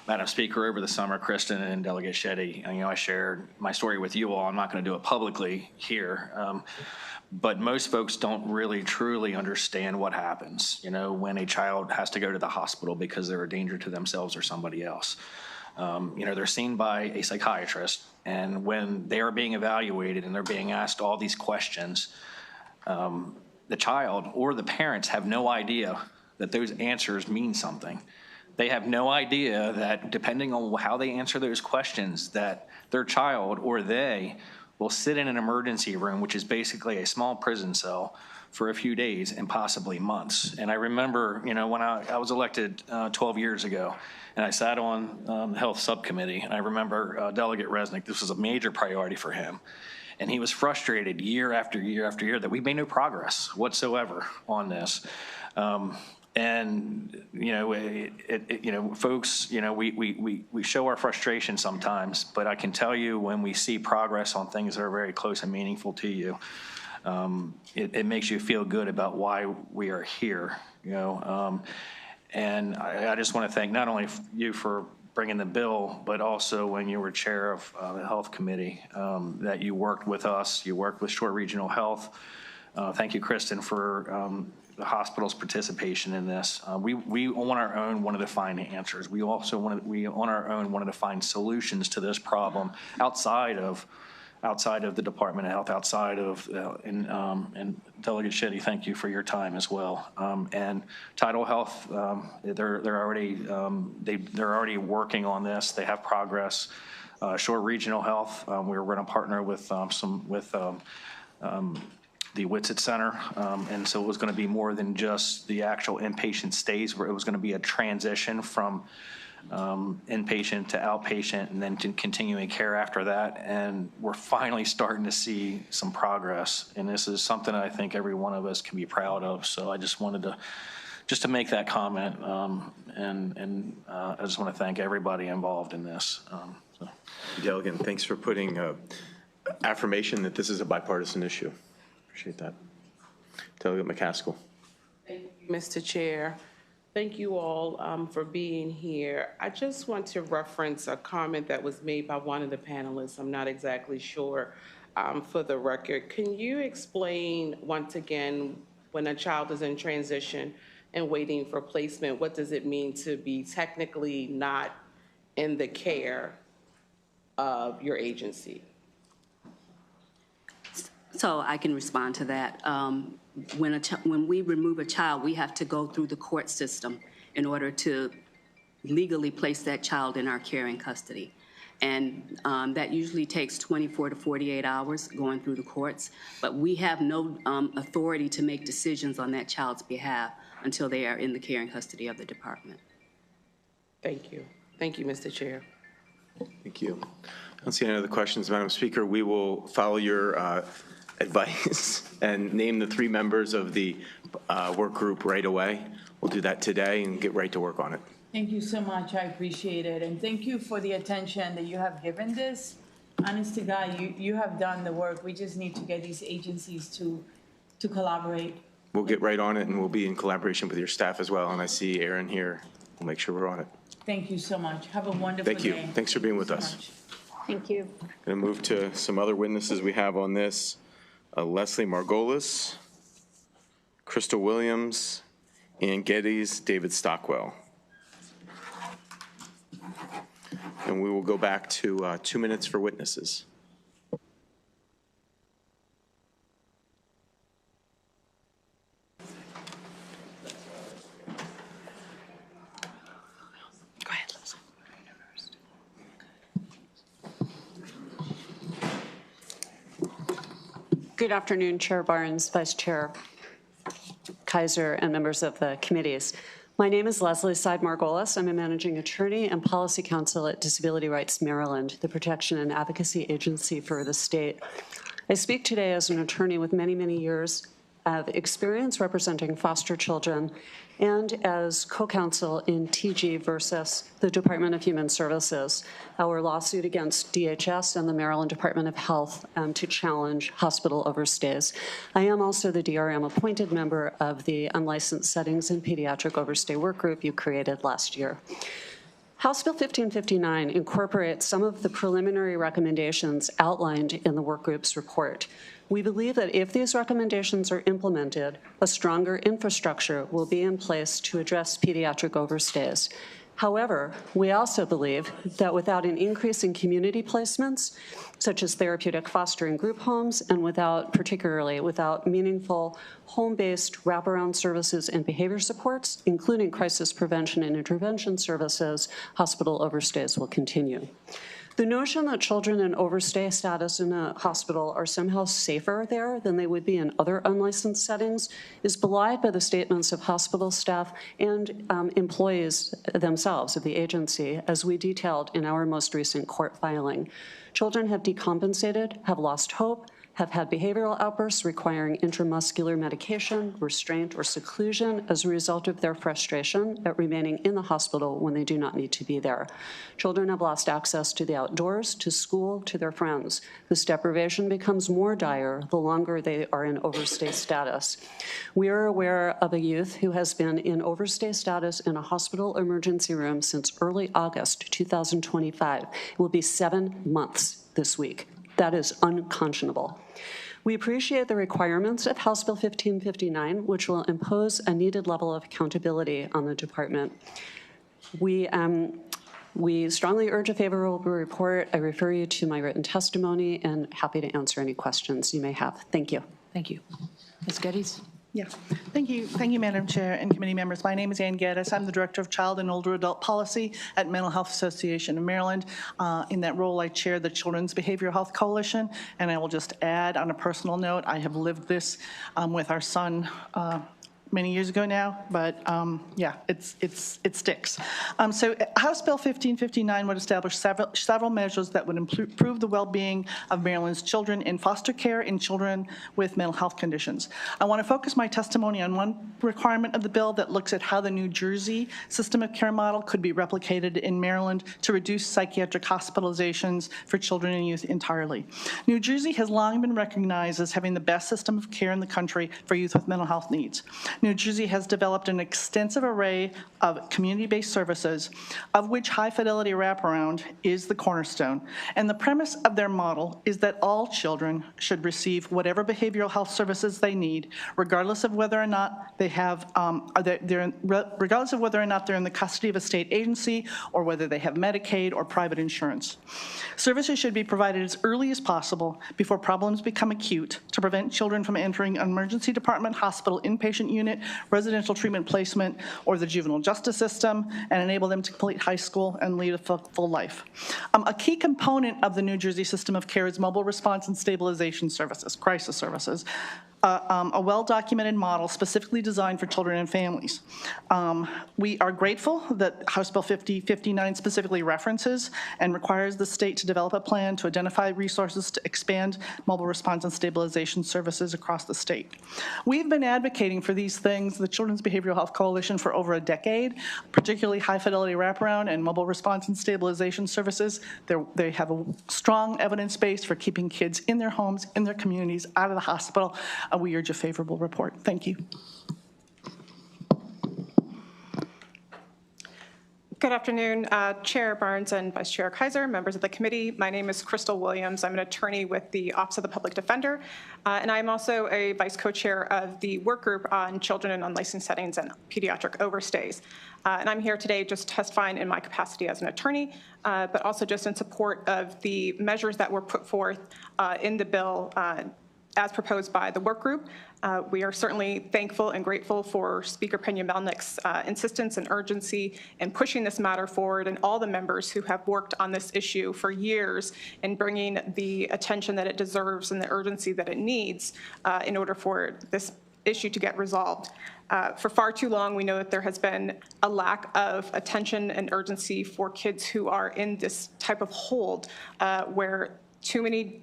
Madam Speaker, over the summer, Kristen and Delegate Shetty, I shared my story with you all. I'm not going to do it publicly here. But most folks don't really truly understand what happens, when a child has to go to the hospital because they're a danger to themselves or somebody else. They're seen by a psychiatrist, and when they are being evaluated and they're being asked all these questions, the child or the parents have no idea that those answers mean something. They have no idea that depending on how they answer those questions, that their child or they will sit in an emergency room, which is basically a small prison cell, for a few days and possibly months. And I remember, when I was elected 12 years ago, and I sat on the health subcommittee, and I remember Delegate Resnick, this was a major priority for him. And he was frustrated year after year after year that we made no progress whatsoever on this. Folks, we show our frustration sometimes, but I can tell you when we see progress on things that are very close and meaningful to you, it makes you feel good about why we are here, And I just want to thank not only you for bringing the bill, but also when you were chair of the health committee, that you worked with us, you worked with Shore Regional Health. Thank you, Kristen, for the hospital's participation in this. We on our own wanted to find the answers. We also on our own wanted to find solutions to this problem outside of the Department of Health, outside of, and Delegate Shetty, thank you for your time as well. And Tidal Health, they're already working on this. They have progress. Shore Regional Health, we're going to partner with the Whitsitt Center, and so it was going to be more than just the actual inpatient stays, where it was going to be a transition from inpatient to outpatient and then to continuing care after that. And we're finally starting to see some progress. And this is something I think every one of us can be proud of. So I just wanted to make that comment. I just want to thank everybody involved in this. Delegate, thanks for putting affirmation that this is a bipartisan issue. Appreciate that. Delegate McCaskill. Thank you, Mr. Chair. Thank you all for being here. I just want to reference a comment that was made by one of the panelists. I'm not exactly sure. For the record, can you explain once again, when a child is in transition and waiting for placement, what does it mean to be technically not in the care of your agency? So I can respond to that. When we remove a child, we have to go through the court system in order to legally place that child in our care and custody. And that usually takes 24 to 48 hours going through the courts. But we have no authority to make decisions on that child's behalf. until they are in the care and custody of the department. Thank you. Thank you, Mr. Chair. Thank you. I don't see any other questions, Madam Speaker. We will follow your advice and name the 3 members of the work group right away. We'll do that today and get right to work on it. Thank you so much. I appreciate it. And thank you for the attention that you have given this. Honest to God, you have done the work. We just need to get these agencies to collaborate. We'll get right on it, and we'll be in collaboration with your staff as well. And I see Aaron here. We'll make sure we're on it. Thank you so much. Have a wonderful day. Thank you. Thanks for being with us. Thank you. Going to move to some other witnesses we have on this. Leslie Margolis, Crystal Williams, Ann Geddes, David Stockwell. And we will go back to 2 minutes for witnesses. Go ahead, Leslie. Good afternoon, Chair Barnes, Vice Chair Kaiser, and members of the committees. My name is Leslie Margolis. I'm a managing attorney and policy counsel at Disability Rights Maryland, the protection and advocacy agency for the state. I speak today as an attorney with many, many years of experience representing foster children and as co-counsel in TG versus the Department of Human Services, our lawsuit against DHS and the Maryland Department of Health to challenge hospital overstays. I am also the DRM appointed member of the Unlicensed Settings and Pediatric Overstay Work Group you created last year. House Bill 1559 incorporates some of the preliminary recommendations outlined in the work group's report. We believe that if these recommendations are implemented, a stronger infrastructure will be in place to address pediatric overstays. However, we also believe that without an increase in community placements, such as therapeutic fostering group homes, and particularly without meaningful home-based wraparound services and behavior supports, including crisis prevention and intervention services, hospital overstays will continue. The notion that children in overstay status in a hospital are somehow safer there than they would be in other unlicensed settings is belied by the statements of hospital staff and employees themselves of the agency, as we detailed in our most recent court filing. Children have decompensated, have lost hope, have had behavioral outbursts requiring intramuscular medication, restraint, or seclusion as a result of their frustration at remaining in the hospital when they do not need to be there. Children have lost access to the outdoors, to school, to their friends. This deprivation becomes more dire the longer they are in overstay status. We are aware of a youth who has been in overstay status in a hospital emergency room since early August 2025. It will be 7 months this week. That is unconscionable. We appreciate the requirements of House Bill 1559, which will impose a needed level of accountability on the department. We strongly urge a favorable report. I refer you to my written testimony and happy to answer any questions you may have. Thank you. Thank you. Ms. Geddes? Yeah, thank you, Madam Chair and committee members. My name is Ann Geddes. I'm the Director of Child and Older Adult Policy at Mental Health Association of Maryland. In that role, I chair the Children's Behavioral Health Coalition, and I will just add on a personal note, I have lived this with our son many years ago now, but yeah, it sticks. So House Bill 1559 would establish several measures that would improve the well-being of Maryland's children in foster care and children with mental health conditions. I want to focus my testimony on one requirement of the bill that looks at how the New Jersey system of care model could be replicated in Maryland to reduce psychiatric hospitalizations for children and youth entirely. New Jersey has long been recognized as having the best system of care in the country for youth with mental health needs. New Jersey has developed an extensive array of community-based services, of which high-fidelity wraparound is the cornerstone. And the premise of their model is that all children should receive whatever behavioral health services they need, regardless of whether or not they have, regardless of whether or not they're in the custody of a state agency or whether they have Medicaid or private insurance. Services should be provided as early as possible before problems become acute to prevent children from entering an emergency department, hospital, inpatient unit, residential treatment placement, or the juvenile justice system, and enable them to complete high school and lead a full life. A key component of the New Jersey system of care is mobile response and stabilization services, crisis services. a well-documented model specifically designed for children and families. We are grateful that House Bill 5059 specifically references and requires the state to develop a plan to identify resources to expand mobile response and stabilization services across the state. We've been advocating for these things, the Children's Behavioral Health Coalition, for over a decade, particularly high-fidelity wraparound and mobile response and stabilization services. They have a strong evidence base for keeping kids in their homes, in their communities, out of the hospital. We urge a favorable report. Thank you. Good afternoon, Chair Barnes and Vice Chair Kaiser, members of the committee. My name is Crystal Williams. I'm an attorney with the Office of the Public Defender, and I'm also a vice co-chair of the work group on children in unlicensed settings and pediatric overstays. And I'm here today just testifying in my capacity as an attorney, but also just in support of the measures that were put forth in the bill as proposed by the work group. We are certainly thankful and grateful for Speaker Pena-Melnick's insistence and urgency in pushing this matter forward, and all the members who have worked on this issue for years in bringing the attention that it deserves and the urgency that it needs in order for this issue to get resolved. For far too long, we know that there has been a lack of attention and urgency for kids who are in this type of hold where too many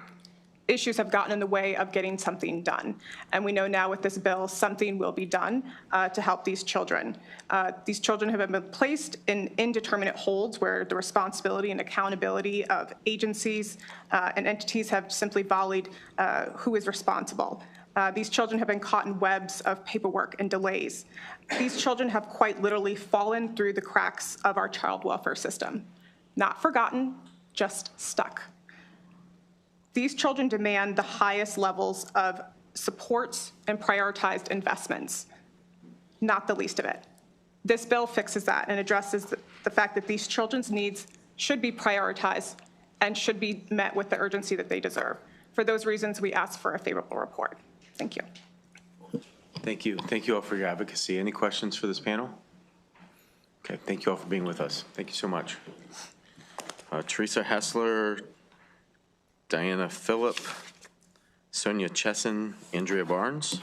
issues have gotten in the way of getting something done. And we know now with this bill, something will be done to help these children. These children have been placed in indeterminate holds where the responsibility and accountability of agencies and entities have simply volleyed who is responsible. These children have been caught in webs of paperwork and delays. These children have quite literally fallen through the cracks of our child welfare system. Not forgotten, just stuck. These children demand the highest levels of supports and prioritized investments, not the least of it. This bill fixes that and addresses the fact that these children's needs should be prioritized and should be met with the urgency that they deserve. For those reasons, we ask for a favorable report. Thank you. Thank you. Thank you all for your advocacy. Any questions for this panel? Okay, thank you all for being with us. Thank you so much. Teresa Hessler, Diana Phillip, Sonia Chesson, Andrea Barnes.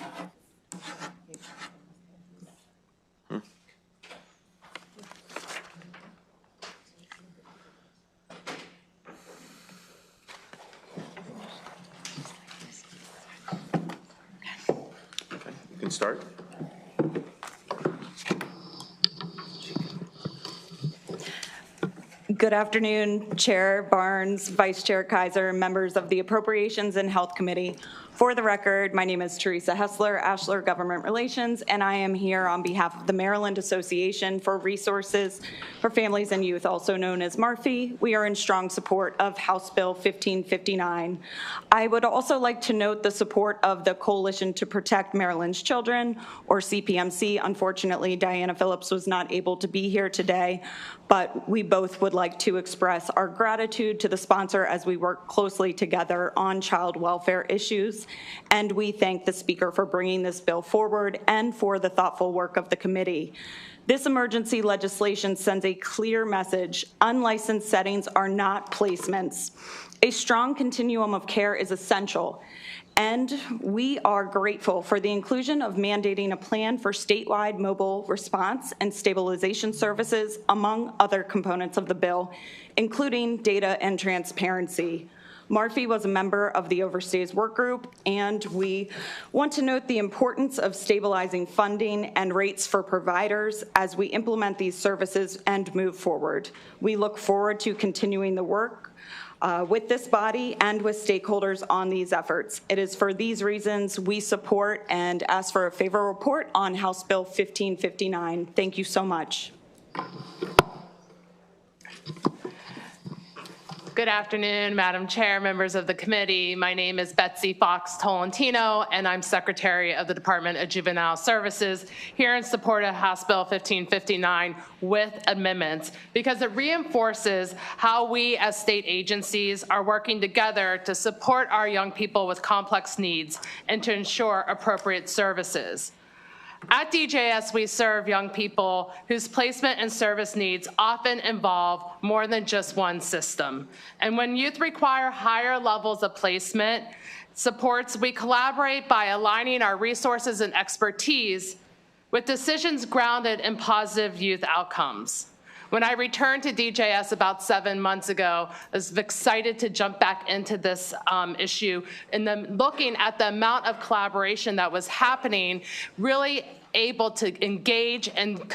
Okay, you can start. Good afternoon, Chair Barnes, Vice Chair Kaiser, members of the Appropriations and Health Committee. For the record, my name is Teresa Hessler, Ashler Government Relations, and I am here on behalf of the Maryland Association for Resources for Families and Youth, also known as MARFI. We are in strong support of House Bill 1559. I would also like to note the support of the Coalition to Protect Maryland's Children, or CPMC. Unfortunately, Diana Phillips was not able to be here today, but we both would like to express our gratitude to the sponsor as we work closely together on child welfare issues. And we thank the Speaker for bringing this bill forward and for the thoughtful work of the committee. This emergency legislation sends a clear message. Unlicensed settings are not placements. A strong continuum of care is essential. And we are grateful for the inclusion of mandating a plan for statewide mobile response and stabilization services, among other components of the bill, including data and transparency. MARFI was a member of the Overstays work group, and we want to note the importance of stabilizing funding and rates for providers as we implement these services and move forward. We look forward to continuing the work with this body and with stakeholders on these efforts. It is for these reasons we support and ask for a favorable report on House Bill 1559. Thank you so much. Good afternoon, Madam Chair, members of the committee. My name is Betsy Fox Tolentino, and I'm Secretary of the Department of Juvenile Services, here in support of House Bill 1559 with amendments, because it reinforces how we as state agencies are working together to support our young people with complex needs and to ensure appropriate services. At DJS, we serve young people whose placement and service needs often involve more than just one system. And when youth require higher levels of placement supports, we collaborate by aligning our resources and expertise with decisions grounded in positive youth outcomes. When I returned to DJS about 7 months ago, I was excited to jump back into this issue and then looking at the amount of collaboration that was happening, really able to engage and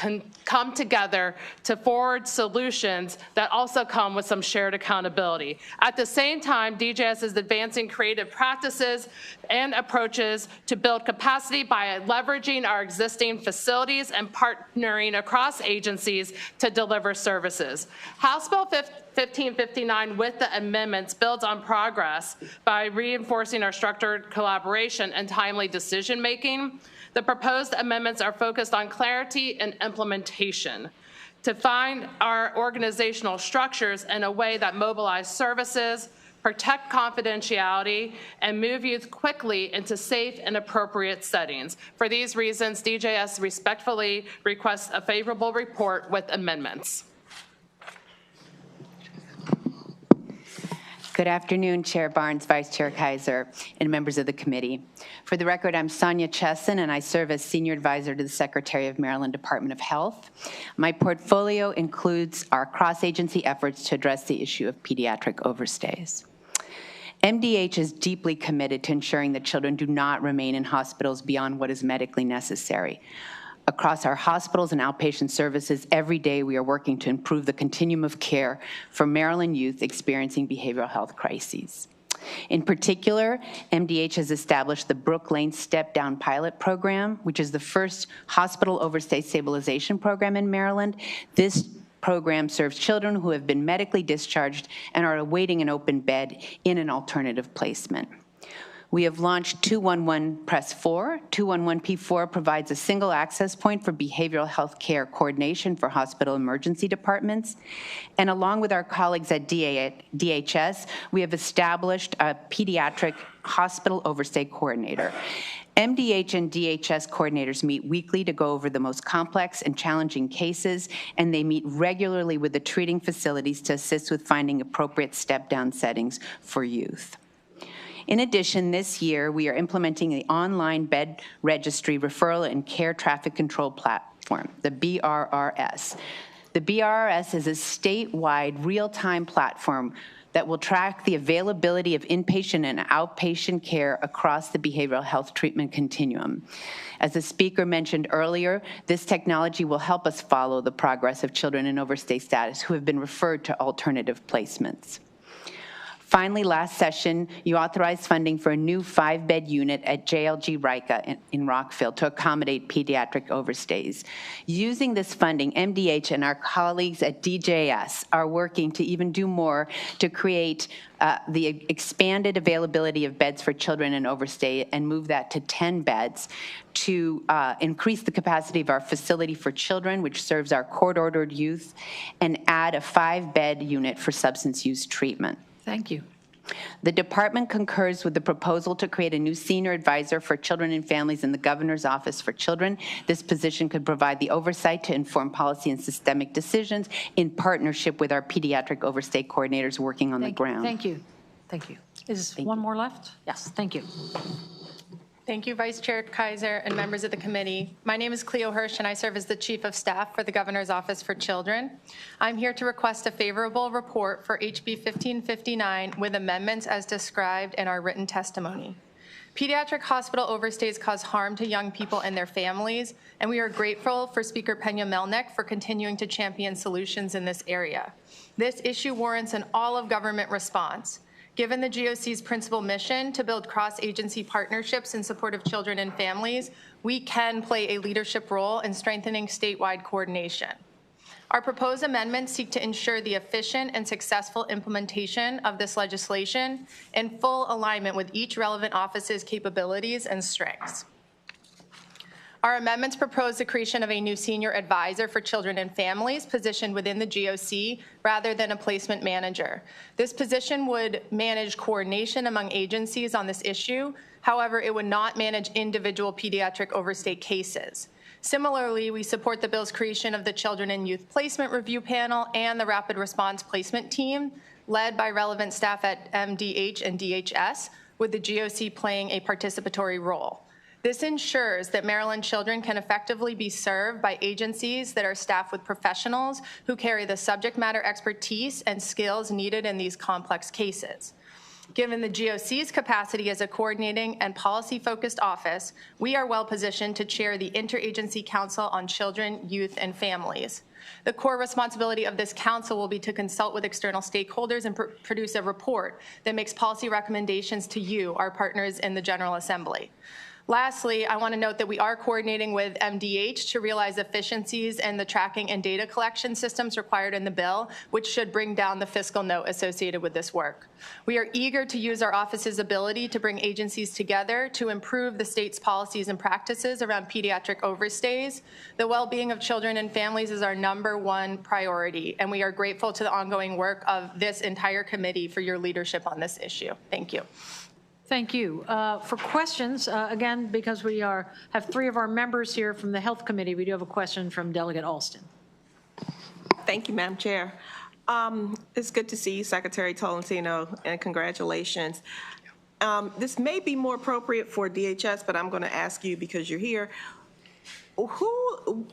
come together to forward solutions that also come with some shared accountability. At the same time, DJS is advancing creative practices and approaches to build capacity by leveraging our existing facilities and partnering across agencies to deliver services. House Bill 1559 with the amendments builds on progress by reinforcing our structured collaboration and timely decision making. The proposed amendments are focused on clarity and implementation to find our organizational structures in a way that mobilize services, protect confidentiality, and move youth quickly into safe and appropriate settings. For these reasons, DJS respectfully requests a favorable report with amendments. Good afternoon, Chair Barnes, Vice Chair Kaiser, and members of the committee. For the record, I'm Sonia Chesson, and I serve as Senior Advisor to the Secretary of Maryland Department of Health. My portfolio includes our cross-agency efforts to address the issue of pediatric overstays. MDH is deeply committed to ensuring that children do not remain in hospitals beyond what is medically necessary. Across our hospitals and outpatient services, every day we are working to improve the continuum of care for Maryland youth experiencing behavioral health crises. In particular, MDH has established the Brook Lane Step Down Pilot Program, which is the first hospital overstay stabilization program in Maryland. This program serves children who have been medically discharged and are awaiting an open bed in an alternative placement. We have launched 211 Press 4. 211P4 provides a single access point for behavioral health care coordination for hospital emergency departments. And along with our colleagues at DHS, we have established a pediatric hospital overstay coordinator. MDH and DHS coordinators meet weekly to go over the most complex and challenging cases, and they meet regularly with the treating facilities to assist with finding appropriate step-down settings for youth. In addition, this year, we are implementing the online bed registry referral and care traffic control platform, the BRRS. The BRRS is a statewide real-time platform that will track the availability of inpatient and outpatient care across the behavioral health treatment continuum. As the speaker mentioned earlier, this technology will help us follow the progress of children in overstay status who have been referred to alternative placements. Finally, last session, you authorized funding for a new 5-bed unit at JLG Rika in Rockville to accommodate pediatric overstays. Using this funding, MDH and our colleagues at DJS are working to even do more to create the expanded availability of beds for children in overstay and move that to 10 beds to increase the capacity of our facility for children, which serves our court-ordered youth, and add a 5-bed unit for substance use treatment. Thank you. The department concurs with the proposal to create a new senior advisor for children and families in the Governor's Office for Children. This position could provide the oversight to inform policy and systemic decisions in partnership with our pediatric overstay coordinators working on the ground. Thank you. Thank you. Is one more left? Yes, thank you. Thank you, Vice Chair Kaiser and members of the committee. My name is Cleo Hirsch, and I serve as the Chief of Staff for the Governor's Office for Children. I'm here to request a favorable report for HB 1559 with amendments as described in our written testimony. Pediatric hospital overstays cause harm to young people and their families, and we are grateful for Speaker Pena-Melnick for continuing to champion solutions in this area. This issue warrants an all-of-government response. Given the GOC's principal mission to build cross-agency partnerships in support of children and families, we can play a leadership role in strengthening statewide coordination. Our proposed amendments seek to ensure the efficient and successful implementation of this legislation in full alignment with each relevant office's capabilities and strengths. Our amendments propose the creation of a new senior advisor for children and families positioned within the GOC rather than a placement manager. This position would manage coordination among agencies on this issue. However, it would not manage individual pediatric overstay cases. Similarly, we support the bill's creation of the Children and Youth Placement Review Panel and the Rapid Response Placement Team, led by relevant staff at MDH and DHS, with the GOC playing a participatory role. This ensures that Maryland children can effectively be served by agencies that are staffed with professionals who carry the subject matter expertise and skills needed in these complex cases. Given the GOC's capacity as a coordinating and policy-focused office, we are well-positioned to chair the Interagency Council on Children, Youth, and Families. The core responsibility of this council will be to consult with external stakeholders and produce a report that makes policy recommendations to you, our partners in the General Assembly. Lastly, I want to note that we are coordinating with MDH to realize efficiencies in the tracking and data collection systems required in the bill, which should bring down the fiscal note associated with this work. We are eager to use our office's ability to bring agencies together to improve the state's policies and practices around pediatric overstays. The well-being of children and families is our #1 priority, and we are grateful to the ongoing work of this entire committee for your leadership on this issue. Thank you. Thank you. For questions, again, because we have 3 of our members here from the Health Committee, we do have a question from Delegate Alston. Thank you, Madam Chair. It's good to see you, Secretary Tolentino, and congratulations. This may be more appropriate for DHS, but I'm going to ask you because you're here. Who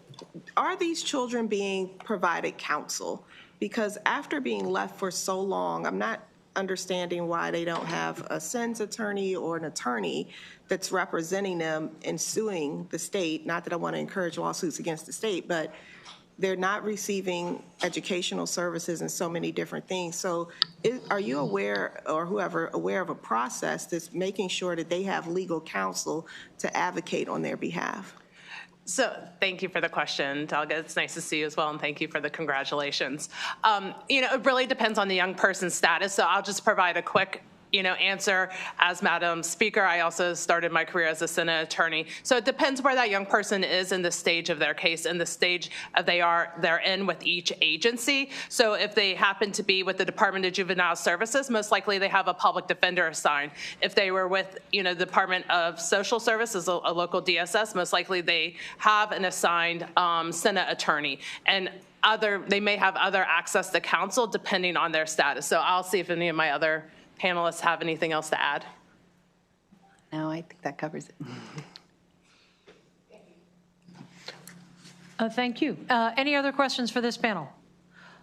are these children being provided counsel? Because after being left for so long, I'm not understanding why they don't have a SENS attorney or an attorney that's representing them and suing the state. Not that I want to encourage lawsuits against the state, but they're not receiving educational services and so many different things. So are you aware, or whoever, aware of a process that's making sure that they have legal counsel to advocate on their behalf? So thank you for the question, Delegate. It's nice to see you as well, and thank you for the congratulations. It really depends on the young person's status, so I'll just provide a quick answer. As Madam Speaker, I also started my career as a Senate attorney. So it depends where that young person is in the stage of their case and the stage they're in with each agency. So if they happen to be with the Department of Juvenile Services, most likely they have a public defender assigned. If they were with, the Department of Social Services, a local DSS, most likely they have an assigned Senate attorney. And they may have other access to counsel depending on their status. So I'll see if any of my other panelists have anything else to add. No, I think that covers it. Thank you. Any other questions for this panel?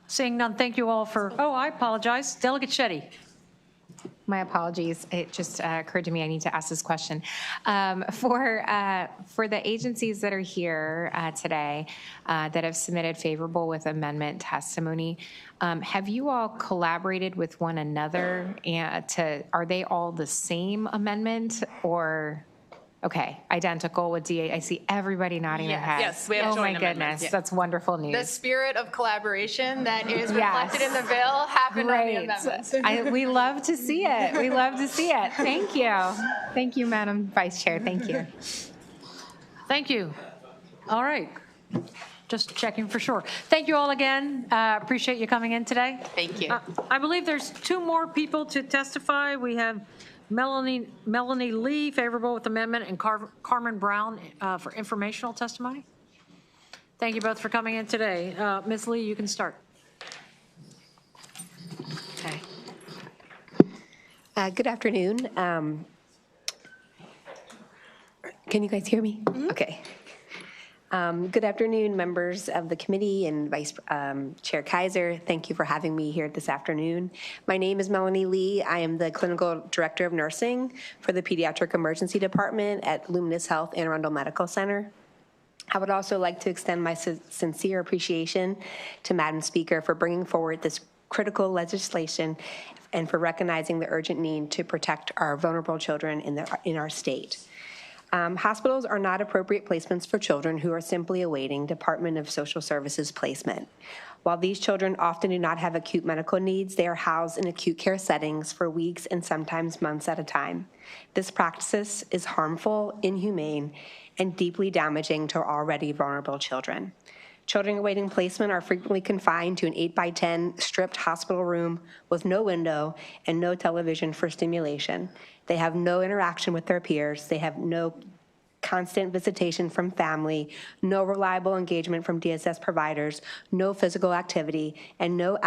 Seeing none, thank you all for, I apologize. Delegate Shetty. My apologies. It just occurred to me I need to ask this question. For the agencies that are here today that have submitted favorable with amendment testimony, have you all collaborated with one another? Are they all the same amendment or? Okay, identical with DA. I see everybody nodding their heads. Yes, we have joint amendments. Goodness, that's wonderful news. The spirit of collaboration that is reflected in the bill happened on the amendments. We love to see it. We love to see it. Thank you. Thank you, Madam Vice Chair. Thank you. Thank you. All right. Just checking for sure. Thank you all again. Appreciate you coming in today. Thank you. I believe there's 2 more people to testify. We have Melanie Lee, favorable with amendment, and Carmen Brown for informational testimony. Thank you both for coming in today. Ms. Lee, you can start. Okay. Good afternoon. Can you guys hear me? Mm-hmm. Okay. Good afternoon, members of the committee and Vice Chair Kaiser. Thank you for having me here this afternoon. My name is Melanie Lee. I am the Clinical Director of Nursing for the Pediatric Emergency Department at Luminous Health Anne Arundel Medical Center. I would also like to extend my sincere appreciation to Madam Speaker for bringing forward this critical legislation and for recognizing the urgent need to protect our vulnerable children in our state. Hospitals are not appropriate placements for children who are simply awaiting Department of Social Services placement. While these children often do not have acute medical needs, they are housed in acute care settings for weeks and sometimes months at a time. This practice is harmful, inhumane, and deeply damaging to already vulnerable children. Children awaiting placement are frequently confined to an 8x10 stripped hospital room with no window and no television for stimulation. They have no interaction with their peers. They have no constant visitation from family, no reliable engagement from DSS providers, no physical activity, and no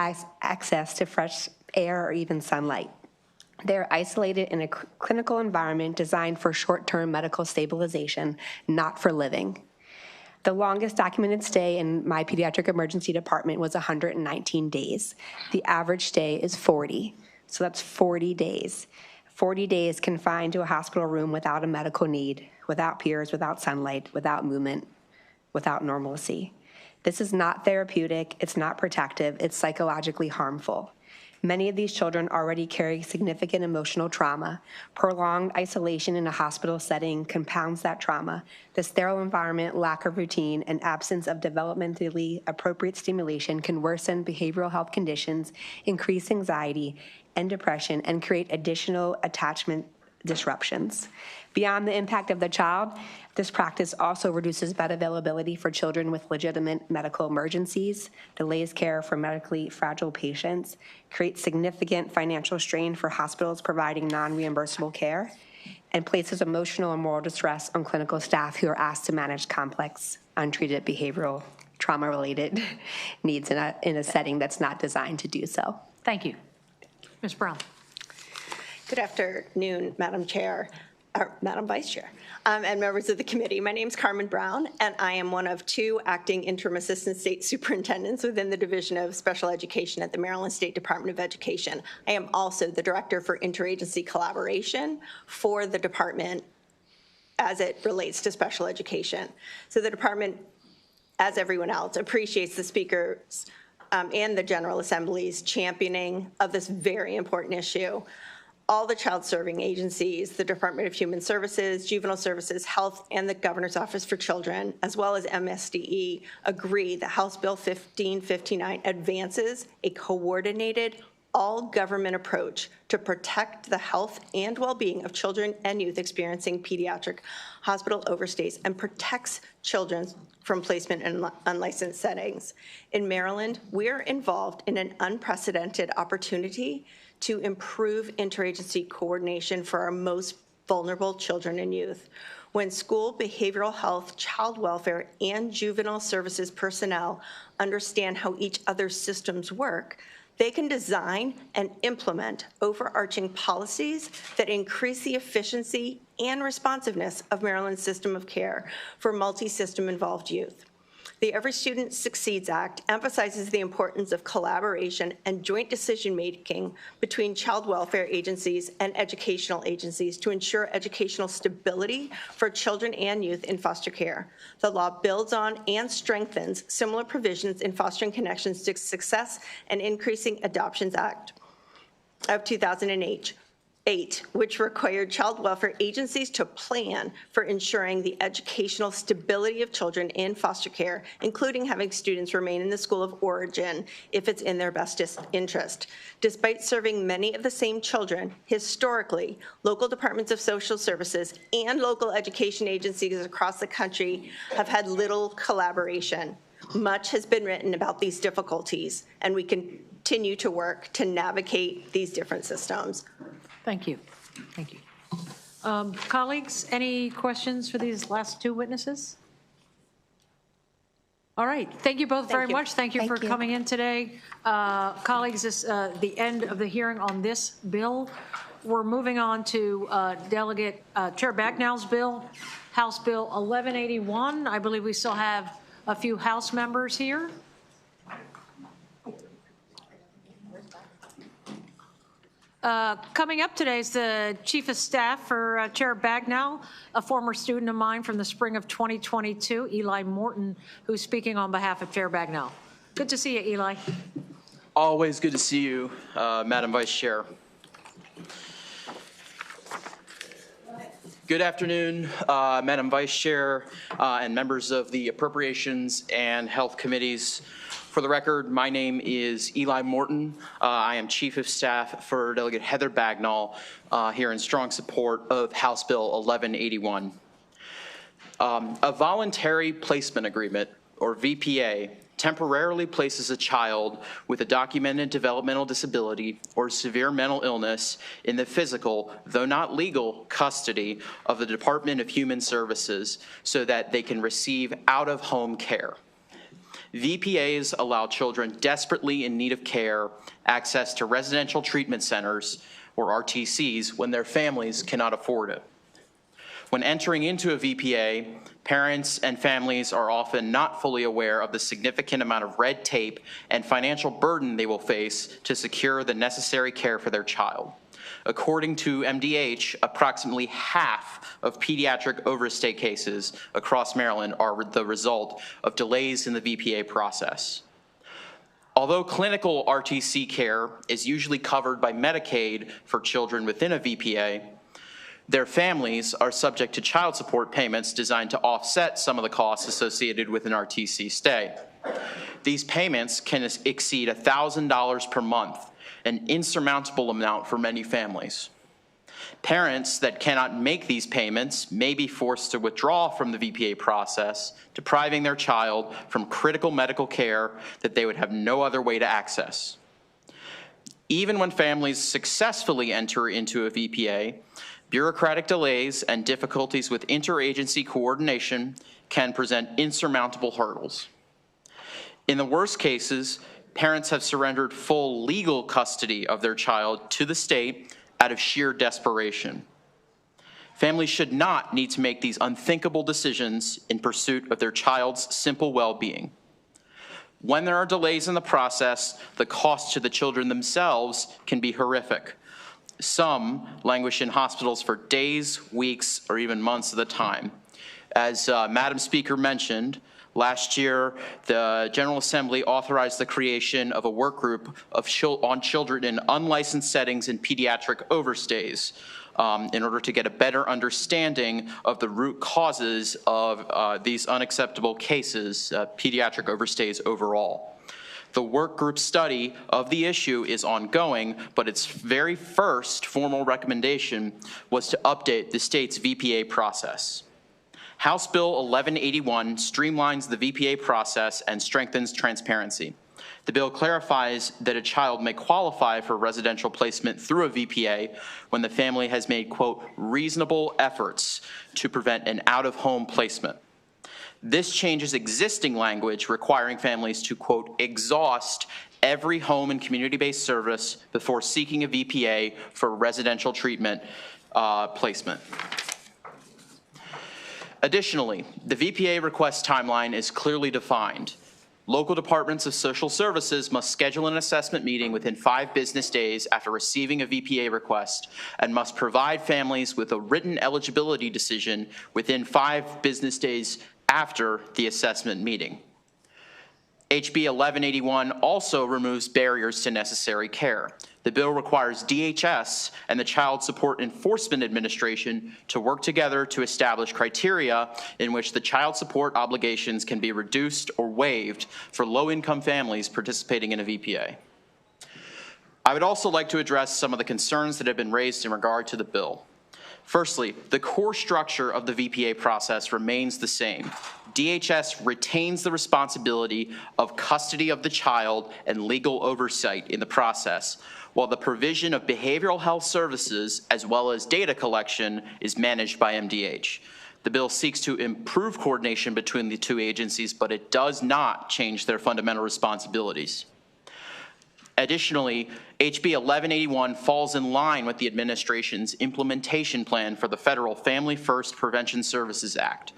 access to fresh air or even sunlight. They're isolated in a clinical environment designed for short-term medical stabilization, not for living. The longest documented stay in my pediatric emergency department was 119 days. The average stay is 40, so that's 40 days. 40 days confined to a hospital room without a medical need, without peers, without sunlight, without movement, without normalcy. This is not therapeutic, it's not protective, it's psychologically harmful. Many of these children already carry significant emotional trauma. Prolonged isolation in a hospital setting compounds that trauma. The sterile environment, lack of routine, and absence of developmentally appropriate stimulation can worsen behavioral health conditions, increase anxiety and depression, and create additional attachment disruptions. Beyond the impact of the child, this practice also reduces bed availability for children with legitimate medical emergencies, delays care for medically fragile patients, creates significant financial strain for hospitals providing non-reimbursable care, and places emotional and moral distress on clinical staff who are asked to manage complex, untreated behavioral trauma-related needs in a setting that's not designed to do so. Thank you. Ms. Brown. Good afternoon, Madam Chair, or Madam Vice Chair, and members of the committee. My name is Carmen Brown, and I am one of 2 acting interim assistant state superintendents within the Division of Special Education at the Maryland State Department of Education. I am also the director for interagency collaboration for the department as it relates to special education. So the department, as everyone else, appreciates the speakers and the General Assembly's championing of this very important issue. All the child-serving agencies, the Department of Human Services, Juvenile Services, Health, and the Governor's Office for Children, as well as MSDE, agree that House Bill 1559 advances a coordinated, all-government approach to protect the health and well-being of children and youth experiencing pediatric hospital overstays and protects children from placement in unlicensed settings. In Maryland, we're involved in an unprecedented opportunity to improve interagency coordination for our most vulnerable children and youth. When school, behavioral health, child welfare, and juvenile services personnel understand how each other's systems work, they can design and implement overarching policies that increase the efficiency and responsiveness of Maryland's system of care for multi-system involved youth. The Every Student Succeeds Act emphasizes the importance of collaboration and joint decision-making between child welfare agencies and educational agencies to ensure educational stability for children and youth in foster care. The law builds on and strengthens similar provisions in Fostering Connections to Success and Increasing Adoptions Act of 2008. Which required child welfare agencies to plan for ensuring the educational stability of children in foster care, including having students remain in the school of origin if it's in their best interest. Despite serving many of the same children, historically, local departments of social services and local education agencies across the country have had little collaboration. Much has been written about these difficulties, and we continue to work to navigate these different systems. Thank you. Thank you. Colleagues, any questions for these last 2 witnesses? All right. Thank you both very much. Thank you for coming in today. Colleagues, this is the end of the hearing on this bill. We're moving on to Delegate Chair Bagnall's bill, House Bill 1181. I believe we still have a few House members here. Coming up today is the Chief of Staff for Chair Bagnall, a former student of mine from the spring of 2022, Eli Morton, who's speaking on behalf of Chair Bagnall. Good to see you, Eli. Always good to see you, Madam Vice Chair. Good afternoon, Madam Vice Chair and members of the Appropriations and Health Committees. For the record, my name is Eli Morton. I am Chief of Staff for Delegate Heather Bagnall here in strong support of House Bill 1181. A voluntary placement agreement, or VPA, temporarily places a child with a documented developmental disability or severe mental illness in the physical, though not legal, custody of the Department of Human Services so that they can receive out-of-home care. VPAs allow children desperately in need of care access to residential treatment centers, or RTCs, when their families cannot afford it. When entering into a VPA, parents and families are often not fully aware of the significant amount of red tape and financial burden they will face to secure the necessary care for their child. According to MDH, approximately half of pediatric overstay cases across Maryland are the result of delays in the VPA process. Although clinical RTC care is usually covered by Medicaid for children within a VPA, their families are subject to child support payments designed to offset some of the costs associated with an RTC stay. These payments can exceed $1,000 per month, an insurmountable amount for many families. Parents that cannot make these payments may be forced to withdraw from the VPA process, depriving their child from critical medical care that they would have no other way to access. Even when families successfully enter into a VPA, bureaucratic delays and difficulties with interagency coordination can present insurmountable hurdles. In the worst cases, parents have surrendered full legal custody of their child to the state out of sheer desperation. Families should not need to make these unthinkable decisions in pursuit of their child's simple well-being. When there are delays in the process, the cost to the children themselves can be horrific. Some languish in hospitals for days, weeks, or even months at a time. As Madam Speaker mentioned, last year, the General Assembly authorized the creation of a work group on children in unlicensed settings and pediatric overstays in order to get a better understanding of the root causes of these unacceptable cases, pediatric overstays overall. The work group study of the issue is ongoing, but its very first formal recommendation was to update the state's VPA process. House Bill 1181 streamlines the VPA process and strengthens transparency. The bill clarifies that a child may qualify for residential placement through a VPA when the family has made, quote, reasonable efforts to prevent an out-of-home placement. This changes existing language requiring families to, quote, exhaust every home and community-based service before seeking a VPA for residential treatment placement. Additionally, the VPA request timeline is clearly defined. Local departments of social services must schedule an assessment meeting within 5 business days after receiving a VPA request and must provide families with a written eligibility decision within 5 business days after the assessment meeting. HB 1181 also removes barriers to necessary care. The bill requires DHS and the Child Support Enforcement Administration to work together to establish criteria in which the child support obligations can be reduced or waived for low-income families participating in a VPA. I would also like to address some of the concerns that have been raised in regard to the bill. Firstly, the core structure of the VPA process remains the same. DHS retains the responsibility of custody of the child and legal oversight in the process, while the provision of behavioral health services as well as data collection is managed by MDH. The bill seeks to improve coordination between the two agencies, but it does not change their fundamental responsibilities. Additionally, HB 1181 falls in line with the administration's implementation plan for the Federal Family First Prevention Services Act,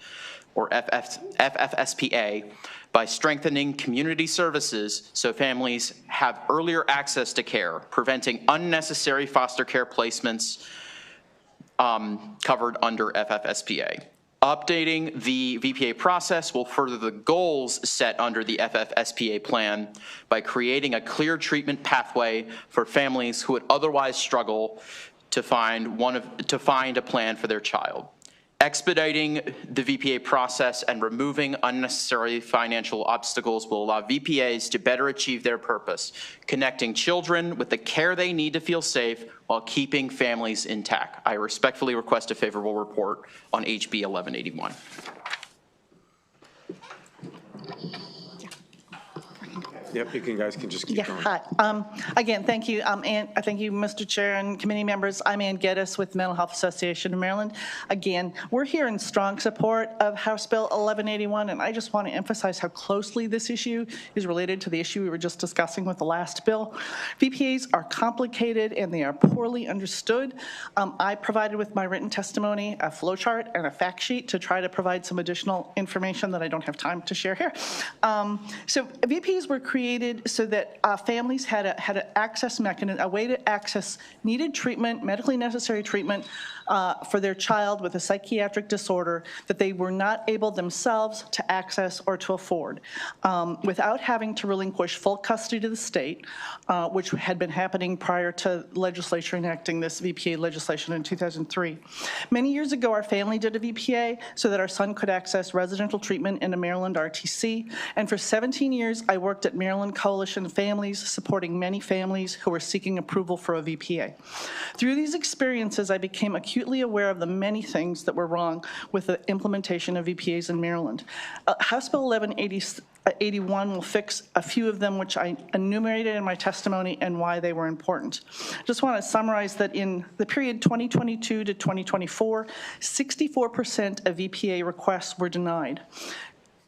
or FFSPA, by strengthening community services so families have earlier access to care, preventing unnecessary foster care placements covered under FFSPA. Updating the VPA process will further the goals set under the FFSPA plan by creating a clear treatment pathway for families who would otherwise struggle to find a plan for their child. Expediting the VPA process and removing unnecessary financial obstacles will allow VPAs to better achieve their purpose, connecting children with the care they need to feel safe while keeping families intact. I respectfully request a favorable report on HB 1181. Yep, you guys can just keep Yeah, going. hi. Again, thank you, and thank you, Mr. Chair and committee members. I'm Ann Geddes with Mental Health Association of Maryland. Again, we're here in strong support of House Bill 1181, and I just want to emphasize how closely this issue is related to the issue we were just discussing with the last bill. VPAs are complicated and they are poorly understood. I provided with my written testimony a flow chart and a fact sheet to try to provide some additional information that I don't have time to share here. So VPAs were created so that families had an access mechanism, a way to access needed treatment, medically necessary treatment for their child with a psychiatric disorder that they were not able themselves to access or to afford, without having to relinquish full custody to the state, which had been happening prior to legislature enacting this VPA legislation in 2003. Many years ago, our family did a VPA so that our son could access residential treatment in a Maryland RTC, and for 17 years, I worked at Maryland Coalition of Families, supporting many families who were seeking approval for a VPA. Through these experiences, I became acutely aware of the many things that were wrong with the implementation of VPAs in Maryland. House Bill 1181 will fix a few of them, which I enumerated in my testimony and why they were important. Just want to summarize that in the period 2022 to 2024, 64% of VPA requests were denied.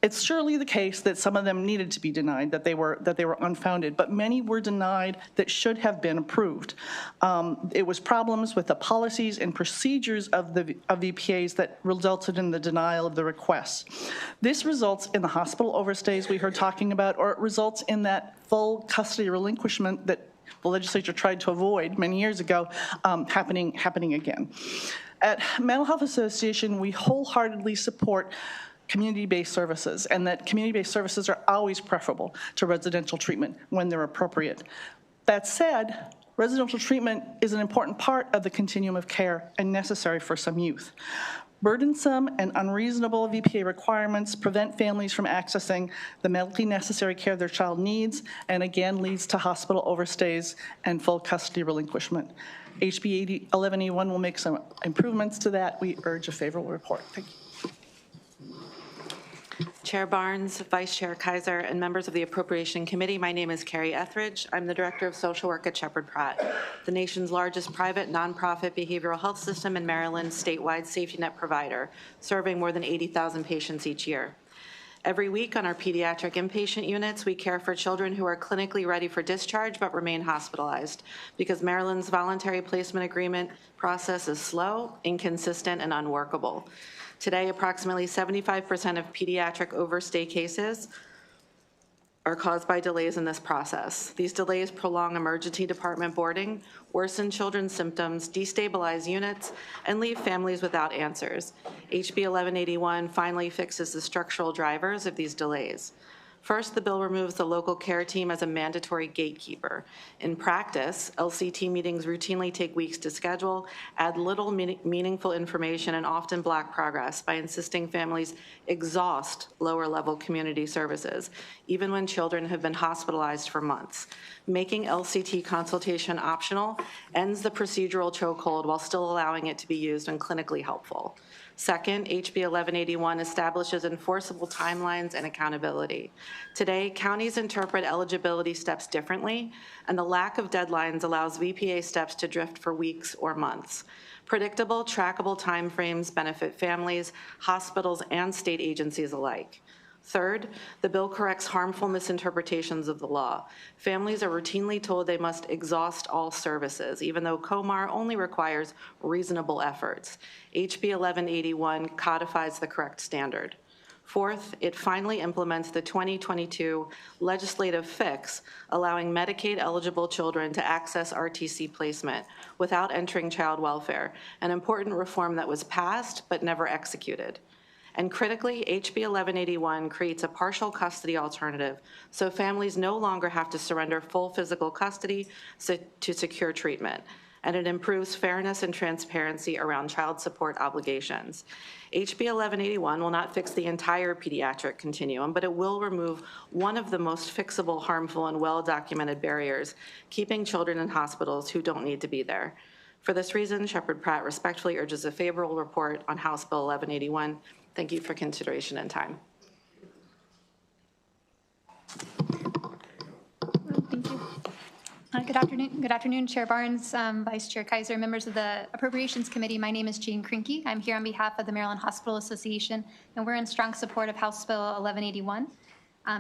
It's surely the case that some of them needed to be denied, that they were unfounded, but many were denied that should have been approved. It was problems with the policies and procedures of VPAs that resulted in the denial of the requests. This results in the hospital overstays we heard talking about, or it results in that full custody relinquishment that the legislature tried to avoid many years ago happening again. At Mental Health Association, we wholeheartedly support community-based services, and that community-based services are always preferable to residential treatment when they're appropriate. That said, residential treatment is an important part of the continuum of care and necessary for some youth. Burdensome and unreasonable VPA requirements prevent families from accessing the medically necessary care their child needs, and again leads to hospital overstays and full custody relinquishment. HB 1181 will make some improvements to that. We urge a favorable report. Thank you. Chair Barnes, Vice Chair Kaiser, and members of the Appropriation Committee, my name is Carrie Etheridge. I'm the Director of Social Work at Shepherd Pratt, the nation's largest private nonprofit behavioral health system in Maryland, statewide safety net provider, serving more than 80,000 patients each year. Every week on our pediatric inpatient units, we care for children who are clinically ready for discharge but remain hospitalized because Maryland's voluntary placement agreement process is slow, inconsistent, and unworkable. Today, approximately 75% of pediatric overstay cases are caused by delays in this process. These delays prolong emergency department boarding, worsen children's symptoms, destabilize units, and leave families without answers. HB 1181 finally fixes the structural drivers of these delays. First, the bill removes the local care team as a mandatory gatekeeper. In practice, LCT meetings routinely take weeks to schedule, add little meaningful information, and often block progress by insisting families exhaust lower-level community services, even when children have been hospitalized for months. Making LCT consultation optional ends the procedural chokehold while still allowing it to be used when clinically helpful. Second, HB 1181 establishes enforceable timelines and accountability. Today, counties interpret eligibility steps differently, and the lack of deadlines allows VPA steps to drift for weeks or months. Predictable, trackable timeframes benefit families, hospitals, and state agencies alike. Third, the bill corrects harmful misinterpretations of the law. Families are routinely told they must exhaust all services, even though COMAR only requires reasonable efforts. HB 1181 codifies the correct standard. Fourth, it finally implements the 2022 legislative fix, allowing Medicaid-eligible children to access RTC placement without entering child welfare, an important reform that was passed but never executed. And critically, HB 1181 creates a partial custody alternative, so families no longer have to surrender full physical custody to secure treatment. And it improves fairness and transparency around child support obligations. HB 1181 will not fix the entire pediatric continuum, but it will remove one of the most fixable, harmful, and well-documented barriers, keeping children in hospitals who don't need to be there. For this reason, Shepherd Pratt respectfully urges a favorable report on House Bill 1181. Thank you for consideration and time. Good afternoon, Chair Barnes, Vice Chair Kaiser, members of the Appropriations Committee. My name is Jane Krinke. I'm here on behalf of the Maryland Hospital Association, and we're in strong support of House Bill 1181.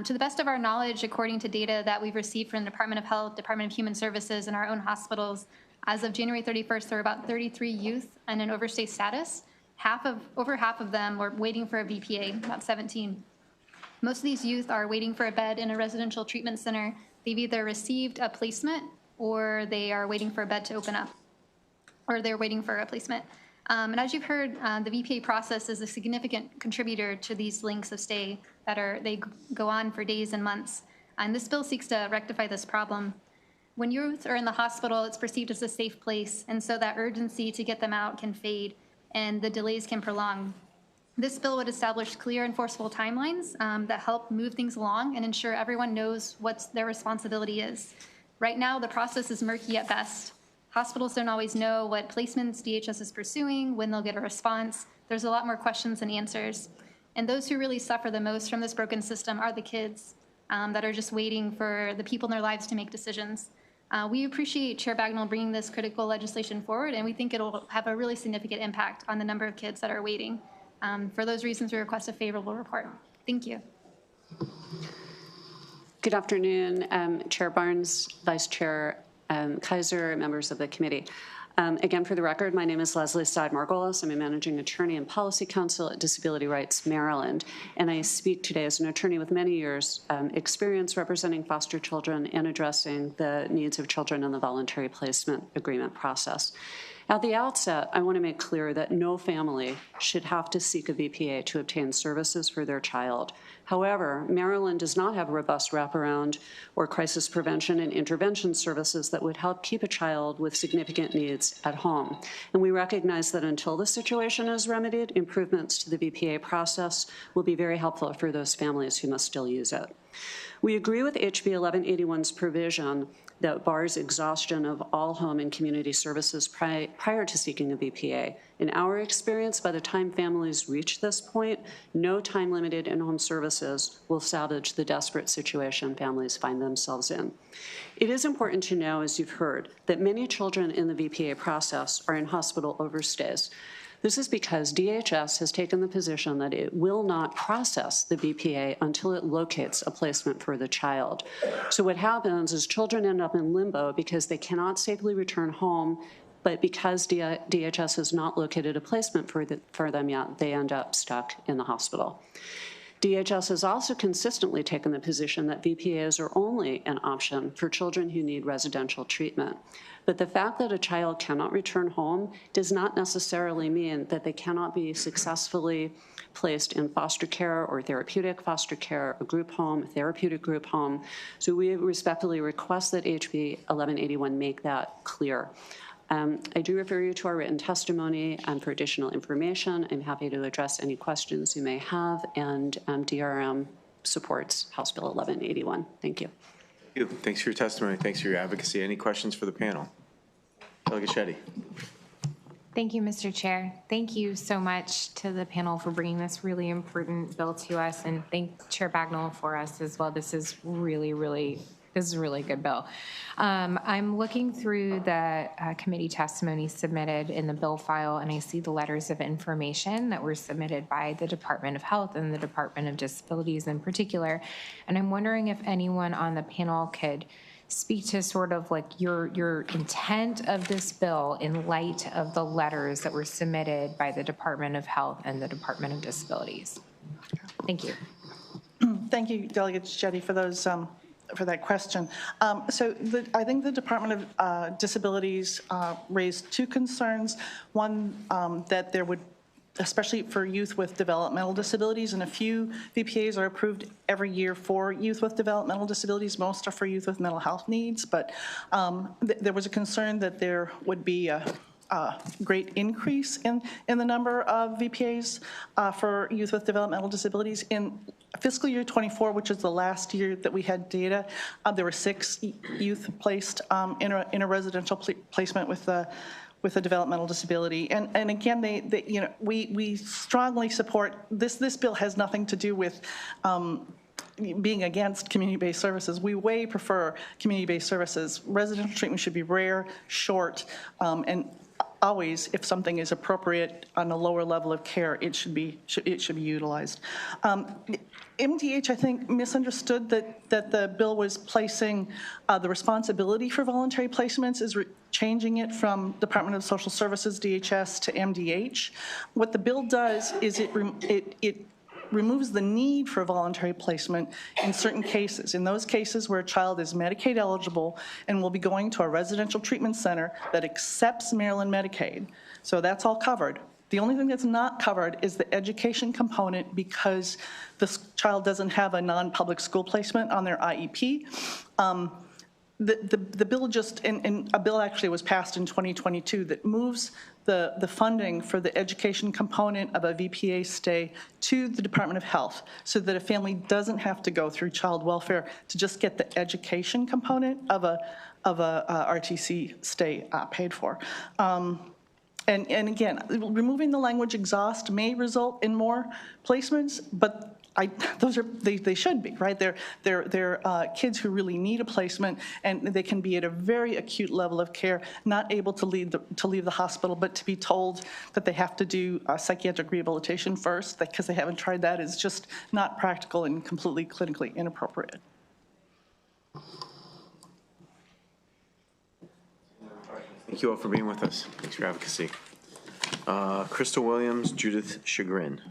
To the best of our knowledge, according to data that we've received from the Department of Health, Department of Human Services, and our own hospitals, as of January 31st, there were about 33 youth in an overstay status. Over half of them were waiting for a VPA, about 17. Most of these youth are waiting for a bed in a residential treatment center. They've either received a placement or they are waiting for a bed to open up, or they're waiting for a placement. And as you've heard, the VPA process is a significant contributor to these lengths of stay they go on for days and months. And this bill seeks to rectify this problem. When youth are in the hospital, it's perceived as a safe place, and so that urgency to get them out can fade, and the delays can prolong. This bill would establish clear enforceable timelines that help move things along and ensure everyone knows what their responsibility is. Right now, the process is murky at best. Hospitals don't always know what placements DHS is pursuing, when they'll get a response. There's a lot more questions than answers. And those who really suffer the most from this broken system are the kids that are just waiting for the people in their lives to make decisions. We appreciate Chair Bagnall bringing this critical legislation forward, and we think it'll have a really significant impact on the number of kids that are waiting. For those reasons, we request a favorable report. Thank you. Good afternoon, Chair Barnes, Vice Chair Kaiser, members of the committee. Again, for the record, my name is Leslie Stein-Margolis. I'm a managing attorney and policy counsel at Disability Rights Maryland, and I speak today as an attorney with many years' experience representing foster children and addressing the needs of children in the voluntary placement agreement process. At the outset, I want to make clear that no family should have to seek a VPA to obtain services for their child. However, Maryland does not have robust wraparound or crisis prevention and intervention services that would help keep a child with significant needs at home. And we recognize that until the situation is remedied, improvements to the VPA process will be very helpful for those families who must still use it. We agree with HB 1181's provision that bars exhaustion of all home and community services prior to seeking a VPA. In our experience, by the time families reach this point, no time-limited in-home services will salvage the desperate situation families find themselves in. It is important to know, as you've heard, that many children in the VPA process are in hospital overstays. This is because DHS has taken the position that it will not process the VPA until it locates a placement for the child. So what happens is children end up in limbo because they cannot safely return home, but because DHS has not located a placement for them yet, they end up stuck in the hospital. DHS has also consistently taken the position that VPAs are only an option for children who need residential treatment. But the fact that a child cannot return home does not necessarily mean that they cannot be successfully placed in foster care or therapeutic foster care, a group home, a therapeutic group home. So we respectfully request that HB 1181 make that clear. I do refer you to our written testimony for additional information. I'm happy to address any questions you may have, and DRM supports House Bill 1181. Thank you. Thank you. Thanks for your testimony. Thanks for your advocacy. Any questions for the panel? Delegate Shetty. Thank you, Mr. Chair. Thank you so much to the panel for bringing this really important bill to us, and thank Chair Bagnall for us as well. This is really a good bill. I'm looking through the committee testimony submitted in the bill file, and I see the letters of information that were submitted by the Department of Health and the Department of Disabilities in particular. And I'm wondering if anyone on the panel could speak to sort of like your intent of this bill in light of the letters that were submitted by the Department of Health and the Department of Disabilities. Thank you. Thank you, Delegate Shetty, for those for that question. I think the Department of Disabilities raised two concerns. One, that there would, especially for youth with developmental disabilities, and a few VPAs are approved every year for youth with developmental disabilities. Most are for youth with mental health needs, but there was a concern that there would be a great increase in the number of VPAs for youth with developmental disabilities. In fiscal year 24, which is the last year that we had data, there were 6 youth placed in a residential placement with a developmental disability. And again, we strongly support this. This bill has nothing to do with being against community-based services. We way prefer community-based services. Residential treatment should be rare, short, and always, if something is appropriate on a lower level of care, it should be utilized. MDH, I think, misunderstood that the bill was placing the responsibility for voluntary placements, is changing it from Department of Social Services, DHS, to MDH. What the bill does is it removes the need for voluntary placement in certain cases. In those cases where a child is Medicaid eligible and will be going to a residential treatment center that accepts Maryland Medicaid. So that's all covered. The only thing that's not covered is the education component because this child doesn't have a non-public school placement on their IEP. The bill just, and a bill actually was passed in 2022 that moves the funding for the education component of a VPA stay to the Department of Health so that a family doesn't have to go through child welfare to just get the education component of a RTC stay paid for. And again, removing the language exhaust may result in more placements, but they should be, right? They're kids who really need a placement, and they can be at a very acute level of care, not able to leave the hospital, but to be told that they have to do psychiatric rehabilitation first because they haven't tried that is just not practical and completely clinically inappropriate. Thank you all for being with us. Thanks for advocacy. Crystal Williams, Judith Chagrin.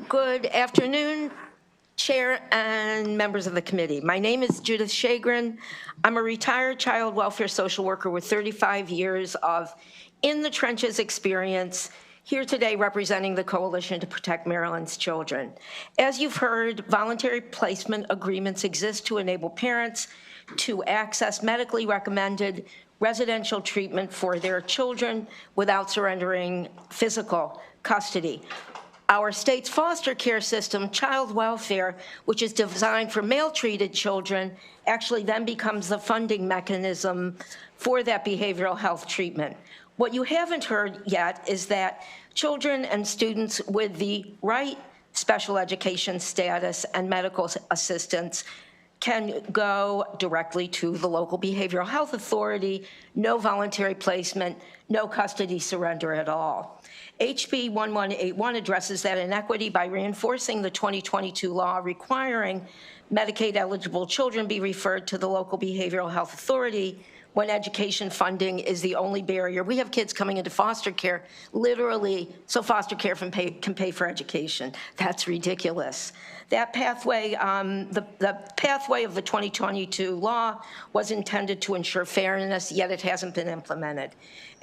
Good afternoon, Chair and members of the committee. My name is Judith Chagrin. I'm a retired child welfare social worker with 35 years of in-the-trenches experience, here today representing the Coalition to Protect Maryland's Children. As you've heard, voluntary placement agreements exist to enable parents to access medically recommended residential treatment for their children without surrendering physical custody. Our state's foster care system, child welfare, which is designed for male-treated children, actually then becomes the funding mechanism for that behavioral health treatment. What you haven't heard yet is that children and students with the right special education status and medical assistance can go directly to the local behavioral health authority, no voluntary placement, no custody surrender at all. HB 1181 addresses that inequity by reinforcing the 2022 law requiring Medicaid-eligible children be referred to the local behavioral health authority when education funding is the only barrier. We have kids coming into foster care, literally, so foster care can pay for education. That's ridiculous. That pathway, the pathway of the 2022 law was intended to ensure fairness, yet it hasn't been implemented.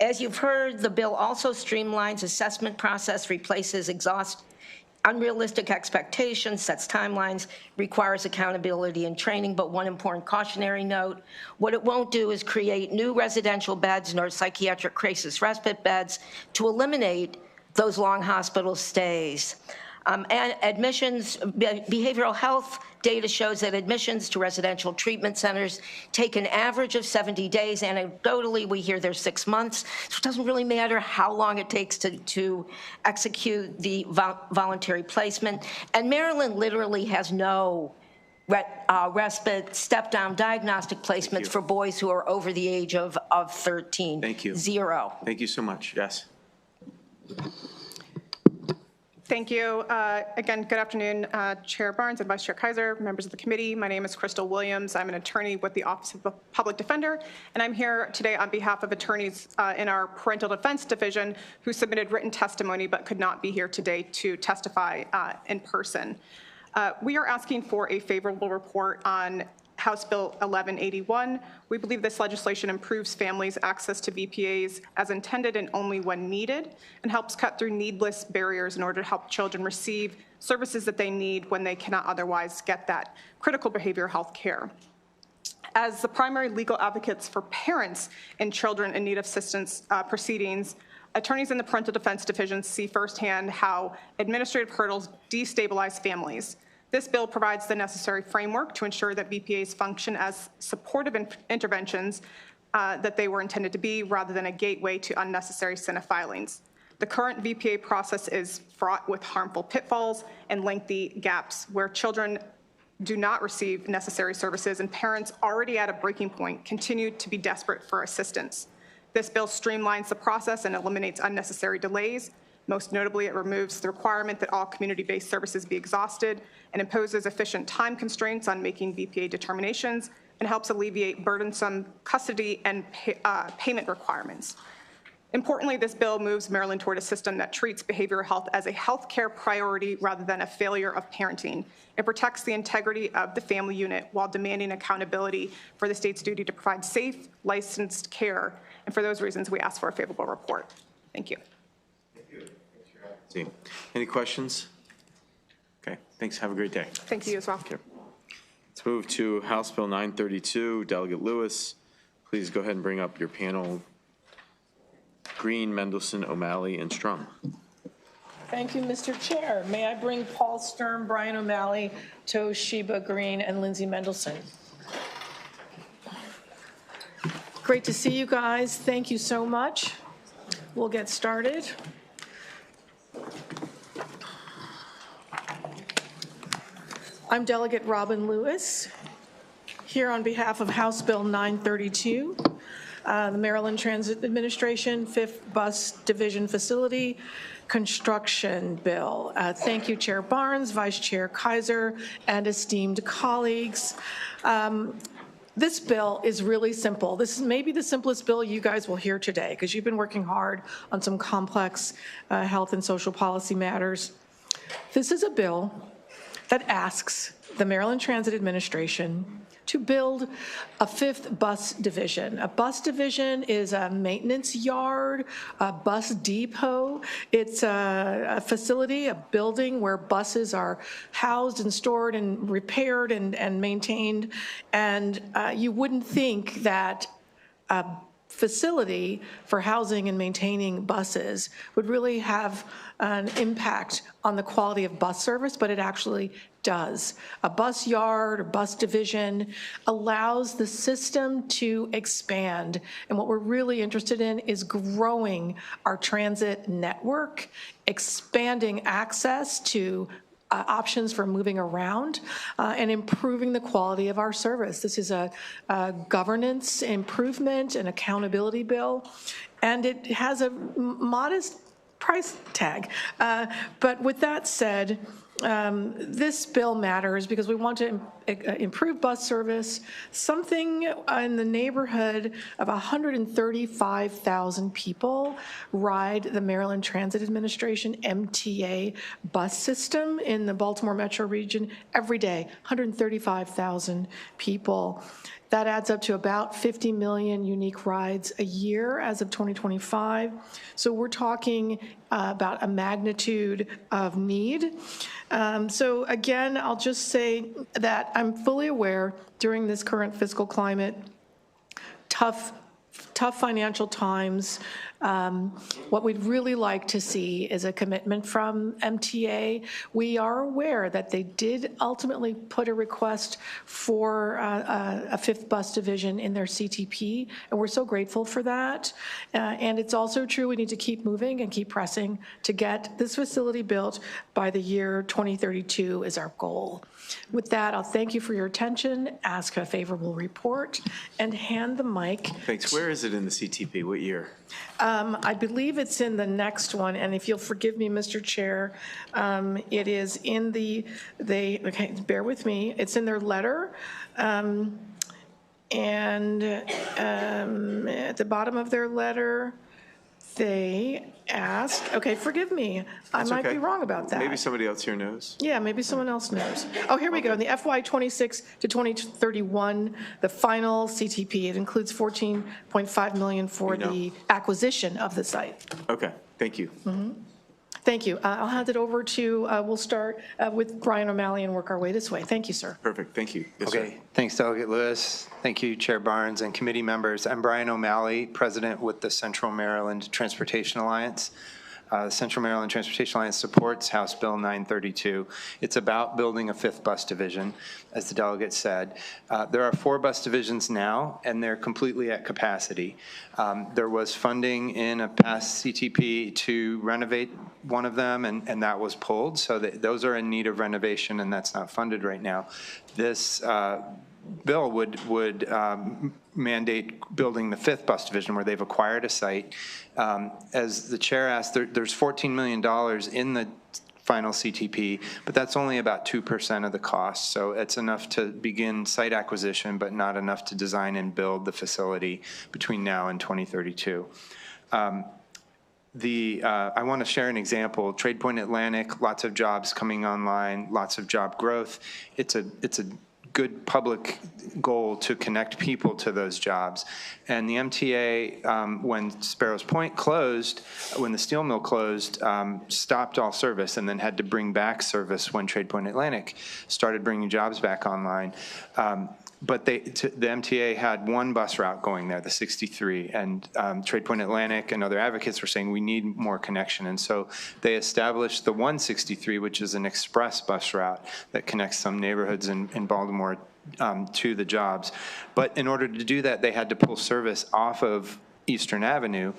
As you've heard, the bill also streamlines assessment process, replaces unrealistic expectations, sets timelines, requires accountability and training, but one important cautionary note, what it won't do is create new residential beds nor psychiatric crisis respite beds to eliminate those long hospital stays. And admissions, behavioral health data shows that admissions to residential treatment centers take an average of 70 days. Anecdotally, we hear they're 6 months. So it doesn't really matter how long it takes to execute the voluntary placement. And Maryland literally has no respite, step-down diagnostic placements for boys who are over the age of 13. Thank you. Zero. Thank you so much. Yes. Thank you. Again, good afternoon, Chair Barnes and Vice Chair Kaiser, members of the committee. My name is Crystal Williams. I'm an attorney with the Office of the Public Defender, and I'm here today on behalf of attorneys in our Parental Defense Division who submitted written testimony but could not be here today to testify in person. We are asking for a favorable report on House Bill 1181. We believe this legislation improves families' access to VPAs as intended and only when needed, and helps cut through needless barriers in order to help children receive services that they need when they cannot otherwise get that critical behavioral health care. As the primary legal advocates for parents and children in need of assistance proceedings, Attorneys in the parental defense division see firsthand how administrative hurdles destabilize families. This bill provides the necessary framework to ensure that VPAs function as supportive interventions that they were intended to be, rather than a gateway to unnecessary SINA filings. The current VPA process is fraught with harmful pitfalls and lengthy gaps where children do not receive necessary services and parents already at a breaking point continue to be desperate for assistance. This bill streamlines the process and eliminates unnecessary delays. Most notably, it removes the requirement that all community-based services be exhausted and imposes efficient time constraints on making VPA determinations and helps alleviate burdensome custody and payment requirements. Importantly, this bill moves Maryland toward a system that treats behavioral health as a healthcare priority rather than a failure of parenting. It protects the integrity of the family unit while demanding accountability for the state's duty to provide safe, licensed care. And for those reasons, we ask for a favorable report. Thank you. See. Any questions? Okay, thanks. Have a great day. Thank you as well. Let's move to House Bill 932. Delegate Lewis, please go ahead and bring up your panel. Green, Mendelson, O'Malley, and Strum. Thank you, Mr. Chair. May I bring Paul Sturm, Brian O'Malley, Toshiba Green, and Lindsay Mendelson? Great to see you guys. Thank you so much. We'll get started. I'm Delegate Robin Lewis, here on behalf of House Bill 932. The Maryland Transit Administration 5th Bus Division Facility Construction Bill. Thank you, Chair Barnes, Vice Chair Kaiser, and esteemed colleagues. This bill is really simple. This is maybe the simplest bill you guys will hear today because you've been working hard on some complex health and social policy matters. This is a bill that asks the Maryland Transit Administration to build a 5th bus division. A bus division is a maintenance yard, a bus depot. It's a facility, a building where buses are housed and stored and repaired and maintained. And you wouldn't think that a facility for housing and maintaining buses would really have an impact on the quality of bus service, but it actually does. A bus yard or bus division allows the system to expand. And what we're really interested in is growing our transit network, expanding access to options for moving around, and improving the quality of our service. This is a governance improvement and accountability bill, and it has a modest price tag. But with that said, this bill matters because we want to improve bus service. Something in the neighborhood of 135,000 people ride the Maryland Transit Administration MTA bus system in the Baltimore metro region every day, 135,000 people. That adds up to about 50 million unique rides a year as of 2025. So we're talking about a magnitude of need. So again, I'll just say that I'm fully aware during this current fiscal climate, tough financial times, what we'd really like to see is a commitment from MTA. We are aware that they did ultimately put a request for a 5th bus division in their CTP, and we're so grateful for that. And it's also true we need to keep moving and keep pressing to get this facility built by the year 2032 is our goal. With that, I'll thank you for your attention, ask a favorable report, and hand the mic. Thanks. Where is it in the CTP? What year? I believe it's in the next one, and if you'll forgive me, Mr. Chair, it is in okay, bear with me, it's in their letter, and at the bottom of their letter, they ask, okay, forgive me, I might be wrong about that. Maybe somebody else here knows. Yeah, maybe someone else knows. Oh, here we go. In the FY 26 to 2031, the final CTP, it includes $14.5 million for the acquisition of the site. Okay, thank you. Thank you. I'll hand it over to, we'll start with Brian O'Malley and work our way this way. Thank you, sir. Perfect, thank you. Yes, sir. Okay, thanks, Delegate Lewis. Thank you, Chair Barnes and committee members. I'm Brian O'Malley, President with the Central Maryland Transportation Alliance. The Central Maryland Transportation Alliance supports House Bill 932. It's about building a 5th bus division, as the delegate said. There are 4 bus divisions now, and they're completely at capacity. There was funding in a past CTP to renovate one of them, and that was pulled. So those are in need of renovation, and that's not funded right now. This bill would mandate building the 5th bus division where they've acquired a site. As the chair asked, there's $14 million in the final CTP, but that's only about 2% of the cost. So it's enough to begin site acquisition, but not enough to design and build the facility between now and 2032. I want to share an example. Trade Point Atlantic, lots of jobs coming online, lots of job growth. It's a good public goal to connect people to those jobs. And the MTA, when Sparrows Point closed, when the steel mill closed, stopped all service and then had to bring back service when Trade Point Atlantic started bringing jobs back online. But the MTA had one bus route going there, the 63, and Trade Point Atlantic and other advocates were saying we need more connection. And so they established the 163, which is an express bus route that connects some neighborhoods in Baltimore to the jobs. But in order to do that, they had to pull service off of Eastern Avenue.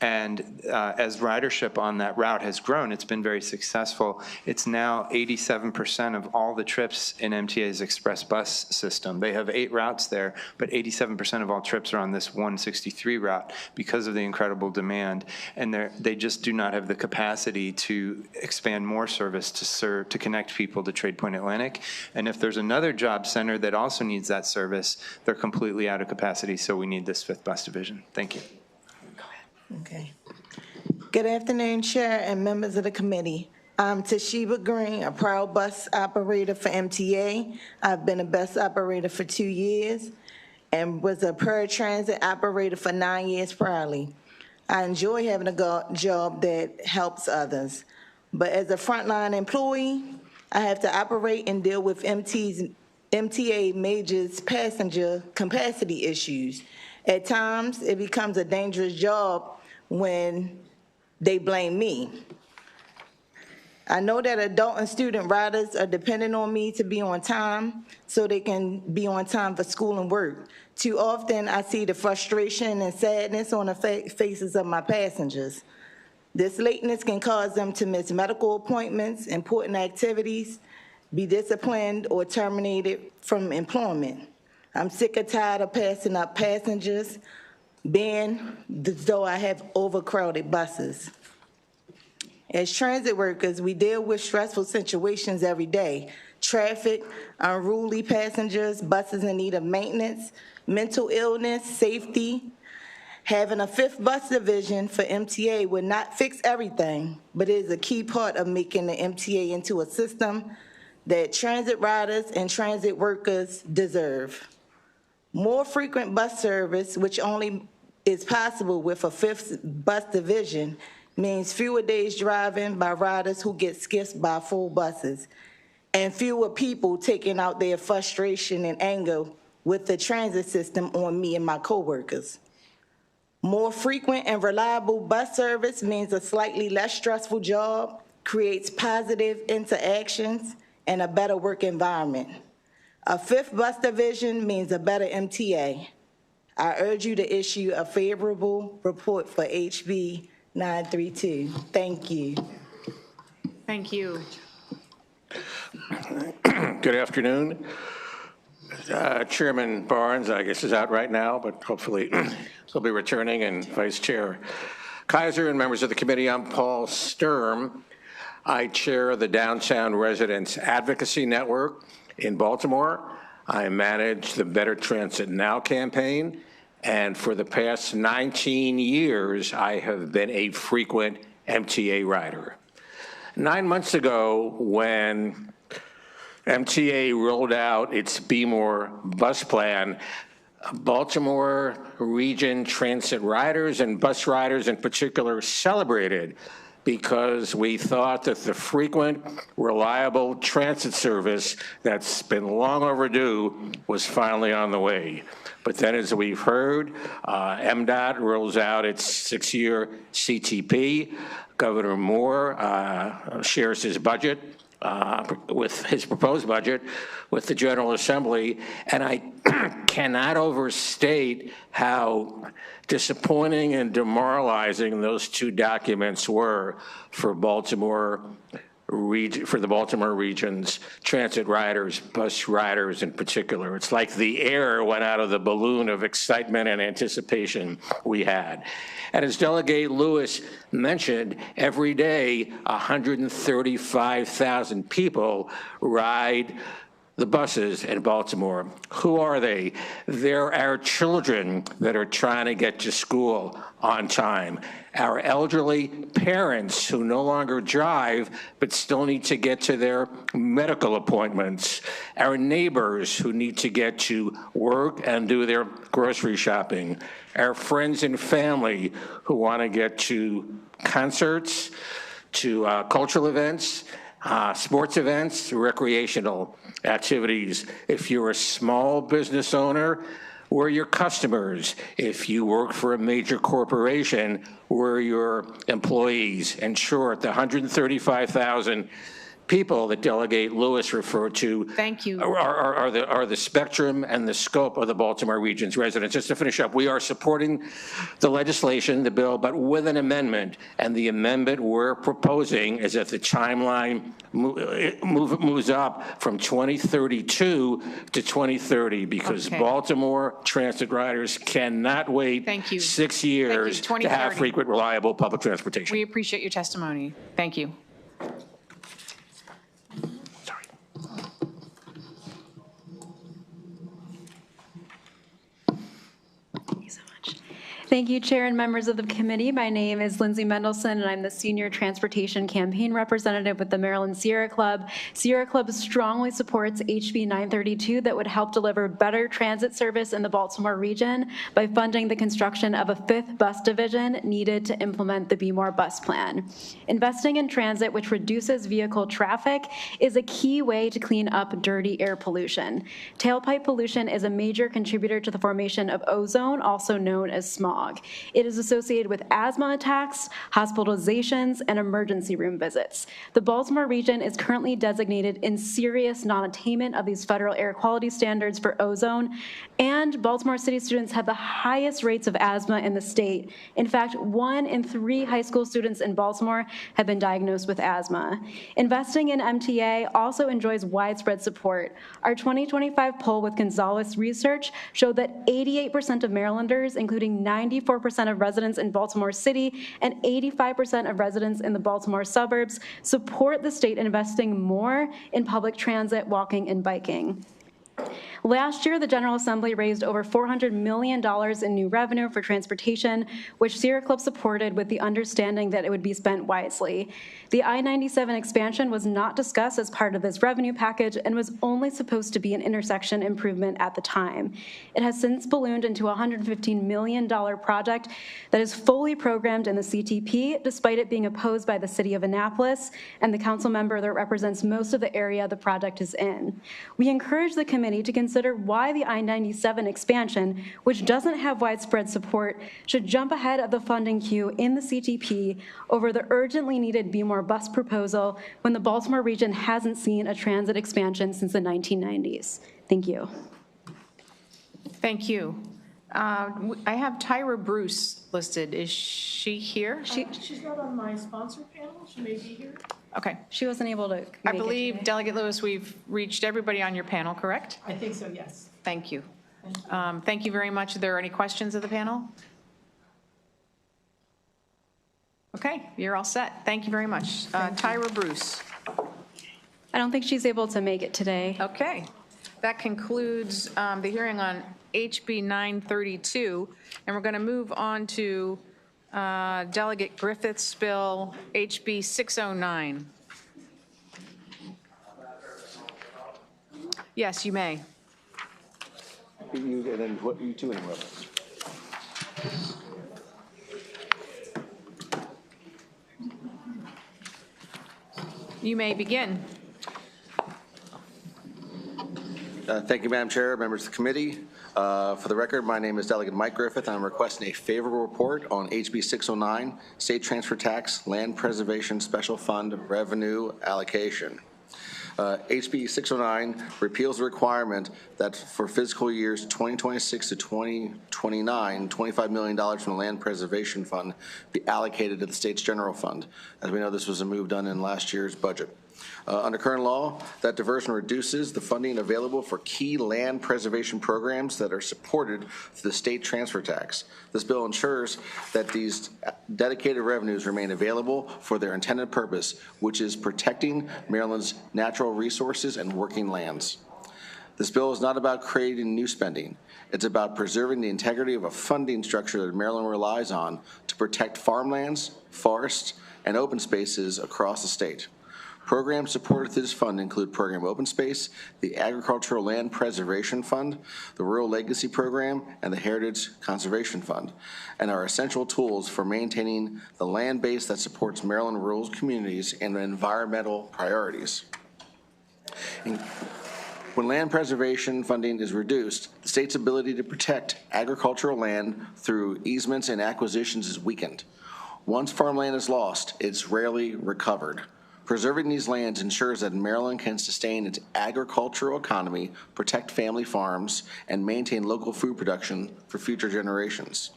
And as ridership on that route has grown, it's been very successful. It's now 87% of all the trips in MTA's express bus system. They have 8 routes there, but 87% of all trips are on this 163 route because of the incredible demand. And they just do not have the capacity to expand more service to connect people to Trade Point Atlantic. And if there's another job center that also needs that service, they're completely out of capacity. So we need this 5th bus division. Thank you. Okay. Good afternoon, Chair and members of the committee. I'm Toshiba Green, a proud bus operator for MTA. I've been a bus operator for 2 years and was a paratransit operator for 9 years priorly. I enjoy having a job that helps others. But as a frontline employee, I have to operate and deal with MTA majors passenger capacity issues. At times, it becomes a dangerous job when they blame me. I know that adult and student riders are dependent on me to be on time so they can be on time for school and work. Too often, I see the frustration and sadness on the faces of my passengers. This lateness can cause them to miss medical appointments, important activities, be disciplined, or terminated from employment. I'm sick and tired of passing up passengers, being as though I have overcrowded buses. As transit workers, we deal with stressful situations every day. Traffic, unruly passengers, buses in need of maintenance, mental illness, safety. Having a 5th bus division for MTA would not fix everything, but it is a key part of making the MTA into a system that transit riders and transit workers deserve. More frequent bus service, which only is possible with a 5th bus division, means fewer days driving by riders who get skipped by full buses, and fewer people taking out their frustration and anger with the transit system on me and my coworkers. More frequent and reliable bus service means a slightly less stressful job, creates positive interactions, and a better work environment. A 5th bus division means a better MTA. I urge you to issue a favorable report for HB 932. Thank you. Thank you. Good afternoon. Chairman Barnes, I guess, is out right now, but hopefully he'll be returning, and Vice Chair Kaiser and members of the committee. I'm Paul Sturm. I chair the Downtown Residents Advocacy Network in Baltimore. I manage the Better Transit Now campaign, and for the past 19 years, I have been a frequent MTA rider. 9 months ago, when MTA rolled out its Be More bus plan, Baltimore region transit riders and bus riders in particular celebrated because we thought that the frequent, reliable transit service that's been long overdue was finally on the way. But then, as we've heard, MDOT rolls out its 6-year CTP. Governor Moore shares his budget with his proposed budget with the General Assembly, and I cannot overstate how disappointing and demoralizing those two documents were for the Baltimore region's transit riders, bus riders in particular. It's like the air went out of the balloon of excitement and anticipation we had. And as Delegate Lewis mentioned, every day 135,000 people ride the buses in Baltimore. Who are they? They're our children that are trying to get to school on time. Our elderly parents who no longer drive but still need to get to their medical appointments. Our neighbors who need to get to work and do their grocery shopping. Our friends and family who want to get to concerts, to cultural events, sports events, recreational activities. If you're a small business owner, we're your customers. If you work for a major corporation, we're your employees. In short, the 135,000 people that Delegate Lewis referred to are the spectrum and the scope of the Baltimore region's residents. Just to finish up, we are supporting the legislation, the bill, but with an amendment. And the amendment we're proposing is that the timeline moves up from 2032 to 2030 because Baltimore transit riders cannot wait 6 years to have frequent, reliable public transportation. We appreciate your testimony. Thank you. Thank you, Chair and members of the committee. My name is Lindsay Mendelson, and I'm the Senior Transportation Campaign Representative with the Maryland Sierra Club. Sierra Club strongly supports HB 932 that would help deliver better transit service in the Baltimore region by funding the construction of a 5th bus division needed to implement the Be More bus plan. Investing in transit, which reduces vehicle traffic, is a key way to clean up dirty air pollution. Tailpipe pollution is a major contributor to the formation of ozone, also known as smog. It is associated with asthma attacks, hospitalizations, and emergency room visits. The Baltimore region is currently designated in serious non-attainment of these federal air quality standards for ozone, and Baltimore City students have the highest rates of asthma in the state. In fact, 1 in 3 high school students in Baltimore have been diagnosed with asthma. Investing in MTA also enjoys widespread support. Our 2025 poll with Gonzalez Research showed that 88% of Marylanders, including 94% of residents in Baltimore City and 85% of residents in the Baltimore suburbs, support the state investing more in public transit, walking, and biking. Last year, the General Assembly raised over $400 million in new revenue for transportation, which Sierra Club supported with the understanding that it would be spent wisely. The I-97 expansion was not discussed as part of this revenue package and was only supposed to be an intersection improvement at the time. It has since ballooned into a $115 million project that is fully programmed in the CTP, despite it being opposed by the city of Annapolis and the council member that represents most of the area the project is in. We encourage the committee to consider why the I-97 expansion, which doesn't have widespread support, should jump ahead of the funding queue in the CTP over the urgently needed Be More bus proposal when the Baltimore region hasn't seen a transit expansion since the 1990s. Thank you. Thank you. I have Tyra Bruce listed. Is she here? She's not on my sponsor panel. She may be here. Okay. She wasn't able to. I believe, Delegate Lewis, we've reached everybody on your panel, correct? I think so, yes. Thank you. Thank you very much. Are there any questions of the panel? Okay, you're all set. Thank you very much. Tyra Bruce. I don't think she's able to make it today. Okay. That concludes the hearing on HB 932, and we're going to move on to Delegate Griffith's bill, HB 609. Yes, you may. You two in a row. You may begin. Thank you, Madam Chair, members of the committee. For the record, my name is Delegate Mike Griffith, and I'm requesting a favorable report on HB 609, State Transfer Tax Land Preservation Special Fund Revenue Allocation. HB 609 repeals the requirement that for fiscal years 2026 to 2029, $25 million from the Land Preservation Fund be allocated to the state's general fund. As we know, this was a move done in last year's budget. Under current law, that diversion reduces the funding available for key land preservation programs that are supported through the state transfer tax. This bill ensures that these dedicated revenues remain available for their intended purpose, which is protecting Maryland's natural resources and working lands. This bill is not about creating new spending. It's about preserving the integrity of a funding structure that Maryland relies on to protect farmlands, forests, and open spaces across the state. Programs supported through this fund include Program Open Space, the Agricultural Land Preservation Fund, the Rural Legacy Program, and the Heritage Conservation Fund, and are essential tools for maintaining the land base that supports Maryland rural communities and environmental priorities. When land preservation funding is reduced, the state's ability to protect agricultural land through easements and acquisitions is weakened. Once farmland is lost, it's rarely recovered. Preserving these lands ensures that Maryland can sustain its agricultural economy, protect family farms, and maintain local food production for future generations.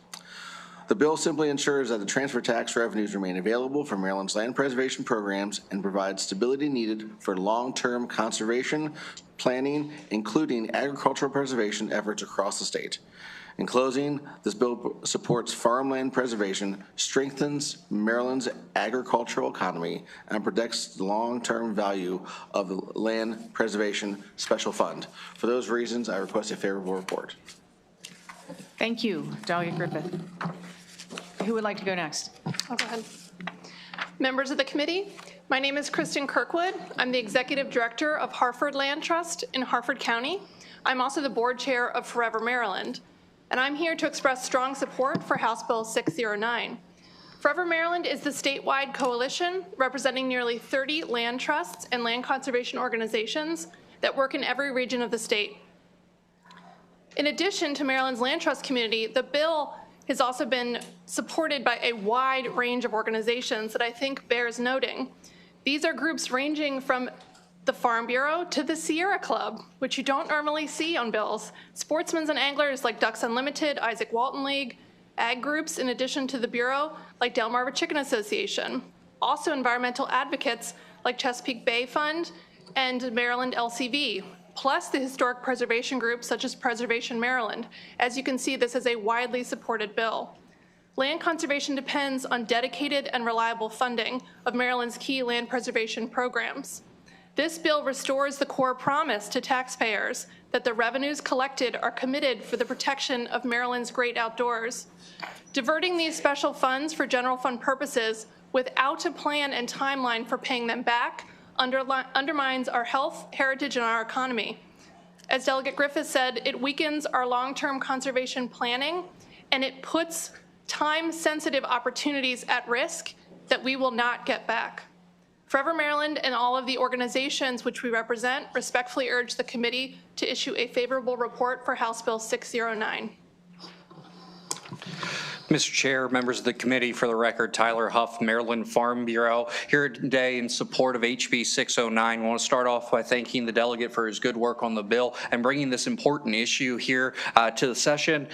The bill simply ensures that the transfer tax revenues remain available for Maryland's land preservation programs and provides stability needed for long-term conservation planning, including agricultural preservation efforts across the state. In closing, this bill supports farmland preservation, strengthens Maryland's agricultural economy, and protects the long-term value of the Land Preservation Special Fund. For those reasons, I request a favorable report. Thank you, Delegate Griffith. Who would like to go next? I'll go ahead. Members of the committee, my name is Kristen Kirkwood. I'm the Executive Director of Harford Land Trust in Harford County. I'm also the Board Chair of Forever Maryland, and I'm here to express strong support for House Bill 609. Forever Maryland is the statewide coalition representing nearly 30 land trusts and land conservation organizations that work in every region of the state. In addition to Maryland's land trust community, the bill has also been supported by a wide range of organizations that I think bears noting. These are groups ranging from the Farm Bureau to the Sierra Club, which you don't normally see on bills, sportsmen and anglers like Ducks Unlimited, Isaac Walton League, ag groups in addition to the Bureau like Delmarva Chicken Association, also environmental advocates like Chesapeake Bay Fund and Maryland LCV, plus the historic preservation groups such as Preservation Maryland. As you can see, this is a widely supported bill. Land conservation depends on dedicated and reliable funding of Maryland's key land preservation programs. This bill restores the core promise to taxpayers that the revenues collected are committed for the protection of Maryland's great outdoors. Diverting these special funds for general fund purposes without a plan and timeline for paying them back undermines our health, heritage, and our economy. As Delegate Griffith said, it weakens our long-term conservation planning, and it puts time-sensitive opportunities at risk that we will not get back. Forever Maryland and all of the organizations which we represent respectfully urge the committee to issue a favorable report for House Bill 609. Mr. Chair, members of the committee, for the record, Tyler Huff, Maryland Farm Bureau, here today in support of HB 609. I want to start off by thanking the delegate for his good work on the bill and bringing this important issue here to the session.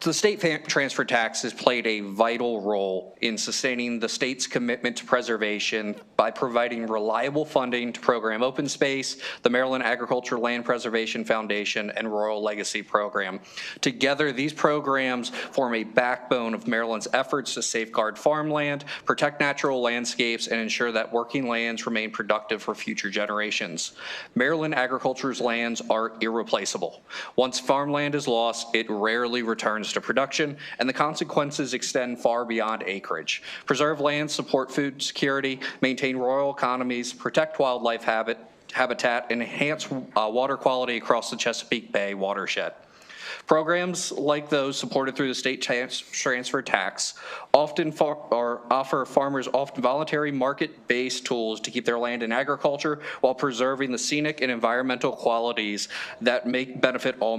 The state transfer tax has played a vital role in sustaining the state's commitment to preservation by providing reliable funding to Program Open Space, the Maryland Agricultural Land Preservation Foundation, and Rural Legacy Program. Together, these programs form a backbone of Maryland's efforts to safeguard farmland, protect natural landscapes, and ensure that working lands remain productive for future generations. Maryland agriculture's lands are irreplaceable. Once farmland is lost, it rarely returns to production, and the consequences extend far beyond acreage. Preserve land, support food security, maintain rural economies, protect wildlife habitat, and enhance water quality across the Chesapeake Bay watershed. Programs like those supported through the state transfer tax often offer farmers often voluntary market-based tools to keep their land in agriculture while preserving the scenic and environmental qualities that benefit all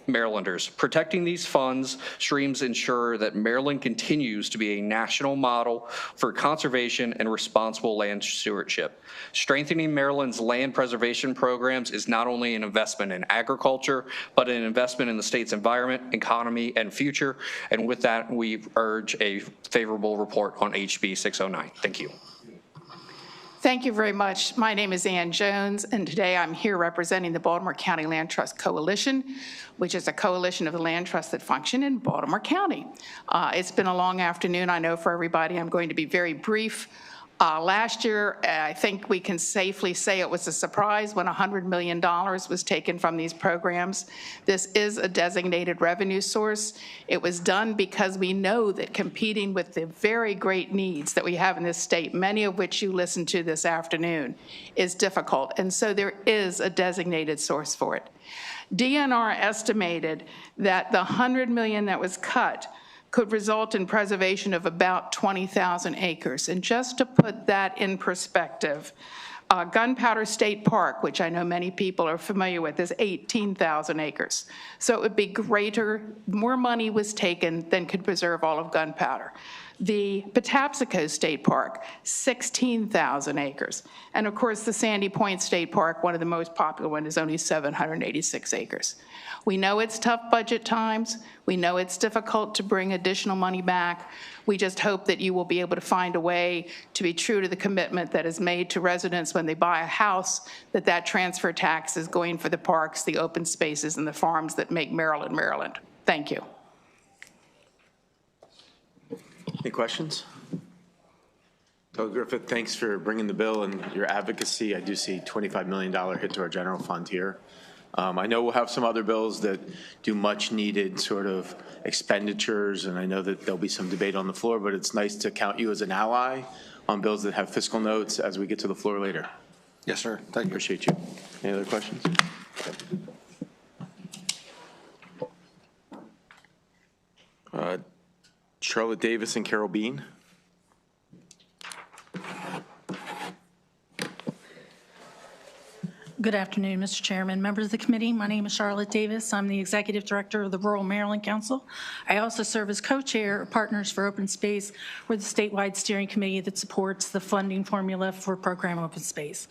Marylanders. Protecting these funds streams ensure that Maryland continues to be a national model for conservation and responsible land stewardship. Strengthening Maryland's land preservation programs is not only an investment in agriculture, but an investment in the state's environment, economy, and future. And with that, we urge a favorable report on HB 609. Thank you. Thank you very much. My name is Ann Jones, and today I'm here representing the Baltimore County Land Trust Coalition, which is a coalition of the land trusts that function in Baltimore County. It's been a long afternoon, I know, for everybody. I'm going to be very brief. Last year, I think we can safely say it was a surprise when $100 million was taken from these programs. This is a designated revenue source. It was done because we know that competing with the very great needs that we have in this state, many of which you listened to this afternoon, is difficult. And so there is a designated source for it. DNR estimated that the $100 million that was cut could result in preservation of about 20,000 acres. And just to put that in perspective, Gunpowder State Park, which I know many people are familiar with, is 18,000 acres. So it would be greater, more money was taken than could preserve all of Gunpowder. The Patapsco State Park, 16,000 acres. And of course, the Sandy Point State Park, one of the most popular ones, is only 786 acres. We know it's tough budget times. We know it's difficult to bring additional money back. We just hope that you will be able to find a way to be true to the commitment that is made to residents when they buy a house, that that transfer tax is going for the parks, the open spaces, and the farms that make Maryland, Maryland. Thank you. Any questions? Doug Griffith, thanks for bringing the bill and your advocacy. I do see $25 million hit to our general fund here. I know we'll have some other bills that do much needed sort of expenditures, and I know that there'll be some debate on the floor, but it's nice to count you as an ally on bills that have fiscal notes as we get to the floor later. Yes, sir. Thank you. Appreciate you. Any other questions? Charlotte Davis and Carol Bean. Good afternoon, Mr. Chairman, members of the committee. My name is Charlotte Davis. I'm the Executive Director of the Rural Maryland Council. I also serve as co-chair of Partners for Open Space. We're the statewide steering committee that supports the funding formula for Program Open Space.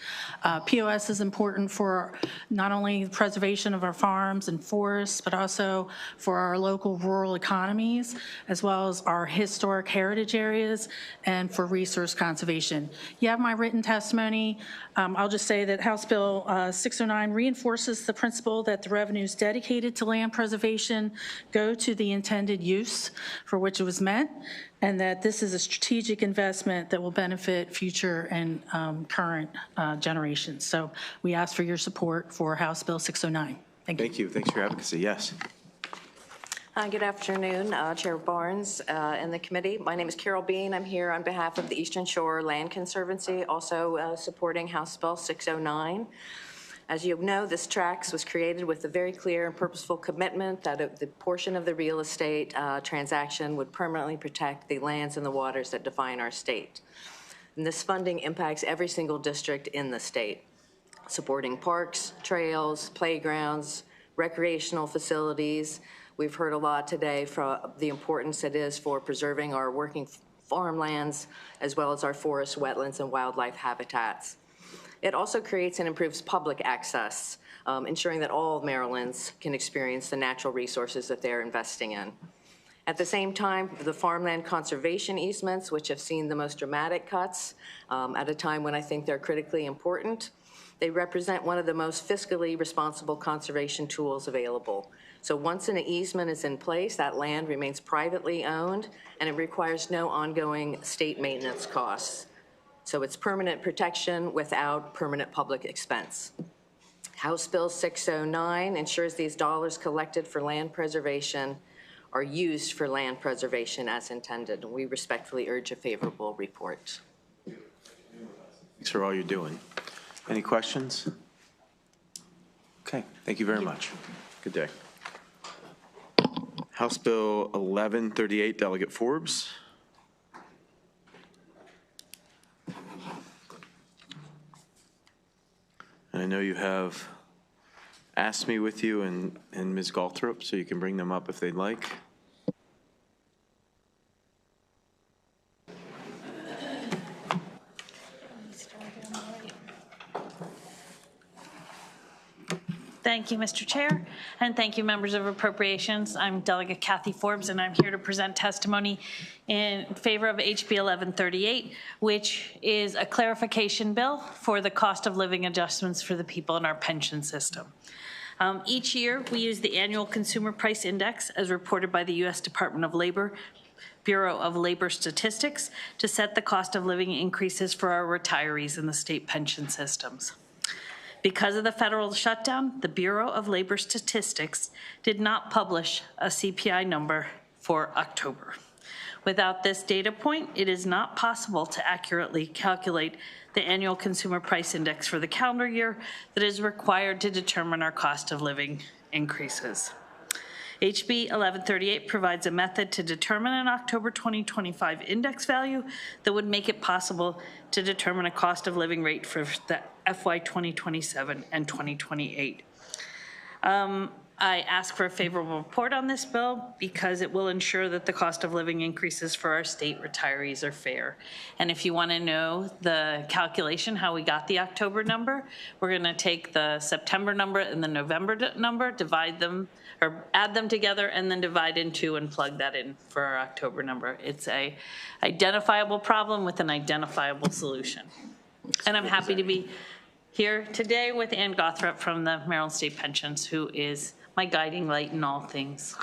POS is important for not only the preservation of our farms and forests, but also for our local rural economies, as well as our historic heritage areas and for resource conservation. You have my written testimony. I'll just say that House Bill 609 reinforces the principle that the revenues dedicated to land preservation go to the intended use for which it was meant, and that this is a strategic investment that will benefit future and current generations. So we ask for your support for House Bill 609. Thank you. Thanks for your advocacy. Yes. Good afternoon, Chair Barnes and the committee. My name is Carol Bean. I'm here on behalf of the Eastern Shore Land Conservancy, also supporting House Bill 609. As you know, this tax was created with a very clear and purposeful commitment that the portion of the real estate transaction would permanently protect the lands and the waters that define our state. And this funding impacts every single district in the state, supporting parks, trails, playgrounds, recreational facilities. We've heard a lot today from the importance it is for preserving our working farmlands, as well as our forests, wetlands, and wildlife habitats. It also creates and improves public access, ensuring that all Marylanders can experience the natural resources that they're investing in. At the same time, the farmland conservation easements, which have seen the most dramatic cuts at a time when I think they're critically important, they represent one of the most fiscally responsible conservation tools available. So once an easement is in place, that land remains privately owned, and it requires no ongoing state maintenance costs. So it's permanent protection without permanent public expense. House Bill 609 ensures these dollars collected for land preservation are used for land preservation as intended. We respectfully urge a favorable report. Thanks for all you're doing. Any questions? Okay, thank you very much. Good day. House Bill 1138, Delegate Forbes. And I know you have ASME with you and Ms. Galthrop, so you can bring them up if they'd like. Thank you, Mr. Chair, and thank you, members of Appropriations. I'm Delegate Kathy Forbes, and I'm here to present testimony in favor of HB 1138, which is a clarification bill for the cost of living adjustments for the people in our pension system. Each year, we use the annual Consumer Price Index as reported by the U.S. Department of Labor, Bureau of Labor Statistics, to set the cost of living increases for our retirees in the state pension systems. Because of the federal shutdown, the Bureau of Labor Statistics did not publish a CPI number for October. Without this data point, it is not possible to accurately calculate the annual consumer price index for the calendar year that is required to determine our cost of living increases. HB 1138 provides a method to determine an October 2025 index value that would make it possible to determine a cost of living rate for the FY 2027 and 2028. I ask for a favorable report on this bill because it will ensure that the cost of living increases for our state retirees are fair. And if you want to know the calculation, how we got the October number, we're going to take the September number and the November number, divide them, or add them together, and then divide in two and plug that in for our October number. It's a identifiable problem with an identifiable solution. And I'm happy to be here today with Ann Gothrop from the Maryland State Pensions, who is my guiding light in all things.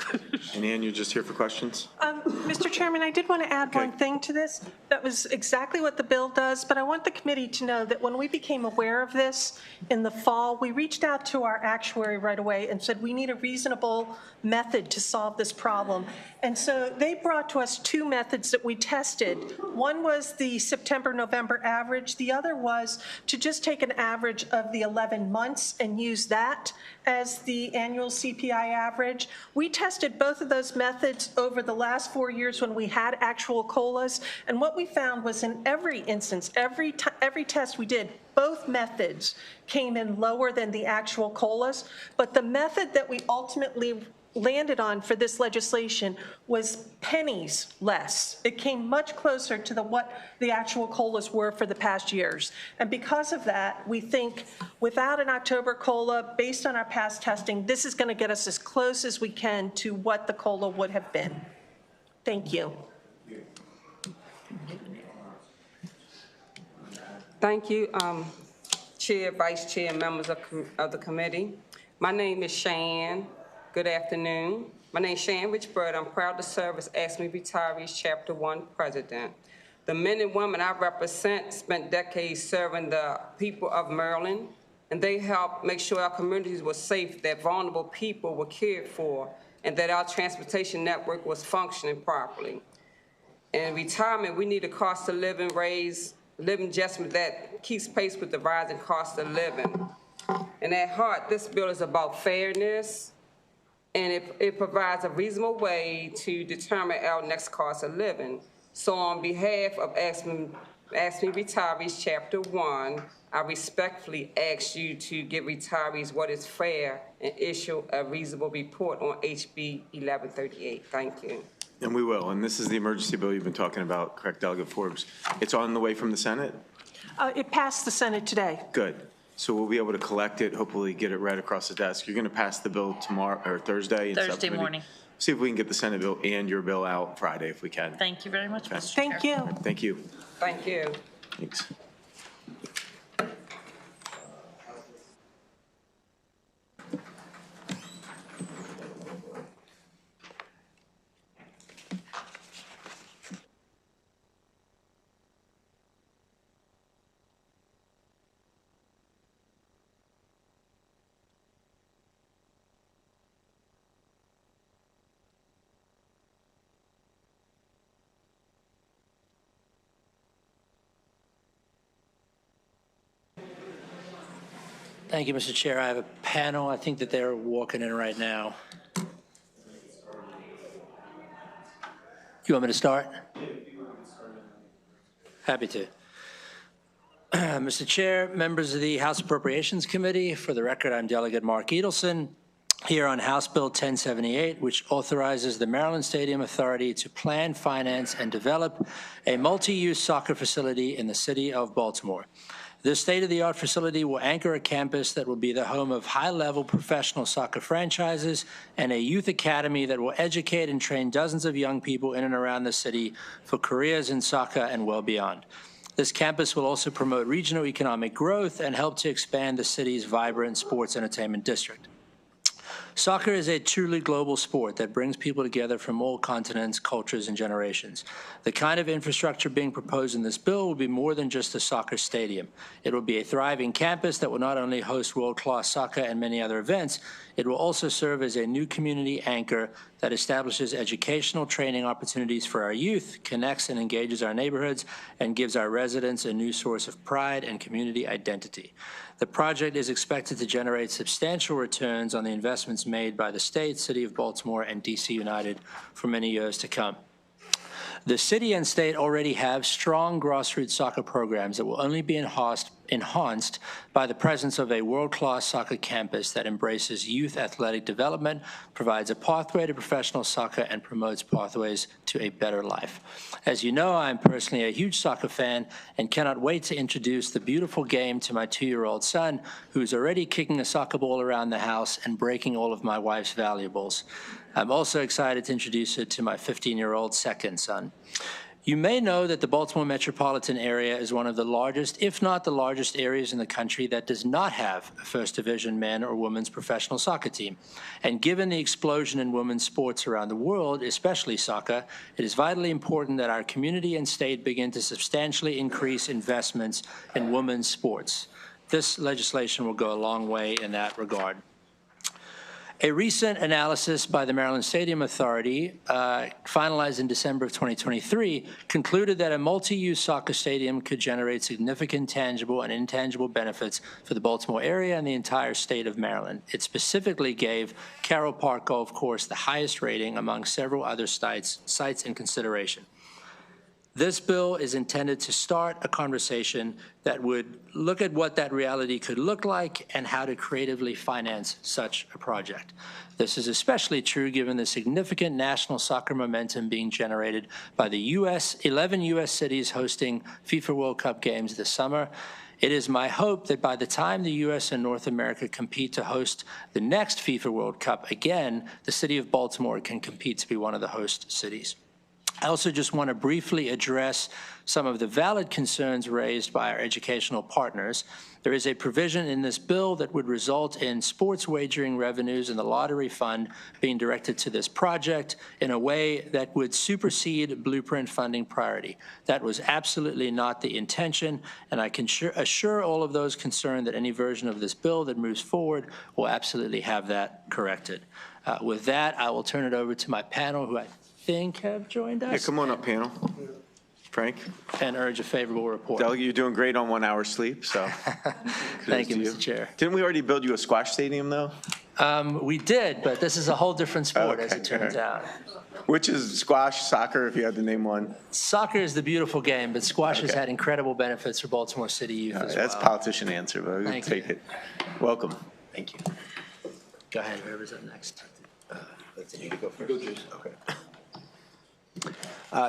And Ann, you're just here for questions? Mr. Chairman, I did want to add one thing to this. That was exactly what the bill does, but I want the committee to know that when we became aware of this in the fall, we reached out to our actuary right away and said we need a reasonable method to solve this problem. And so they brought to us two methods that we tested. One was the September-November average. The other was to just take an average of the 11 months and use that as the annual CPI average. We tested both of those methods over the last 4 years when we had actual COLAs, and what we found was in every instance, every test we did, both methods came in lower than the actual COLAs, but the method that we ultimately landed on for this legislation was pennies less. It came much closer to what the actual COLAs were for the past years. And because of that, we think without an October COLA, based on our past testing, this is going to get us as close as we can to what the COLA would have been. Thank you. Thank you, Chair, Vice Chair, and members of the committee. My name is Shan. Good afternoon. My name is Shan Richbird. I'm proud to serve as ASME Retirees Chapter 1 President. The men and women I represent spent decades serving the people of Maryland, and they helped make sure our communities were safe, that vulnerable people were cared for, and that our transportation network was functioning properly. In retirement, we need a cost of living living adjustment that keeps pace with the rising cost of living. And at heart, this bill is about fairness, and it provides a reasonable way to determine our next cost of living. So on behalf of ASME Retirees Chapter 1, I respectfully ask you to give retirees what is fair and issue a reasonable report on HB 1138. Thank you. And we will. And this is the emergency bill you've been talking about, correct, Delegate Forbes? It's on the way from the Senate? It passed the Senate today. Good. So we'll be able to collect it, hopefully get it right across the desk. You're going to pass the bill tomorrow or Thursday? in Thursday subcommittee? morning. See if we can get the Senate bill and your bill out Friday if we can. Thank you very much, Okay. Mr. Chair. Thank you. Thank you. Thank you. Thanks. Thank you, Mr. Chair. I have a panel. I think that they're walking in right now. You want me to start? Happy to. Mr. Chair, members of the House Appropriations Committee, for the record, I'm Delegate Mark Edelson, here on House Bill 1078, which authorizes the Maryland Stadium Authority to plan, finance, and develop a multi-use soccer facility in the city of Baltimore. This state-of-the-art facility will anchor a campus that will be the home of high-level professional soccer franchises and a youth academy that will educate and train dozens of young people in and around the city for careers in soccer and well beyond. This campus will also promote regional economic growth and help to expand the city's vibrant sports entertainment district. Soccer is a truly global sport that brings people together from all continents, cultures, and generations. The kind of infrastructure being proposed in this bill will be more than just a soccer stadium. It will be a thriving campus that will not only host world-class soccer and many other events, it will also serve as a new community anchor that establishes educational training opportunities for our youth, connects and engages our neighborhoods, and gives our residents a new source of pride and community identity. The project is expected to generate substantial returns on the investments made by the state, City of Baltimore, and DC United for many years to come. The city and state already have strong grassroots soccer programs that will only be enhanced by the presence of a world-class soccer campus that embraces youth athletic development, provides a pathway to professional soccer, and promotes pathways to a better life. As you know, I'm personally a huge soccer fan and cannot wait to introduce the beautiful game to my 2-year-old son, who's already kicking a soccer ball around the house and breaking all of my wife's valuables. I'm also excited to introduce it to my 15-year-old second son. You may know that the Baltimore metropolitan area is one of the largest, if not the largest, areas in the country that does not have a First Division men or women's professional soccer team. And given the explosion in women's sports around the world, especially soccer, it is vitally important that our community and state begin to substantially increase investments in women's sports. This legislation will go a long way in that regard. A recent analysis by the Maryland Stadium Authority, finalized in December of 2023, concluded that a multi-use soccer stadium could generate significant tangible and intangible benefits for the Baltimore area and the entire state of Maryland. It specifically gave Carroll Park Golf Course the highest rating among several other sites in consideration. This bill is intended to start a conversation that would look at what that reality could look like and how to creatively finance such a project. This is especially true given the significant national soccer momentum being generated by the 11 U.S. cities hosting FIFA World Cup games this summer. It is my hope that by the time the U.S. and North America compete to host the next FIFA World Cup again, the city of Baltimore can compete to be one of the host cities. I also just want to briefly address some of the valid concerns raised by our educational partners. There is a provision in this bill that would result in sports wagering revenues in the lottery fund being directed to this project in a way that would supersede blueprint funding priority. That was absolutely not the intention, and I can assure all of those concerned that any version of this bill that moves forward will absolutely have that corrected. With that, I will turn it over to my panel, who I think have joined us. Yeah, come on up, panel. Frank? And urge a favorable report. Delegate, you're doing great on 1 hour sleep, so. Thank you, Mr. Chair. Didn't we already build you a squash stadium, though? We did, but this is a whole different sport, as it turns out. Which is squash, soccer, if you had to name one? Soccer is the beautiful game, but squash has had incredible benefits for Baltimore City youth as well. That's a politician answer, but we'll take it. Welcome. Thank you. Go ahead, whoever's up next. You go first. Okay.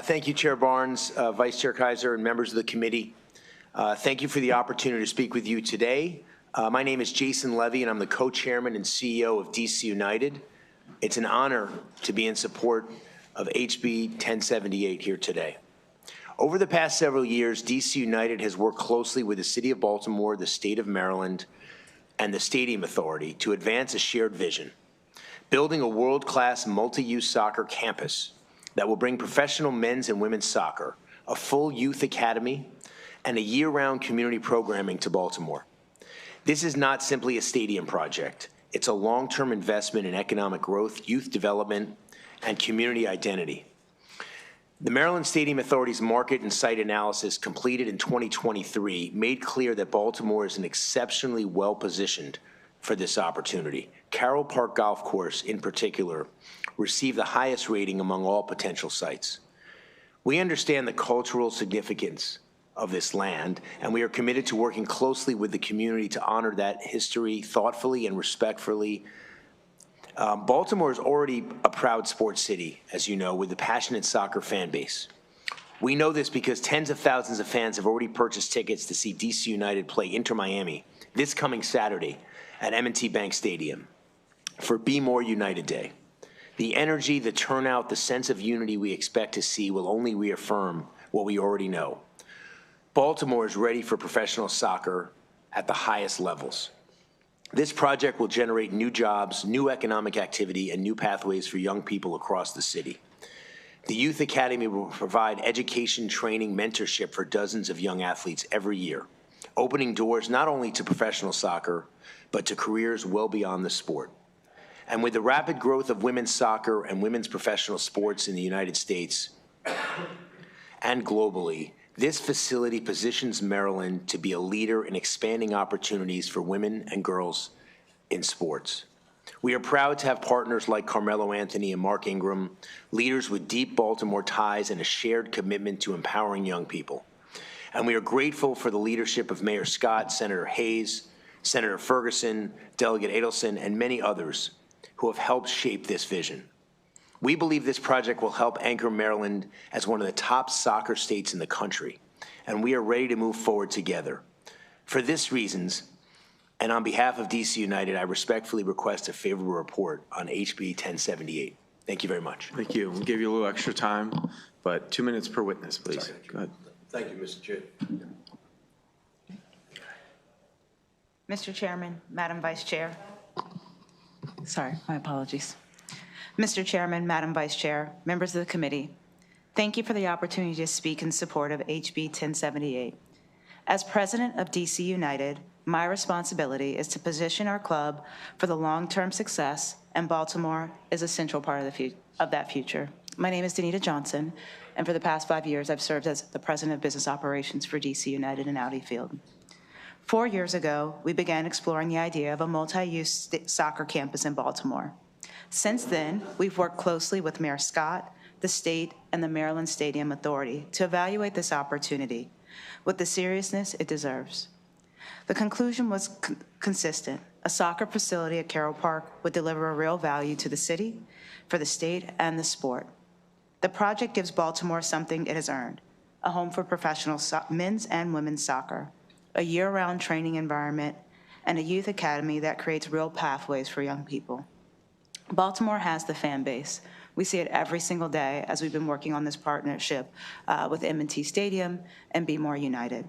Thank you, Chair Barnes, Vice Chair Kaiser, and members of the committee. Thank you for the opportunity to speak with you today. My name is Jason Levy, and I'm the co-chairman and CEO of DC United. It's an honor to be in support of HB 1078 here today. Over the past several years, DC United has worked closely with the City of Baltimore, the State of Maryland, and the Stadium Authority to advance a shared vision, building a world-class multi-use soccer campus that will bring professional men's and women's soccer, a full youth academy, and a year-round community programming to Baltimore. This is not simply a stadium project. It's a long-term investment in economic growth, youth development, and community identity. The Maryland Stadium Authority's market and site analysis completed in 2023 made clear that Baltimore is exceptionally well-positioned for this opportunity. Carroll Park Golf Course, in particular, received the highest rating among all potential sites. We understand the cultural significance of this land, and we are committed to working closely with the community to honor that history thoughtfully and respectfully. Baltimore is already a proud sports city, as you know, with a passionate soccer fan base. We know this because tens of thousands of fans have already purchased tickets to see DC United play Inter Miami this coming Saturday at M&T Bank Stadium for Be More United Day. The energy, the turnout, the sense of unity we expect to see will only reaffirm what we already know. Baltimore is ready for professional soccer at the highest levels. This project will generate new jobs, new economic activity, and new pathways for young people across the city. The Youth Academy will provide education, training, mentorship for dozens of young athletes every year, opening doors not only to professional soccer, but to careers well beyond the sport. And with the rapid growth of women's soccer and women's professional sports in the United States and globally, this facility positions Maryland to be a leader in expanding opportunities for women and girls in sports. We are proud to have partners like Carmelo Anthony and Mark Ingram, leaders with deep Baltimore ties and a shared commitment to empowering young people. And we are grateful for the leadership of Mayor Scott, Senator Hayes, Senator Ferguson, Delegate Adelson, and many others who have helped shape this vision. We believe this project will help anchor Maryland as one of the top soccer states in the country, and we are ready to move forward together. For these reasons, and on behalf of DC United, I respectfully request a favorable report on HB 1078. Thank you very much. Thank you. We'll give you a little extra time, but 2 minutes per witness, please. Sorry. Go ahead. Thank you, Mr. Chair. Mr. Chairman, Madam Vice Chair. Sorry, my apologies. Mr. Chairman, Madam Vice Chair, members of the committee, thank you for the opportunity to speak in support of HB 1078. As president of DC United, my responsibility is to position our club for the long-term success, and Baltimore is a central part of that future. My name is Danita Johnson, and for the past 5 years, I've served as the president of business operations for DC United in Audi Field. 4 years ago, we began exploring the idea of a multi-use soccer campus in Baltimore. Since then, we've worked closely with Mayor Scott, the state, and the Maryland Stadium Authority to evaluate this opportunity with the seriousness it deserves. The conclusion was consistent. A soccer facility at Carroll Park would deliver a real value to the city, for the state, and the sport. The project gives Baltimore something it has earned: a home for professional men's and women's soccer, a year-round training environment, and a youth academy that creates real pathways for young people. Baltimore has the fan base. We see it every single day as we've been working on this partnership with M&T Stadium and Be More United.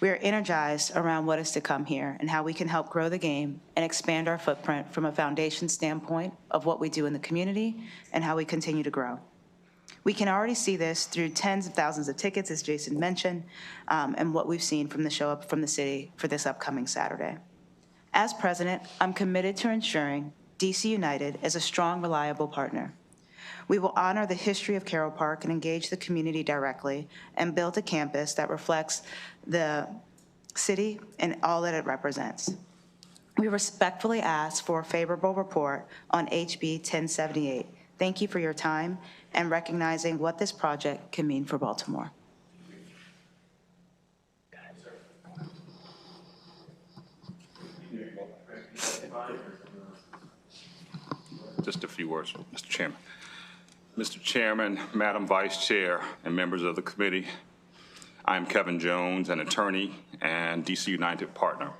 We are energized around what is to come here and how we can help grow the game and expand our footprint from a foundation standpoint of what we do in the community and how we continue to grow. We can already see this through tens of thousands of tickets, as Jason mentioned, and what we've seen from the show up from the city for this upcoming Saturday. As president, I'm committed to ensuring DC United is a strong, reliable partner. We will honor the history of Carroll Park and engage the community directly and build a campus that reflects the city and all that it represents. We respectfully ask for a favorable report on HB 1078. Thank you for your time and recognizing what this project can mean for Baltimore. Just a few words, Mr. Chairman. Mr. Chairman, Madam Vice Chair, and members of the committee, I'm Kevin Jones, an attorney and DC United partner.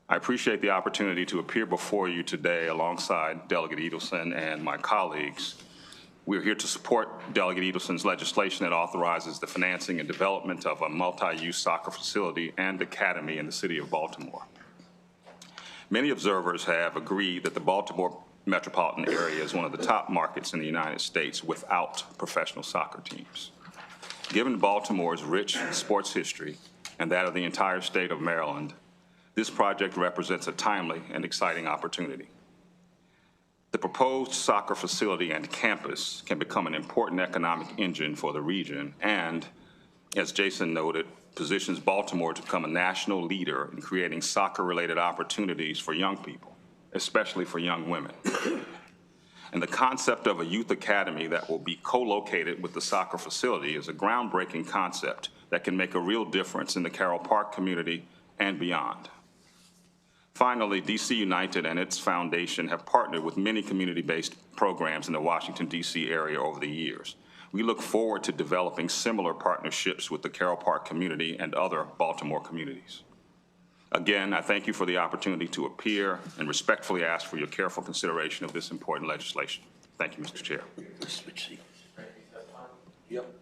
I appreciate the opportunity to appear before you today alongside Delegate Adelson and my colleagues. We're here to support Delegate Adelson's legislation that authorizes the financing and development of a multi-use soccer facility and academy in the city of Baltimore. Many observers have agreed that the Baltimore metropolitan area is one of the top markets in the United States without professional soccer teams. Given Baltimore's rich sports history and that of the entire state of Maryland, this project represents a timely and exciting opportunity. The proposed soccer facility and campus can become an important economic engine for the region and, as Jason noted, positions Baltimore to become a national leader in creating soccer-related opportunities for young people, especially for young women. And the concept of a youth academy that will be co-located with the soccer facility is a groundbreaking concept that can make a real difference in the Carroll Park community and beyond. Finally, DC United and its foundation have partnered with many community-based programs in the Washington, D.C. area over the years. We look forward to developing similar partnerships with the Carroll Park community and other Baltimore communities. Again, I thank you for the opportunity to appear and respectfully ask for your careful consideration of this important legislation. Thank you, Mr. Chair. Yep.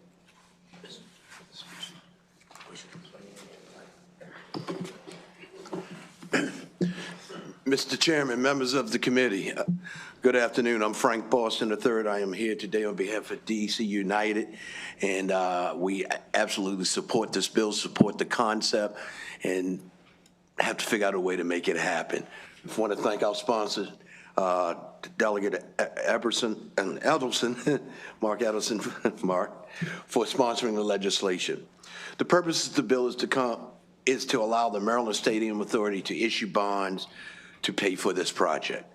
Mr. Chairman, members of the committee, good afternoon. I'm Frank Boston III. I am here today on behalf of DC United, and we absolutely support this bill, support the concept, and have to figure out a way to make it happen. I want to thank our sponsors, Delegate Edelson, Mark Edelson, Mark, for sponsoring the legislation. The purpose of the bill is to allow the Maryland Stadium Authority to issue bonds to pay for this project.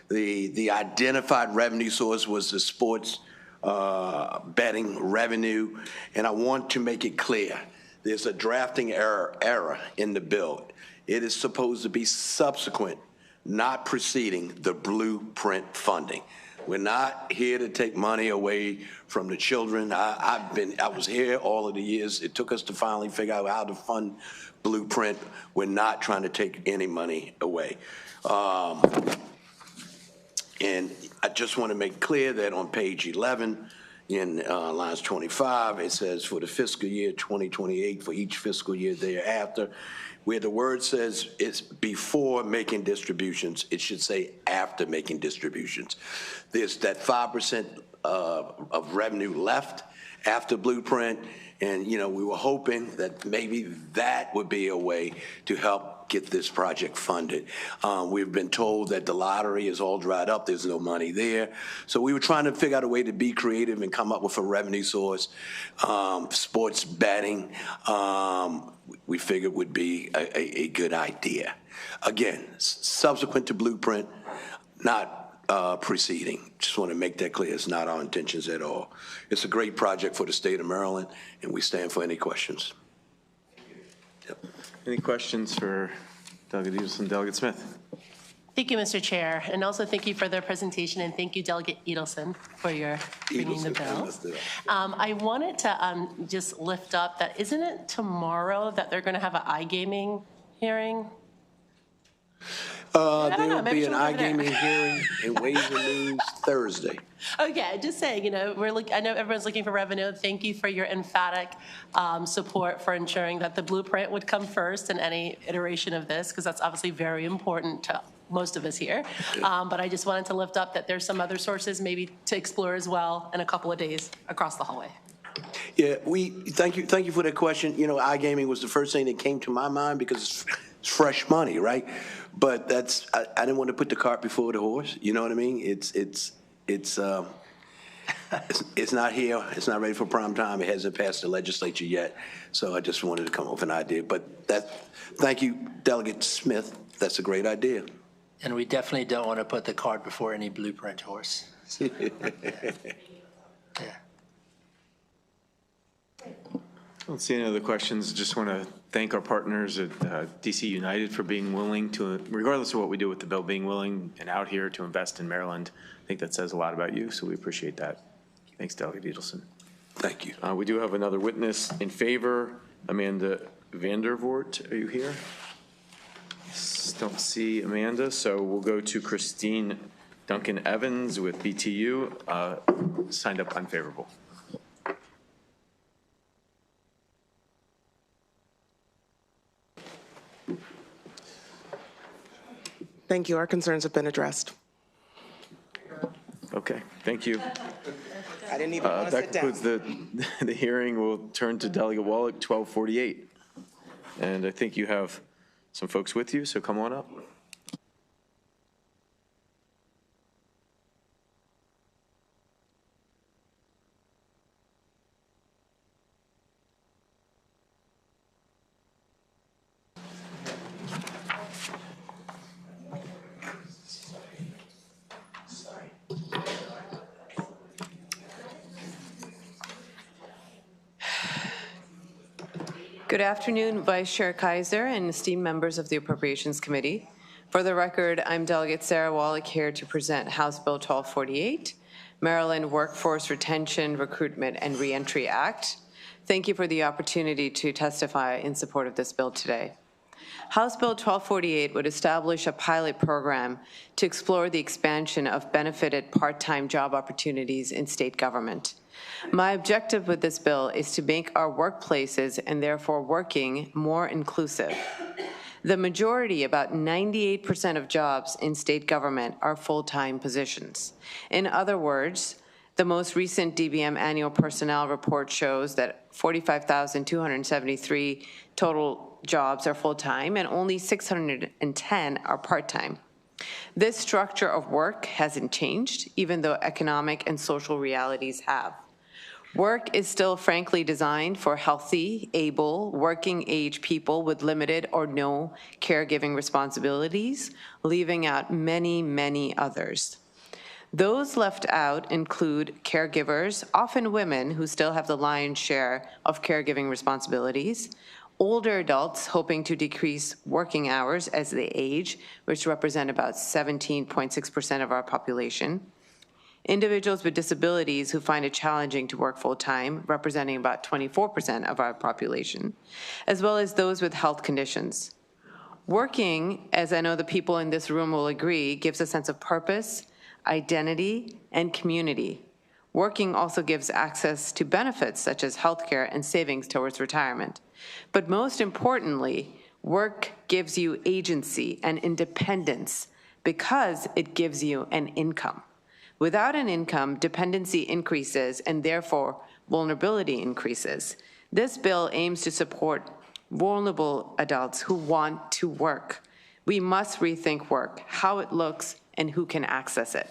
The identified revenue source was the sports betting revenue, and I want to make it clear, there's a drafting error in the bill. It is supposed to be subsequent, not preceding the blueprint funding. We're not here to take money away from the children. I was here all of the years. It took us to finally figure out how to fund Blueprint. We're not trying to take any money away. And I just want to make clear that on page 11, in lines 25, it says for the fiscal year 2028, for each fiscal year thereafter, where the word says it's before making distributions, it should say after making distributions. There's that 5% of revenue left after Blueprint, and we were hoping that maybe that would be a way to help get this project funded. We've been told that the lottery is all dried up, there's no money there. So we were trying to figure out a way to be creative and come up with a revenue source. Sports betting, we figured would be a good idea. Again, subsequent to Blueprint, not preceding. Just want to make that clear. It's not our intentions at all. It's a great project for the state of Maryland, and we stand for any questions. Yep. Any questions for Delegate Edelson, Delegate Smith? Thank you, Mr. Chair, and also thank you for the presentation, and thank you, Delegate Edelson, for your bringing the bill. I wanted to just lift up that, isn't it tomorrow that they're going to have an iGaming hearing? There will be an iGaming hearing in Ways and Means Thursday. Okay, just saying, I know everyone's looking for revenue. Thank you for your emphatic support for ensuring that the blueprint would come first in any iteration of this, because that's obviously very important to most of us here. But I just wanted to lift up that there's some other sources maybe to explore as well in a couple of days across the hallway. Yeah, thank you for that question. iGaming was the first thing that came to my mind because it's fresh money, right? But I didn't want to put the cart before the horse. You know what I mean? It's not here. It's not ready for prime time. It hasn't passed the legislature yet. So I just wanted to come up with an idea. But thank you, Delegate Smith. That's a great idea. And we definitely don't want to put the cart before any blueprint horse. So, yeah. I don't see any other questions. Just want to thank our partners at DC United for being willing to, regardless of what we do with the bill, being willing and out here to invest in Maryland. I think that says a lot about you, so we appreciate that. Thanks, Delegate Edelson. Thank you. We do have another witness in favor. Amanda Vandervoort, are you here? Don't see Amanda, so we'll go to Christine Duncan Evans with BTU, signed up unfavorable. Thank you. Our concerns have been addressed. Okay, thank you. I didn't even want to sit down. That concludes the hearing. We'll turn to Delegate Wallach, 1248. And I think you have some folks with you, so come on up. Good afternoon, Vice Chair Kaiser and esteemed members of the Appropriations Committee. For the record, I'm Delegate Sarah Wallach here to present House Bill 1248, Maryland Workforce Retention, Recruitment, and Reentry Act. Thank you for the opportunity to testify in support of this bill today. House Bill 1248 would establish a pilot program to explore the expansion of benefited part-time job opportunities in state government. My objective with this bill is to make our workplaces and therefore working more inclusive. The majority, about 98% of jobs in state government are full-time positions. In other words, the most recent DBM annual personnel report shows that 45,273 total jobs are full-time and only 610 are part-time. This structure of work hasn't changed, even though economic and social realities have. Work is still frankly designed for healthy, able, working-age people with limited or no caregiving responsibilities, leaving out many, many others. Those left out include caregivers, often women who still have the lion's share of caregiving responsibilities, older adults hoping to decrease working hours as they age, which represent about 17.6% of our population, individuals with disabilities who find it challenging to work full-time, representing about 24% of our population, as well as those with health conditions. Working, as I know the people in this room will agree, gives a sense of purpose, identity, and community. Working also gives access to benefits such as healthcare and savings towards retirement. But most importantly, work gives you agency and independence because it gives you an income. Without an income, dependency increases and therefore vulnerability increases. This bill aims to support vulnerable adults who want to work. We must rethink work, how it looks, and who can access it.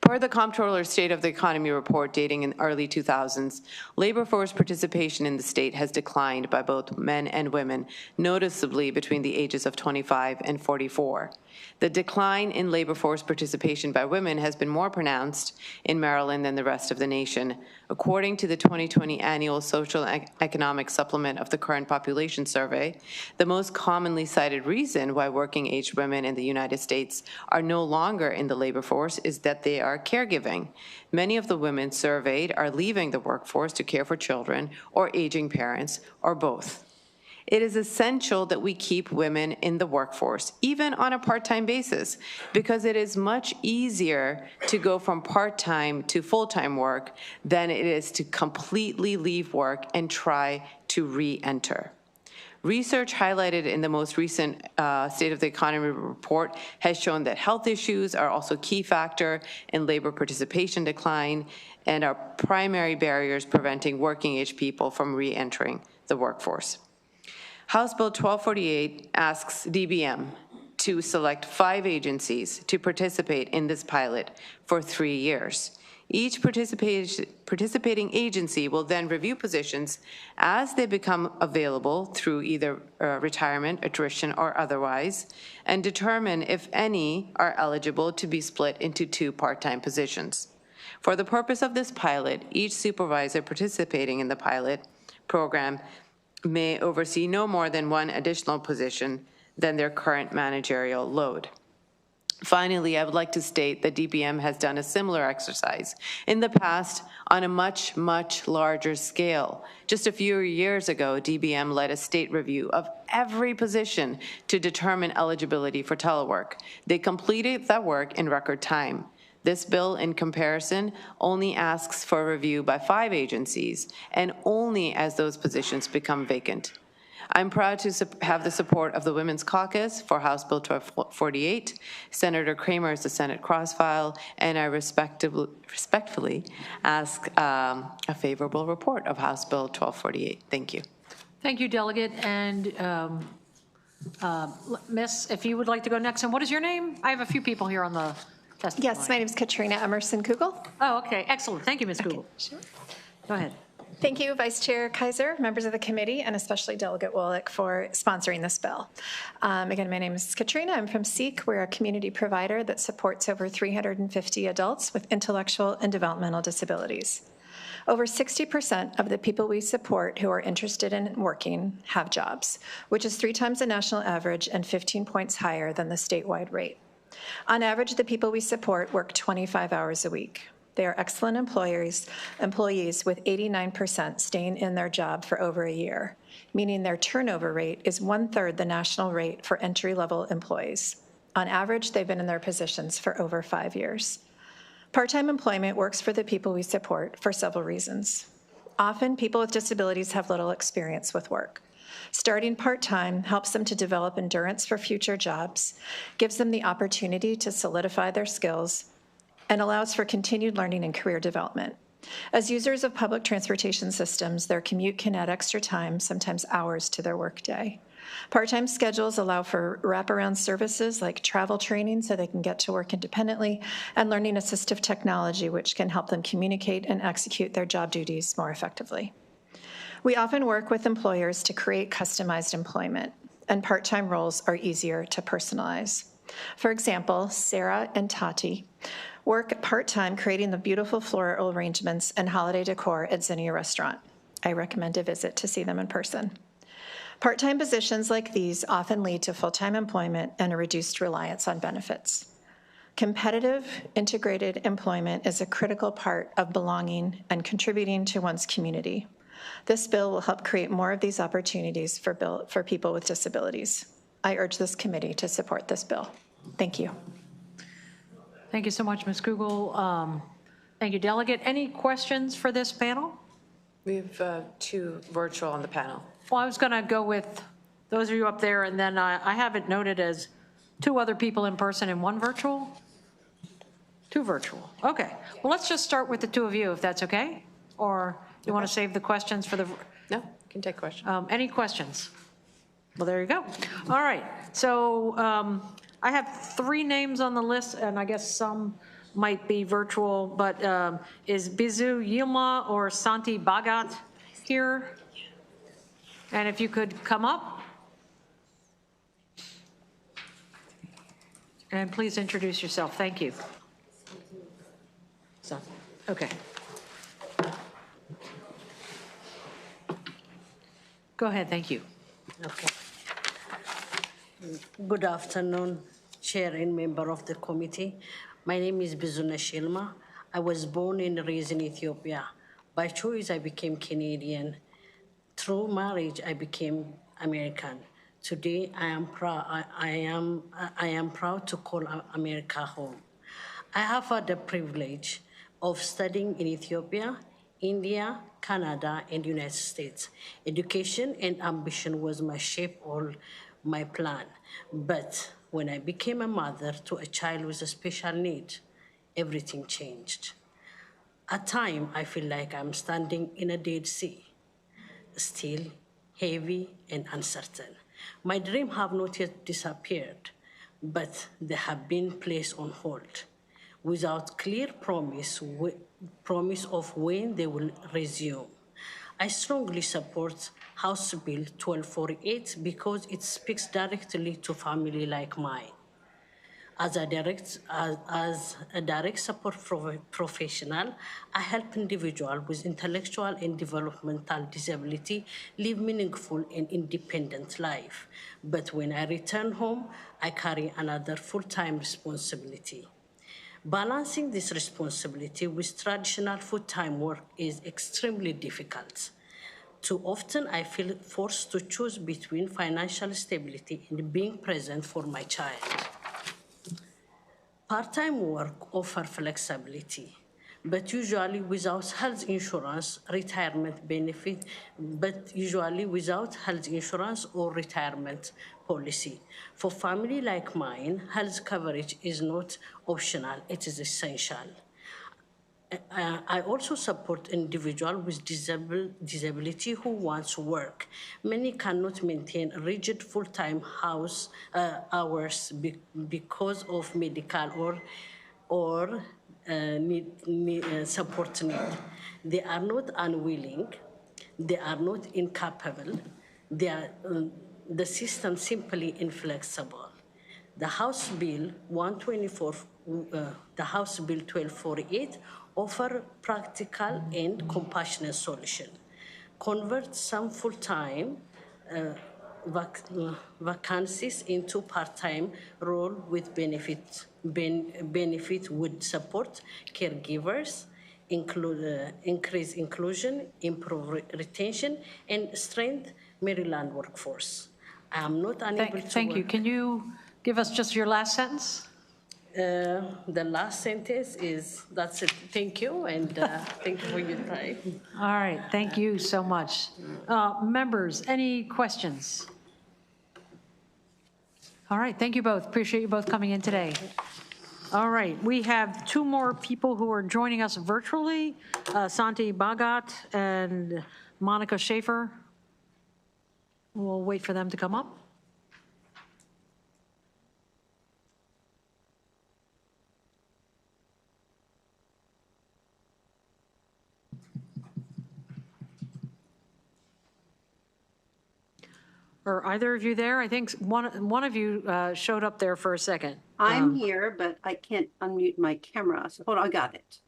Per the Comptroller's State of the Economy report dating in early 2000s, labor force participation in the state has declined by both men and women, noticeably between the ages of 25 and 44. The decline in labor force participation by women has been more pronounced in Maryland than the rest of the nation. According to the 2020 annual Social and Economic Supplement of the Current Population Survey, the most commonly cited reason why working-age women in the United States are no longer in the labor force is that they are caregiving. Many of the women surveyed are leaving the workforce to care for children or aging parents or both. It is essential that we keep women in the workforce, even on a part-time basis, because it is much easier to go from part-time to full-time work than it is to completely leave work and try to re-enter. Research highlighted in the most recent State of the Economy report has shown that health issues are also a key factor in labor participation decline and are primary barriers preventing working-age people from re-entering the workforce. House Bill 1248 asks DBM to select 5 agencies to participate in this pilot for 3 years. Each participating agency will then review positions as they become available through either retirement, attrition, or otherwise, and determine if any are eligible to be split into 2 part-time positions. For the purpose of this pilot, each supervisor participating in the pilot program may oversee no more than 1 additional position than their current managerial load. Finally, I would like to state that DBM has done a similar exercise in the past on a much, much larger scale. Just a few years ago, DBM led a state review of every position to determine eligibility for telework. They completed that work in record time. This bill, in comparison, only asks for review by 5 agencies, and only as those positions become vacant. I'm proud to have the support of the Women's Caucus for House Bill 1248. Senator Kramer is the Senate cross-file, and I respectfully ask a favorable report of House Bill 1248. Thank you. Thank you, Delegate. And Miss, if you would like to go next, and what is your name? I have a few people here on the testimony. Yes, my name is Katrina Emerson Kugel. Oh, okay, excellent. Thank you, Ms. Kugel. Sure. Go ahead. Thank you, Vice Chair Kaiser, members of the committee, and especially Delegate Wallach for sponsoring this bill. Again, my name is Katrina. I'm from SEEK. We're a community provider that supports over 350 adults with intellectual and developmental disabilities. Over 60% of the people we support who are interested in working have jobs, which is 3 times the national average and 15 points higher than the statewide rate. On average, the people we support work 25 hours a week. They are excellent employees with 89% staying in their job for over a year, meaning their turnover rate is 1/3 the national rate for entry-level employees. On average, they've been in their positions for over 5 years. Part-time employment works for the people we support for several reasons. Often, people with disabilities have little experience with work. Starting part-time helps them to develop endurance for future jobs, gives them the opportunity to solidify their skills, and allows for continued learning and career development. As users of public transportation systems, their commute can add extra time, sometimes hours, to their workday. Part-time schedules allow for wraparound services like travel training so they can get to work independently, and learning assistive technology, which can help them communicate and execute their job duties more effectively. We often work with employers to create customized employment, and part-time roles are easier to personalize. For example, Sarah and Tati work part-time creating the beautiful floral arrangements and holiday decor at Zinnia Restaurant. I recommend a visit to see them in person. Part-time positions like these often lead to full-time employment and a reduced reliance on benefits. Competitive, integrated employment is a critical part of belonging and contributing to one's community. This bill will help create more of these opportunities for people with disabilities. I urge this committee to support this bill. Thank you. Thank you so much, Ms. Kugel. Thank you, Delegate. Any questions for this panel? We have 2 virtual on the panel. Well, I was going to go with those of you up there, and then I have it noted as 2 other people in person and 1 virtual? 2 virtual. Okay. Well, let's just start with the 2 of you, if that's okay? Or you want to save the questions for the... No, you can take questions. Any questions? Well, there you go. All right. So I have 3 names on the list, and I guess some might be virtual, but is Bizu Yilma or Santi Bhagat here? And if you could come up. And please introduce yourself. Thank you. So, okay. Go ahead. Thank you. Okay. Good afternoon, Chair and member of the committee. My name is Bizuna Shilma. I was born and raised in Ethiopia. By choice, I became Canadian. Through marriage, I became American. Today, I am proud to call America home. I have had the privilege of studying in Ethiopia, India, Canada, and United States. Education and ambition was my shape or my plan. But when I became a mother to a child with a special need, everything changed. At times, I feel like I'm standing in a Dead Sea, still heavy and uncertain. My dreams have not yet disappeared, but they have been placed on hold without clear promise of when they will resume. I strongly support House Bill 1248 because it speaks directly to families like mine. As a direct support professional, I help individuals with intellectual and developmental disability live meaningful and independent life. But when I return home, I carry another full-time responsibility. Balancing this responsibility with traditional full-time work is extremely difficult. Too often, I feel forced to choose between financial stability and being present for my child. Part-time work offers flexibility, but usually without health insurance, retirement benefit, or retirement policy. For family like mine, health coverage is not optional, it is essential. I also support individuals with disability who want to work. Many cannot maintain rigid full-time hours because of medical or support need. They are not unwilling, they are not incapable, the system simply inflexible. The House Bill 1248 offer practical and compassionate solution, convert some full-time vacancies into part-time role with benefit would support caregivers, increase inclusion, improve retention, and strengthen Maryland workforce. I am not unable to Thank you. work. Can you give us just your last sentence? The last sentence is, that's it. Thank you, and thank you for your time. All right, thank you so much. Members, any questions? All right, thank you both. Appreciate you both coming in today. All right, we have two more people who are joining us virtually, Santi Bhagat and Monica Schaefer. We'll wait for them to come up. Are either of you there? I think one of you showed up there for a second. I'm here, but I can't unmute my camera. So hold on, I got it.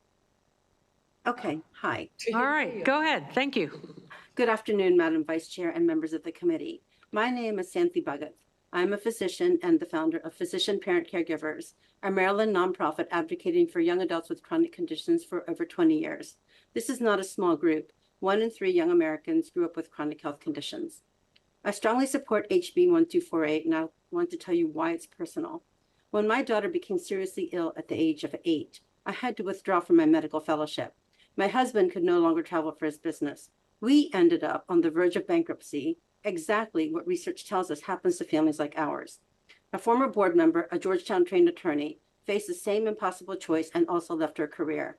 Okay, hi. All right, go ahead. Thank you. Good afternoon, Madam Vice Chair and members of the committee. My name is Santhi Bhagat. I'm a physician and the founder of Physician Parent Caregivers, a Maryland nonprofit advocating for young adults with chronic conditions for over 20 years. This is not a small group. 1 in 3 young Americans grew up with chronic health conditions. I strongly support HB 1248, and I want to tell you why it's personal. When my daughter became seriously ill at the age of 8, I had to withdraw from my medical fellowship. My husband could no longer travel for his business. We ended up on the verge of bankruptcy, exactly what research tells us happens to families like ours. A former board member, a Georgetown-trained attorney, faced the same impossible choice and also left her career.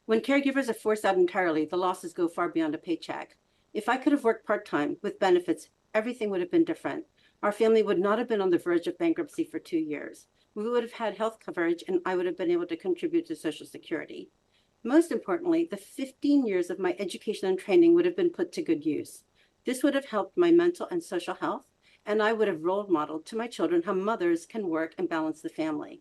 When caregivers are forced out entirely, the losses go far beyond a paycheck. If I could have worked part-time with benefits, everything would have been different. Our family would not have been on the verge of bankruptcy for 2 years. We would have had health coverage, and I would have been able to contribute to Social Security. Most importantly, the 15 years of my education and training would have been put to good use. This would have helped my mental and social health, and I would have role modeled to my children how mothers can work and balance the family.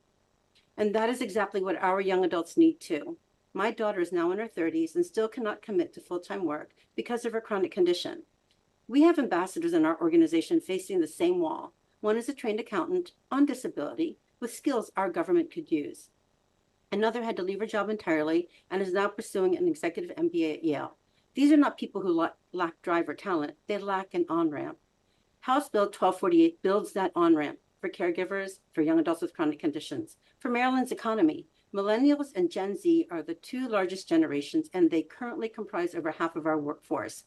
And that is exactly what our young adults need too. My daughter is now in her 30s and still cannot commit to full-time work because of her chronic condition. We have ambassadors in our organization facing the same wall. One is a trained accountant on disability with skills our government could use. Another had to leave her job entirely and is now pursuing an executive MBA at Yale. These are not people who lack drive or talent. They lack an on-ramp. House Bill 1248 builds that on-ramp for caregivers, for young adults with chronic conditions, for Maryland's economy. Millennials and Gen Z are the 2 largest generations, and they currently comprise over half of our workforce.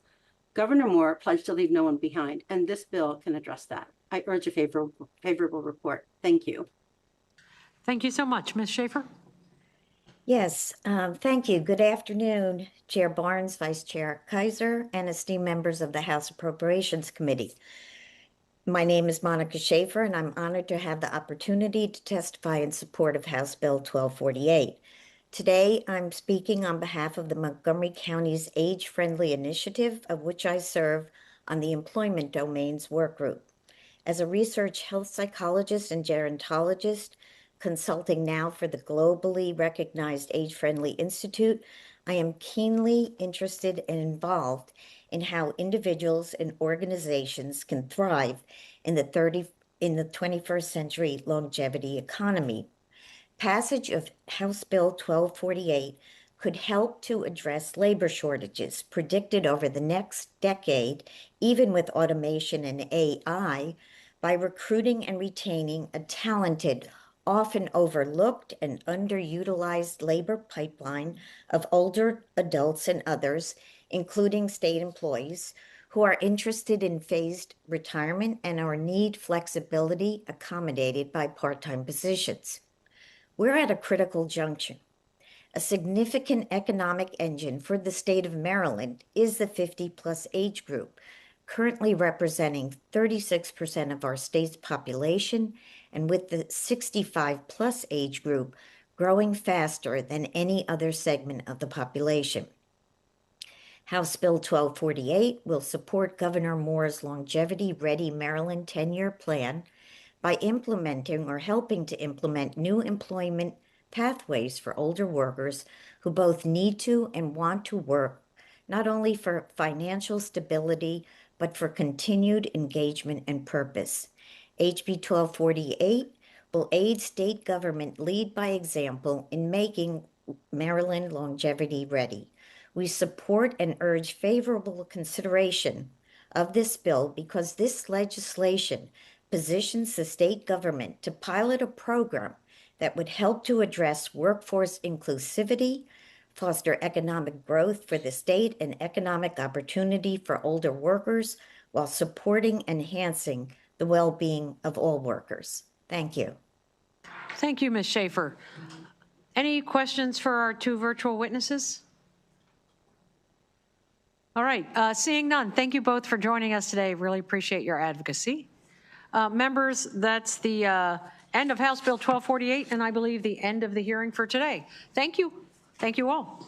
Governor Moore pledged to leave no one behind, and this bill can address that. I urge a favorable report. Thank you. Thank you so much. Ms. Schaefer? Yes, thank you. Good afternoon, Chair Barnes, Vice Chair Kaiser, and esteemed members of the House Appropriations Committee. My name is Monica Schaefer, and I'm honored to have the opportunity to testify in support of House Bill 1248. Today, I'm speaking on behalf of the Montgomery County's Age-Friendly Initiative, of which I serve on the Employment Domains Work Group. As a research health psychologist and gerontologist, consulting now for the globally recognized Age-Friendly Institute, I am keenly interested and involved in how individuals and organizations can thrive in the 21st century longevity economy. Passage of House Bill 1248 could help to address labor shortages predicted over the next decade, even with automation and AI, by recruiting and retaining a talented, often overlooked and underutilized labor pipeline of older adults and others, including state employees, who are interested in phased retirement and or need flexibility accommodated by part-time positions. We're at a critical junction. A significant economic engine for the state of Maryland is the 50-plus age group, currently representing 36% of our state's population, and with the 65-plus age group growing faster than any other segment of the population. House Bill 1248 will support Governor Moore's Longevity Ready Maryland 10-year plan by implementing or helping to implement new employment pathways for older workers who both need to and want to work, not only for financial stability, but for continued engagement and purpose. HB 1248 will aid state government lead by example in making Maryland longevity ready. We support and urge favorable consideration of this bill because this legislation positions the state government to pilot a program that would help to address workforce inclusivity, foster economic growth for the state and economic opportunity for older workers while supporting and enhancing the well-being of all workers. Thank you. Thank you, Ms. Schaefer. Any questions for our two virtual witnesses? All right, seeing none, thank you both for joining us today. Really appreciate your advocacy. Members, that's the end of House Bill 1248, and I believe the end of the hearing for today. Thank you. Thank you all.